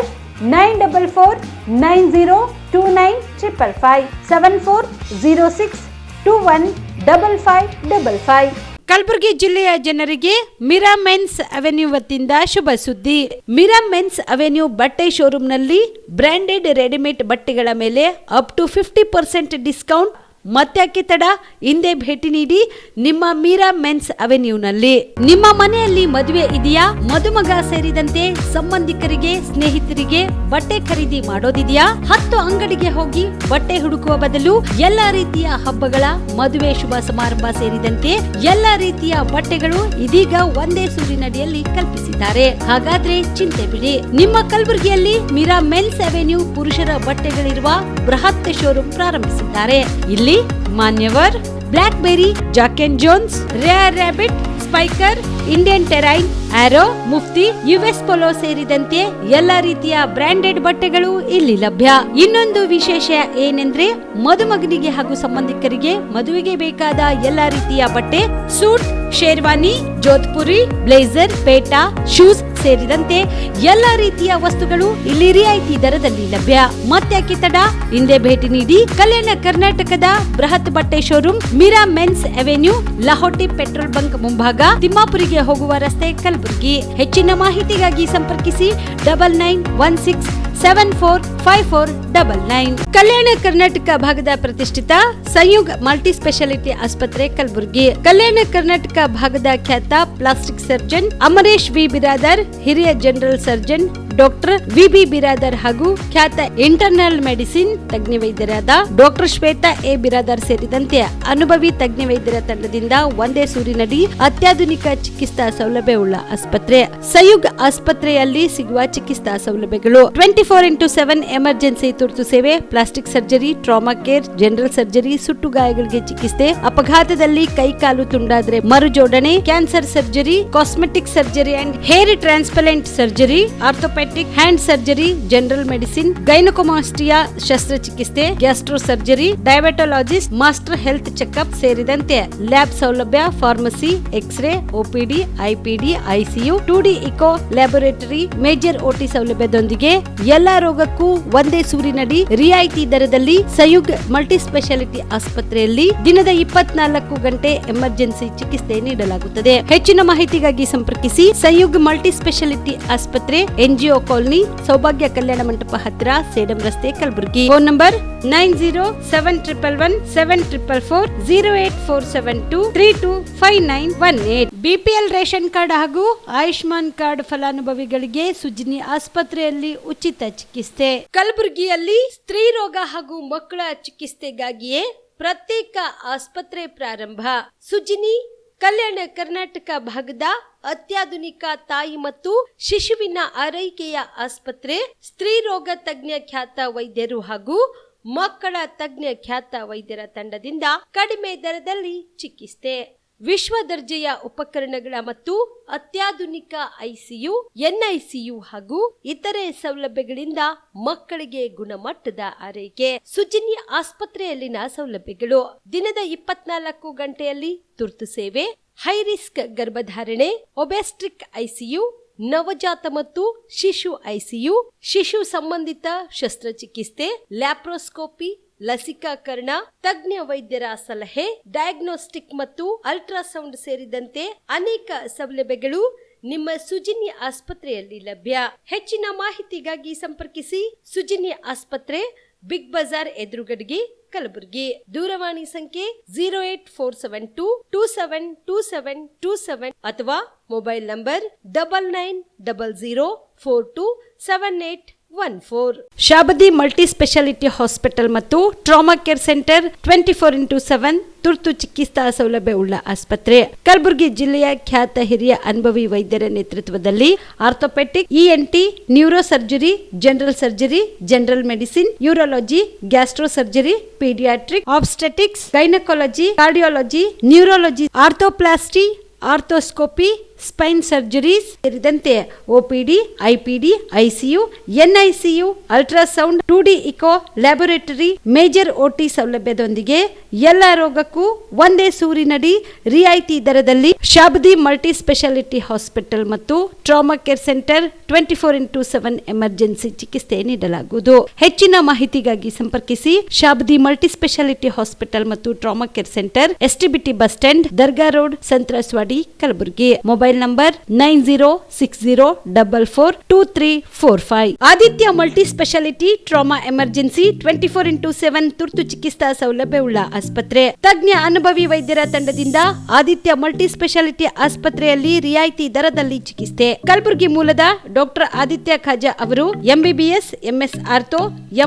9490295555 7406215555. ಕಲಬುರಗಿ ಜಿಲ್ಲೆಯ ಜನರಿಗೆ ಮಿರಾ ಮೆನ್ಸ್ ಅವೆನ್ಯೂ ವತಿಯಿಂದ ಶುಭ ಸುದ್ದಿ. ಮಿರಾ ಮೆನ್ಸ್ ಅವೆನ್ಯೂ ಬಟ್ಟೆ ಶೋರೂಮ್ನಲ್ಲಿ ಬ್ರಾಂಡೆಡ್ ರೆಡಿಮೇಡ್ ಬಟ್ಟೆಗಳ ಮೇಲೆ ಅಪ್ ಟು 50% ಡಿಸ್ಕೌಂಟ್. ಮತ್ತ್ಯಾಕೆ ತಡ, ಹಿಂದೆ ಭೇಟಿ ನೀಡಿ ನಿಮ್ಮ ಮೀರಾ ಮೆನ್ಸ್ ಅವೆನ್ಯೂನಲ್ಲಿ. ನಿಮ್ಮ ಮನೆಯಲ್ಲಿ ಮದುವೆ ಇದೆಯಾ, ಮದುಮಗ ಸೇರಿದಂತೆ ಸಂಬಂಧಿಕರಿಗೆ, ಸ್ನೇಹಿತರಿಗೆ ಬಟ್ಟೆ ಖರೀದಿ ಮಾಡೋದಿದೆಯಾ? 10 ಅಂಗಡಿಗೆ ಹೋಗಿ ಬಟ್ಟೆ ಹುಡುಕುವ ಬದಲು ಎಲ್ಲಾ ರೀತಿಯ ಹಬ್ಬಗಳ, ಮದುವೆ, ಶುಭ ಸಮಾರಂಭ ಸೇರಿದಂತೆ ಎಲ್ಲಾ ರೀತಿಯ ಬಟ್ಟೆಗಳು ಇದೀಗ ಒಂದೇ ಸೂರಿನಡಿಯಲ್ಲಿ ಕಲ್ಪಿಸಿದ್ದಾರೆ. ಹಾಗಾದ್ರೆ ಚಿಂತೆ ಬಿಡಿ. ನಿಮ್ಮ ಕಲಬುರಗಿಯಲ್ಲಿ ಮೀರಾ ಮೆನ್ಸ್ ಅವೆನ್ಯೂ ಪುರುಷರ ಬಟ್ಟೆಗಳಿರುವ ಬೃಹತ್ ಶೋರೂಮ್ ಪ್ರಾರಂಭಿಸಿದ್ದಾರೆ. ಇಲ್ಲಿ Manyavar, Blackberry, Jack and Jones, Rare Rabbit, Spykar, Indian Terrain, Arrow, Mufti, US Polo ಸೇರಿದಂತೆ ಎಲ್ಲಾ ರೀತಿಯ ಬ್ರಾಂಡೆಡ್ ಬಟ್ಟೆಗಳು ಇಲ್ಲಿ ಲಭ್ಯ. ಇನ್ನೊಂದು ವಿಶೇಷ ಏನೆಂದ್ರೆ, ಮದುಮಗನಿಗೆ ಹಾಗೂ ಸಂಬಂಧಿಕರಿಗೆ ಮದುವೆಗೆ ಬೇಕಾದ ಎಲ್ಲಾ ರೀತಿಯ ಬಟ್ಟೆ, ಸೂಟ್, ಶೇರ್ವಾನಿ, ಜೋಧ್ಪುರಿ, ಬ್ಲೇಸರ್, ಪೇಟಾ, ಶೂಸ್ ಸೇರಿದಂತೆ ಎಲ್ಲಾ ರೀತಿಯ ವಸ್ತುಗಳು ಇಲ್ಲಿ ರಿಯಾಯಿತಿ ದರದಲ್ಲಿ ಲಭ್ಯ. ಮತ್ತ್ಯಾಕೆ ತಡ, ಹಿಂದೆ ಭೇಟಿ ನೀಡಿ. ಕಲ್ಯಾಣ ಕರ್ನಾಟಕದ ಬೃಹತ್ ಬಟ್ಟೆ showroom Meera Men's Avenue, Lahoti petrol bunk ಮುಂಭಾಗ, ತಿಮ್ಮಾಪುರಿಗೆ ಹೋಗುವ ರಸ್ತೆ, ಕಲಬುರಗಿ. ಹೆಚ್ಚಿನ ಮಾಹಿತಿಗಾಗಿ ಸಂಪರ್ಕಿಸಿ 9916745499. ಕಲ್ಯಾಣ ಕರ್ನಾಟಕ ಭಾಗದ ಪ್ರತಿಷ್ಠಿತ ಸಂಯುಗ್ ಮಲ್ಟಿ ಸ್ಪೆಷಾಲಿಟಿ ಆಸ್ಪತ್ರೆ, ಕಲಬುರಗಿ. ಕಲ್ಯಾಣ ಕರ್ನಾಟಕ ಭಾಗದ ಖ್ಯಾತ plastic surgeon Amaresh V Biradar, ಹಿರಿಯ general surgeon doctor V B. Biradar ಹಾಗೂ ಖ್ಯಾತ ಇಂಟರ್ನಲ್ ಮೆಡಿಸಿನ್ ತಜ್ಞ ವೈದ್ಯರಾದ ಡಾಕ್ಟರ್ ಶ್ವೇತಾ ಎ. ಬಿರಾದರ್ ಸೇರಿದಂತೆ ಅನುಭವಿ ತಜ್ಞ ವೈದ್ಯರ ತಂಡದಿಂದ ಒಂದೇ ಸೂರಿನಡಿ ಅತ್ಯಾಧುನಿಕ ಚಿಕಿತ್ಸಾ ಸೌಲಭ್ಯವುಳ್ಳ ಆಸ್ಪತ್ರೆ. ಸಂಯುಗ್ ಆಸ್ಪತ್ರೆಯಲ್ಲಿ ಸಿಗುವ ಚಿಕಿತ್ಸಾ ಸೌಲಭ್ಯಗಳು: 24x7 ಎಮರ್ಜೆನ್ಸಿ ತುರ್ತು ಸೇವೆ, plastic surgery, trauma care, general surgery, ಸುಟ್ಟು ಗಾಯಗಳಿಗೆ ಚಿಕಿತ್ಸೆ, ಅಪಘಾತದಲ್ಲಿ ಕೈ ಕಾಲು ತುಂಡಾದ್ರೆ ಮರುಜೋಡಣೆ, cancer surgery, cosmetic surgery and hair transplant surgery, orthopaedic hand surgery, general medicine, gynaecomastia ಶಸ್ತ್ರಚಿಕಿತ್ಸೆ, gastro surgery, diabetologist, master health checkup ಸೇರಿದಂತೆ ಲ್ಯಾಬ್ ಸೌಲಭ್ಯ, pharmacy, X ray, OPD, IPD, ICU, 2D echo laboratory, major OT ಸೌಲಭ್ಯದೊಂದಿಗೆ ಎಲ್ಲಾ ರೋಗಕ್ಕೂ ಒಂದೇ ಸೂರಿನಡಿ ರಿಯಾಯಿತಿ ದರದಲ್ಲಿ ಸಂಯುಗ್ ಮಲ್ಟಿ ಸ್ಪೆಷಾಲಿಟಿ ಆಸ್ಪತ್ರೆಯಲ್ಲಿ ದಿನದ 24 ಗಂಟೆ ಎಮರ್ಜೆನ್ಸಿ ಚಿಕಿತ್ಸೆ ನೀಡಲಾಗುತ್ತದೆ. ಹೆಚ್ಚಿನ ಮಾಹಿತಿಗಾಗಿ ಸಂಪರ್ಕಿಸಿ ಸಂಯುಗ್ ಮಲ್ಟಿ ಸ್ಪೆಷಾಲಿಟಿ ಆಸ್ಪತ್ರೆ, NGO ಕಾಲೋನಿ, ಸೌಭಾಗ್ಯ ಕಲ್ಯಾಣ ಮಂಟಪ ಹತ್ತಿರ, ಸೇಡಂ ರಸ್ತೆ, Kalaburagi. Phone number 9074147472325918. BPL ration card ಹಾಗೂ ಆಯುಷ್ಮಾನ್ ಕಾರ್ಡ್ ಫಲಾನುಭವಿಗಳಿಗೆ ಸುಜ್ನಿ ಆಸ್ಪತ್ರೆಯಲ್ಲಿ ಉಚಿತ ಚಿಕಿತ್ಸೆ. ಕಲಬುರಗಿಯಲ್ಲಿ ಸ್ತ್ರೀ ರೋಗ ಹಾಗೂ ಮಕ್ಕಳ ಚಿಕಿತ್ಸೆಗಾಗಿಯೇ ಪ್ರತ್ಯೇಕ ಆಸ್ಪತ್ರೆ ಪ್ರಾರಂಭ. ಸುಜ್ನಿ ಕಲ್ಯಾಣ ಕರ್ನಾಟಕ ಭಾಗದ ಅತ್ಯಾಧುನಿಕ ತಾಯಿ ಮತ್ತು ಶಿಶುವಿನ ಆರೈಕೆಯ ಆಸ್ಪತ್ರೆ. ಸ್ತ್ರೀ ರೋಗ ತಜ್ಞ ಖ್ಯಾತ ವೈದ್ಯರು ಹಾಗೂ ಮಕ್ಕಳ ತಜ್ಞ ಖ್ಯಾತ ವೈದ್ಯರ ತಂಡದಿಂದ ಕಡಿಮೆ ದರದಲ್ಲಿ ಚಿಕಿತ್ಸೆ. ವಿಶ್ವ ದರ್ಜೆಯ ಉಪಕರಣಗಳ ಮತ್ತು ಅತ್ಯಾಧುನಿಕ ಐಸಿಯು, ಎನ್ಐಸಿಯು ಹಾಗೂ ಇತರೆ ಸೌಲಭ್ಯಗಳಿಂದ ಮಕ್ಕಳಿಗೆ ಗುಣಮಟ್ಟದ ಆರೈಕೆ. ಸುಜ್ನಿ ಆಸ್ಪತ್ರೆಯಲ್ಲಿನ ಸೌಲಭ್ಯಗಳು: ದಿನದ 24 ಗಂಟೆಯಲ್ಲಿ ತುರ್ತು ಸೇವೆ, ಹೈ ರಿಸ್ಕ್ ಗರ್ಭಧಾರಣೆ, ಒಬೆಸ್ಟ್ರಿಕ್ ಐಸಿಯು, ನವಜಾತ ಮತ್ತು ಶಿಶು ಐಸಿಯು, ಶಿಶು ಸಂಬಂಧಿತ ಶಸ್ತ್ರಚಿಕಿತ್ಸೆ, ಲ್ಯಾಪ್ರೋಸ್ಕೋಪಿ, ಲಸಿಕಾಕರಣ, ತಜ್ಞ ವೈದ್ಯರ ಸಲಹೆ, ಡಯಾಗ್ನೋಸ್ಟಿಕ್ ಮತ್ತು ಅಲ್ಟ್ರಾಸೌಂಡ್ ಸೇರಿದಂತೆ ಅನೇಕ ಸೌಲಭ್ಯಗಳು ನಿಮ್ಮ ಸುಜಿನಿ ಆಸ್ಪತ್ರೆಯಲ್ಲಿ ಲಭ್ಯ. ಹೆಚ್ಚಿನ ಮಾಹಿತಿಗಾಗಿ ಸಂಪರ್ಕಿಸಿ ಸುಜಿನಿ ಆಸ್ಪತ್ರೆ, ಬಿಗ್ ಬಜಾರ್ ಎದುರುಗಡೆಗೆ, ಕಲಬುರಗಿ. ದೂರವಾಣಿ ಸಂಖ್ಯೆ 08472272727 ಅಥವಾ mobile number 9900427814. Shabadi multi speciality hospital ಮತ್ತು ಟ್ರಾಮಾ ಕೇರ್ ಸೆಂಟರ್ 24x7 ತುರ್ತು ಚಿಕಿತ್ಸಾ ಸೌಲಭ್ಯ ಉಳ್ಳ ಆಸ್ಪತ್ರೆ. ಕಲಬುರಗಿ ಜಿಲ್ಲೆಯ ಖ್ಯಾತ ಹಿರಿಯ ಅನುಭವಿ ವೈದ್ಯರ ನೇತೃತ್ವದಲ್ಲಿ orthopaedic, ENT, neuro surgery, general surgery, general medicine, urology, gastro surgery, paediatric, obstetrics, gynaecology, cardiology, neurology, arthroplasty, arthroscopy, spine surgeries ಸೇರಿದಂತೆ OPD, IPD, ICU, NICU, ultrasound, 2D echo, laboratory, major OT ಸೌಲಭ್ಯದೊಂದಿಗೆ ಎಲ್ಲ ರೋಗಕ್ಕೂ ಒಂದೇ ಸೂರಿನಡಿ ರಿಯಾಯಿತಿ ದರದಲ್ಲಿ ಶಾಬದಿ ಮಲ್ಟಿ ಸ್ಪೆಷಾಲಿಟಿ ಹಾಸ್ಪಿಟಲ್ ಮತ್ತು trauma care centre 24x7 emergency ಚಿಕಿತ್ಸೆ ನೀಡಲಾಗುವುದು. ಹೆಚ್ಚಿನ ಮಾಹಿತಿಗಾಗಿ ಸಂಪರ್ಕಿಸಿ ಶಾಬದಿ ಮಲ್ಟಿ ಸ್ಪೆಷಾಲಿಟಿ ಹಾಸ್ಪಿಟಲ್ ಮತ್ತು trauma care centre, STBT bus stand, Dargah road, ಸಂತ್ರಸ್ವಾಡಿ, Kalaburagi. Mobile number 9060442345. Aditya multi speciality trauma emergency 24x7 ತುರ್ತು ಚಿಕಿತ್ಸಾ ಸೌಲಭ್ಯವುಳ್ಳ ಆಸ್ಪತ್ರೆ. ತಜ್ಞ ಅನುಭವಿ ವೈದ್ಯರ ತಂಡದಿಂದ ಆದಿತ್ಯ ಮಲ್ಟಿ ಸ್ಪೆಷಾಲಿಟಿ ಆಸ್ಪತ್ರೆಯಲ್ಲಿ ರಿಯಾಯಿತಿ ದರದಲ್ಲಿ ಚಿಕಿತ್ಸೆ. ಕಲಬುರಗಿ ಮೂಲದ ಡಾಕ್ಟರ್ ಆದಿತ್ಯ ಖಾಜಾ ಅವರು MBBS, MS ortho,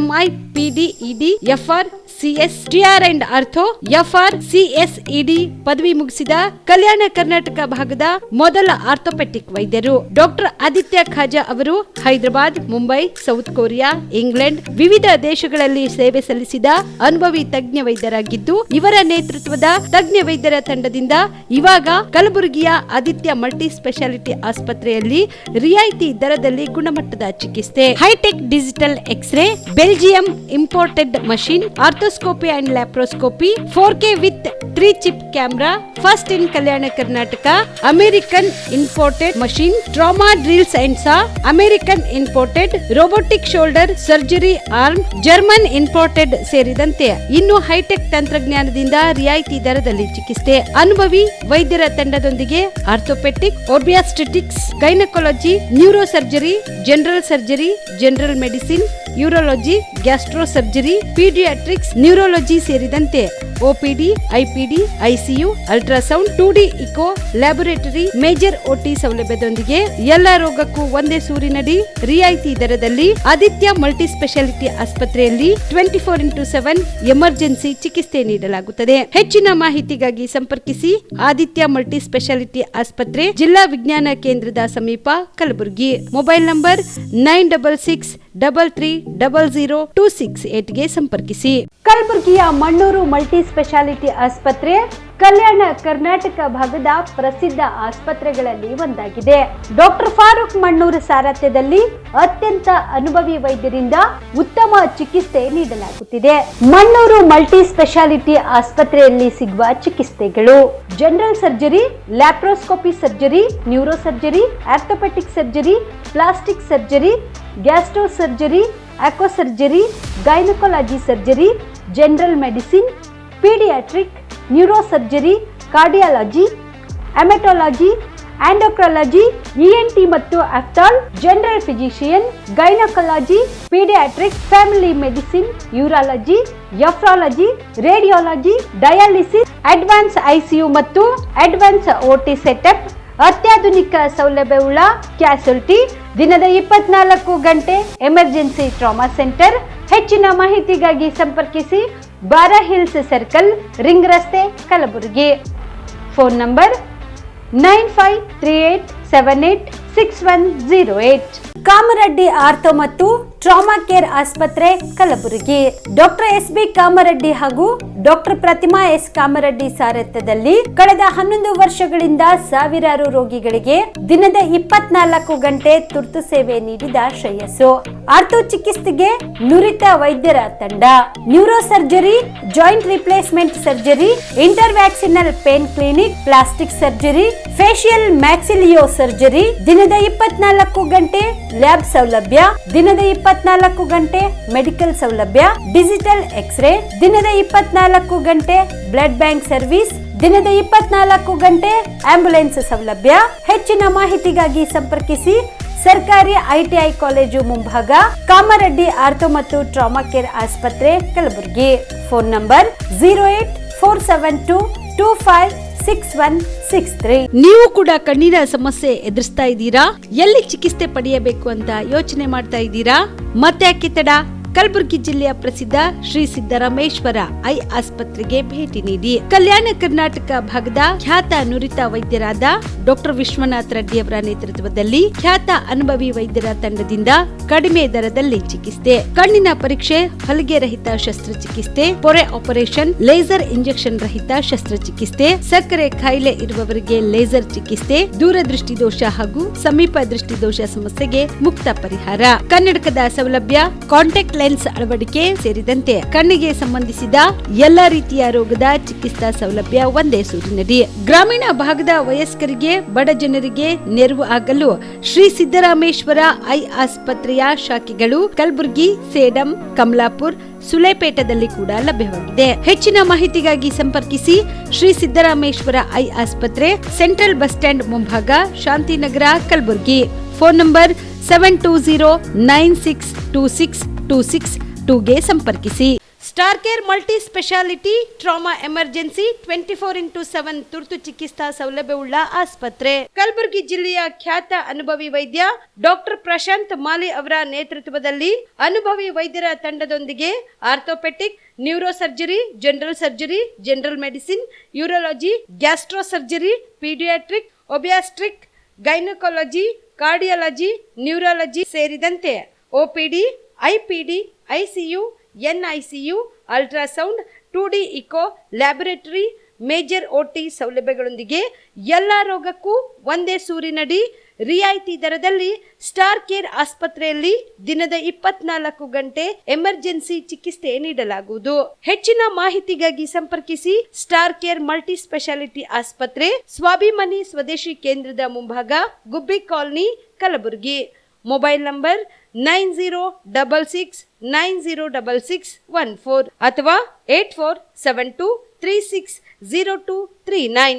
MI, PD, ED, FR, CS, TR and ortho, FR, CS, ED ಪದವಿ ಮುಗಿಸಿದ ಕಲ್ಯಾಣ ಕರ್ನಾಟಕ ಭಾಗದ ಮೊದಲ ಆರ್ಥೋಪೆಟಿಕ್ ವೈದ್ಯರು. ಡಾಕ್ಟರ್ ಆದಿತ್ಯ ಖಾಜಾ ಅವರು Hyderabad, Mumbai, south Korea, England ವಿವಿಧ ದೇಶಗಳಲ್ಲಿ ಸೇವೆ ಸಲ್ಲಿಸಿದ ಅನುಭವಿ ತಜ್ಞ ವೈದ್ಯರಾಗಿದ್ದು, ಇವರ ನೇತೃತ್ವದ ತಜ್ಞ ವೈದ್ಯರ ತಂಡದಿಂದ ಇವಾಗ ಕಲಬುರಗಿಯ ಆದಿತ್ಯ ಮಲ್ಟಿ ಸ್ಪೆಷಾಲಿಟಿ ಆಸ್ಪತ್ರೆಯಲ್ಲಿ ರಿಯಾಯಿತಿ ದರದಲ್ಲಿ ಗುಣಮಟ್ಟದ ಚಿಕಿತ್ಸೆ. High tech digital x ray, Belgium imported machine, arthroscopy and laparoscopy, 4K with 3 chip camera, first in Kalyana Karnataka. American imported machine, trauma drills and saw, American imported robotic shoulder surgery arm, German imported ಸೇರಿದಂತೆ ಇನ್ನು high tech ತಂತ್ರಜ್ಞಾನದಿಂದ ರಿಯಾಯಿತಿ ದರದಲ್ಲಿ ಚಿಕಿತ್ಸೆ. ಅನುಭವಿ ವೈದ್ಯರ ತಂಡದೊಂದಿಗೆ orthopaedic, obstetrics, gynaecology, neuro surgery, general surgery, general medicine, urology, gastro surgery, paediatrics, neurology ಸೇರಿದಂತೆ OPD, IPD, ICU, ultrasound, 2D echo, laboratory, major OT ಸೌಲಭ್ಯದೊಂದಿಗೆ ಎಲ್ಲ ರೋಗಕ್ಕೂ ಒಂದೇ ಸೂರಿನಡಿ ರಿಯಾಯಿತಿ ದರದಲ್ಲಿ ಆದಿತ್ಯ ಮಲ್ಟಿ ಸ್ಪೆಷಾಲಿಟಿ ಆಸ್ಪತ್ರೆಯಲ್ಲಿ 24x7 ಎಮರ್ಜೆನ್ಸಿ ಚಿಕಿತ್ಸೆ ನೀಡಲಾಗುತ್ತದೆ. ಹೆಚ್ಚಿನ ಮಾಹಿತಿಗಾಗಿ ಸಂಪರ್ಕಿಸಿ ಆದಿತ್ಯ ಮಲ್ಟಿ ಸ್ಪೆಷಾಲಿಟಿ ಆಸ್ಪತ್ರೆ, ಜಿಲ್ಲಾ ವಿಜ್ಞಾನ ಕೇಂದ್ರದ ಸಮೀಪ, ಕಲಬುರಗಿ. ಮೊಬೈಲ್ ನಂಬರ್ 9663300268ಗೆ ಸಂಪರ್ಕಿಸಿ. ಕಲಬುರಗಿಯ ಮಣ್ಣೂರು ಮಲ್ಟಿ ಸ್ಪೆಷಾಲಿಟಿ ಆಸ್ಪತ್ರೆ ಕಲ್ಯಾಣ ಕರ್ನಾಟಕ ಭಾಗದ ಪ್ರಸಿದ್ಧ ಆಸ್ಪತ್ರೆಗಳಲ್ಲಿ ಒಂದಾಗಿದೆ. ಡಾಕ್ಟರ್ ಫಾರೂಕ್ ಮಣ್ಣೂರು ಸಾರಥ್ಯದಲ್ಲಿ ಅತ್ಯಂತ ಅನುಭವಿ ವೈದ್ಯರಿಂದ ಉತ್ತಮ ಚಿಕಿತ್ಸೆ ನೀಡಲಾಗುತ್ತಿದೆ. ಮಣ್ಣೂರು ಮಲ್ಟಿ ಸ್ಪೆಷಾಲಿಟಿ ಆಸ್ಪತ್ರೆಯಲ್ಲಿ ಸಿಗುವ ಚಿಕಿತ್ಸೆಗಳು: general surgery, laparoscopy surgery, neuro surgery, orthopaedic surgery, plastic surgery, gastro surgery, onco surgery, gynaecology surgery, general medicine, paediatric, neuro surgery, cardiology, haematology, endocrinology, ENT ಮತ್ತು ophthal, general physician, gynaecology, paediatric, family medicine, urology, nephrology, radiology, dialysis, advance ICU ಮತ್ತು advance OT setup, ಅತ್ಯಾಧುನಿಕ ಸೌಲಭ್ಯವುಳ್ಳ ಕ್ಯಾಸುಲಿಟಿ, ದಿನದ 24 ಗಂಟೆ emergency trauma centre. ಹೆಚ್ಚಿನ ಮಾಹಿತಿಗಾಗಿ ಸಂಪರ್ಕಿಸಿ ಬಾರಾ hills circle, ring ರಸ್ತೆ, Kalaburagi. Phone number 9538786108. Kamareddy ortho ಮತ್ತು ಟ್ರಾಮಾ ಕೇರ್ ಆಸ್ಪತ್ರೆ, ಕಲಬುರಗಿ. ಡಾಕ್ಟರ್ SB ಕಾಮರೆಡ್ಡಿ ಹಾಗೂ ಡಾಕ್ಟರ್ ಪ್ರತಿಮಾ S ಕಾಮರೆಡ್ಡಿ ಸಾರಥ್ಯದಲ್ಲಿ ಕಳೆದ 11 ವರ್ಷಗಳಿಂದ ಸಾವಿರಾರು ರೋಗಿಗಳಿಗೆ ದಿನದ 24 ಗಂಟೆ ತುರ್ತು ಸೇವೆ ನೀಡಿದ ಶ್ರೇಯಸ್ಸು. ಆರ್ಥೋ ಚಿಕಿತ್ಸೆಗೆ ನುರಿತ ವೈದ್ಯರ ತಂಡ, neuro surgery, joint replacement surgery, interventional pain clinic, plastic surgery, facial maxillo surgery, ದಿನದ 24 ಗಂಟೆ ಲ್ಯಾಬ್ ಸೌಲಭ್ಯ, ದಿನದ 24 ಗಂಟೆ ಮೆಡಿಕಲ್ ಸೌಲಭ್ಯ, ಡಿಜಿಟಲ್ ಎಕ್ಸ್ರೇ, ದಿನದ 24 ಗಂಟೆ ಬ್ಲಡ್ ಬ್ಯಾಂಕ್ ಸರ್ವಿಸ್, ದಿನದ 24 ಗಂಟೆ ಆಂಬ್ಯುಲೆನ್ಸ್ ಸೌಲಭ್ಯ. ಹೆಚ್ಚಿನ ಮಾಹಿತಿಗಾಗಿ ಸಂಪರ್ಕಿಸಿ ಸರ್ಕಾರಿ ITI ಕಾಲೇಜು ಮುಂಭಾಗ, ಕಾಮರೆಡ್ಡಿ ಆರ್ಥೋ ಮತ್ತು ಟ್ರಾಮಾ ಕೇರ್ ಆಸ್ಪತ್ರೆ, ಕಲಬುರಗಿ. Phone number 08472256163. ನೀವು ಕೂಡ ಕಣ್ಣಿನ ಸಮಸ್ಯೆ ಎದುರಿಸ್ತಾ ಇದ್ದೀರಾ? ಎಲ್ಲಿ ಚಿಕಿತ್ಸೆ ಪಡೆಯಬೇಕು ಅಂತ ಯೋಚನೆ ಮಾಡ್ತಾ ಇದ್ದೀರಾ? ಮತ್ತೆ ಯಾಕೆ ತಡ? ಕಲಬುರಗಿ ಜಿಲ್ಲೆಯ ಪ್ರಸಿದ್ಧ ಶ್ರೀ ಸಿದ್ದರಾಮೇಶ್ವರ ಐ ಆಸ್ಪತ್ರೆಗೆ ಭೇಟಿ ನೀಡಿ ಕಲ್ಯಾಣ ಕರ್ನಾಟಕ ಭಾಗದ ಖ್ಯಾತ ನುರಿತ ವೈದ್ಯರಾದ ಡಾಕ್ಟರ್ ವಿಶ್ವನಾಥ್ ರೆಡ್ಡಿ ಅವರ ನೇತೃತ್ವದಲ್ಲಿ ಖ್ಯಾತ ಅನುಭವಿ ವೈದ್ಯರ ತಂಡದಿಂದ ಕಡಿಮೆ ದರದಲ್ಲಿ ಚಿಕಿತ್ಸೆ, ಕಣ್ಣಿನ ಪರೀಕ್ಷೆ, ಹೊಲಿಗೆ ರಹಿತ ಶಸ್ತ್ರಚಿಕಿತ್ಸೆ, ಪೊರೆ ಆಪರೇಷನ್, ಲೇಸರ್ ಇಂಜೆಕ್ಷನ್ ರಹಿತ ಶಸ್ತ್ರಚಿಕಿತ್ಸೆ, ಸಕ್ಕರೆ ಕಾಯಿಲೆ ಇರುವವರಿಗೆ ಲೇಸರ್ ಚಿಕಿತ್ಸೆ, ದೂರದೃಷ್ಟಿ ದೋಷ ಹಾಗೂ ಸಮೀಪ ದೃಷ್ಟಿ ದೋಷ ಸಮಸ್ಯೆಗೆ ಮುಕ್ತ ಪರಿಹಾರ, ಕನ್ನಡಕದ ಸೌಲಭ್ಯ, ಕಾಂಟ್ಯಾಕ್ಟ್ ಲೆನ್ಸ್ ಅಳವಡಿಕೆ ಸೇರಿದಂತೆ ಕಣ್ಣಿಗೆ ಸಂಬಂಧಿಸಿದ ಎಲ್ಲಾ ರೀತಿಯ ರೋಗದ ಚಿಕಿತ್ಸಾ ಸೌಲಭ್ಯ ಒಂದೇ ಸೂರಿನಡಿ. ಗ್ರಾಮೀಣ ಭಾಗದ ವಯಸ್ಕರಿಗೆ, ಬಡ ಜನರಿಗೆ ನೆರವು ಆಗಲು ಶ್ರೀ ಸಿದ್ದರಾಮೇಶ್ವರ ಐ ಆಸ್ಪತ್ರೆಯ ಶಾಖೆಗಳು ಕಲಬುರಗಿ, ಸೇಡಂ, ಕಮಲಾಪುರ್, ಸುಲೇಪೇಟದಲ್ಲಿ ಕೂಡ ಲಭ್ಯವಾಗಿದೆ. ಹೆಚ್ಚಿನ ಮಾಹಿತಿಗಾಗಿ ಸಂಪರ್ಕಿಸಿ ಶ್ರೀ ಸಿದ್ದರಾಮೇಶ್ವರ ಐ ಆಸ್ಪತ್ರೆ, ಸೆಂಟ್ರಲ್ ಬಸ್ ಸ್ಟ್ಯಾಂಡ್ ಮುಂಭಾಗ, ಶಾಂತಿನಗರ, ಕಲಬುರಗಿ. ಫೋನ್ ನಂಬರ್ 72096262622ಗೆ ಸಂಪರ್ಕಿಸಿ. Star care multi speciality trauma emergency 24x7 ತುರ್ತು ಚಿಕಿತ್ಸಾ ಸೌಲಭ್ಯವುಳ್ಳ ಆಸ್ಪತ್ರೆ. ಕಲಬುರಗಿ ಜಿಲ್ಲೆಯ ಖ್ಯಾತ ಅನುಭವಿ ವೈದ್ಯ ಡಾಕ್ಟರ್ ಪ್ರಶಾಂತ್ ಮಾಲಿ ಅವರ ನೇತೃತ್ವದಲ್ಲಿ ಅನುಭವಿ ವೈದ್ಯರ ತಂಡದೊಂದಿಗೆ orthopaedic, neuro surgery, general surgery, general medicine, urology, gastro surgery, paediatric, obstetric, gynaecology, cardiology, neurology ಸೇರಿದಂತೆ OPD, IPD, ICU, NICU, ultrasound, 2D echo, laboratory, major OT ಸೌಲಭ್ಯಗಳೊಂದಿಗೆ ಎಲ್ಲ ರೋಗಕ್ಕೂ ಒಂದೇ ಸೂರಿನಡಿ ರಿಯಾಯಿತಿ ದರದಲ್ಲಿ ಸ್ಟಾರ್ ಕೇರ್ ಆಸ್ಪತ್ರೆಯಲ್ಲಿ ದಿನದ 24 ಗಂಟೆ ಎಮರ್ಜೆನ್ಸಿ ಚಿಕಿತ್ಸೆ ನೀಡಲಾಗುವುದು. ಹೆಚ್ಚಿನ ಮಾಹಿತಿಗಾಗಿ ಸಂಪರ್ಕಿಸಿ ಸ್ಟಾರ್ ಕೇರ್ ಮಲ್ಟಿ ಸ್ಪೆಷಾಲಿಟಿ ಆಸ್ಪತ್ರೆ, ಸ್ವಾಭಿಮಾನಿ ಸ್ವದೇಶಿ ಕೇಂದ್ರದ ಮುಂಭಾಗ, ಗುಬ್ಬಿ ಕಾಲನಿ, ಕಲಬುರಗಿ. ಮೊಬೈಲ್ ನಂಬರ್ 9066906614 ಅಥವಾ 8472360239.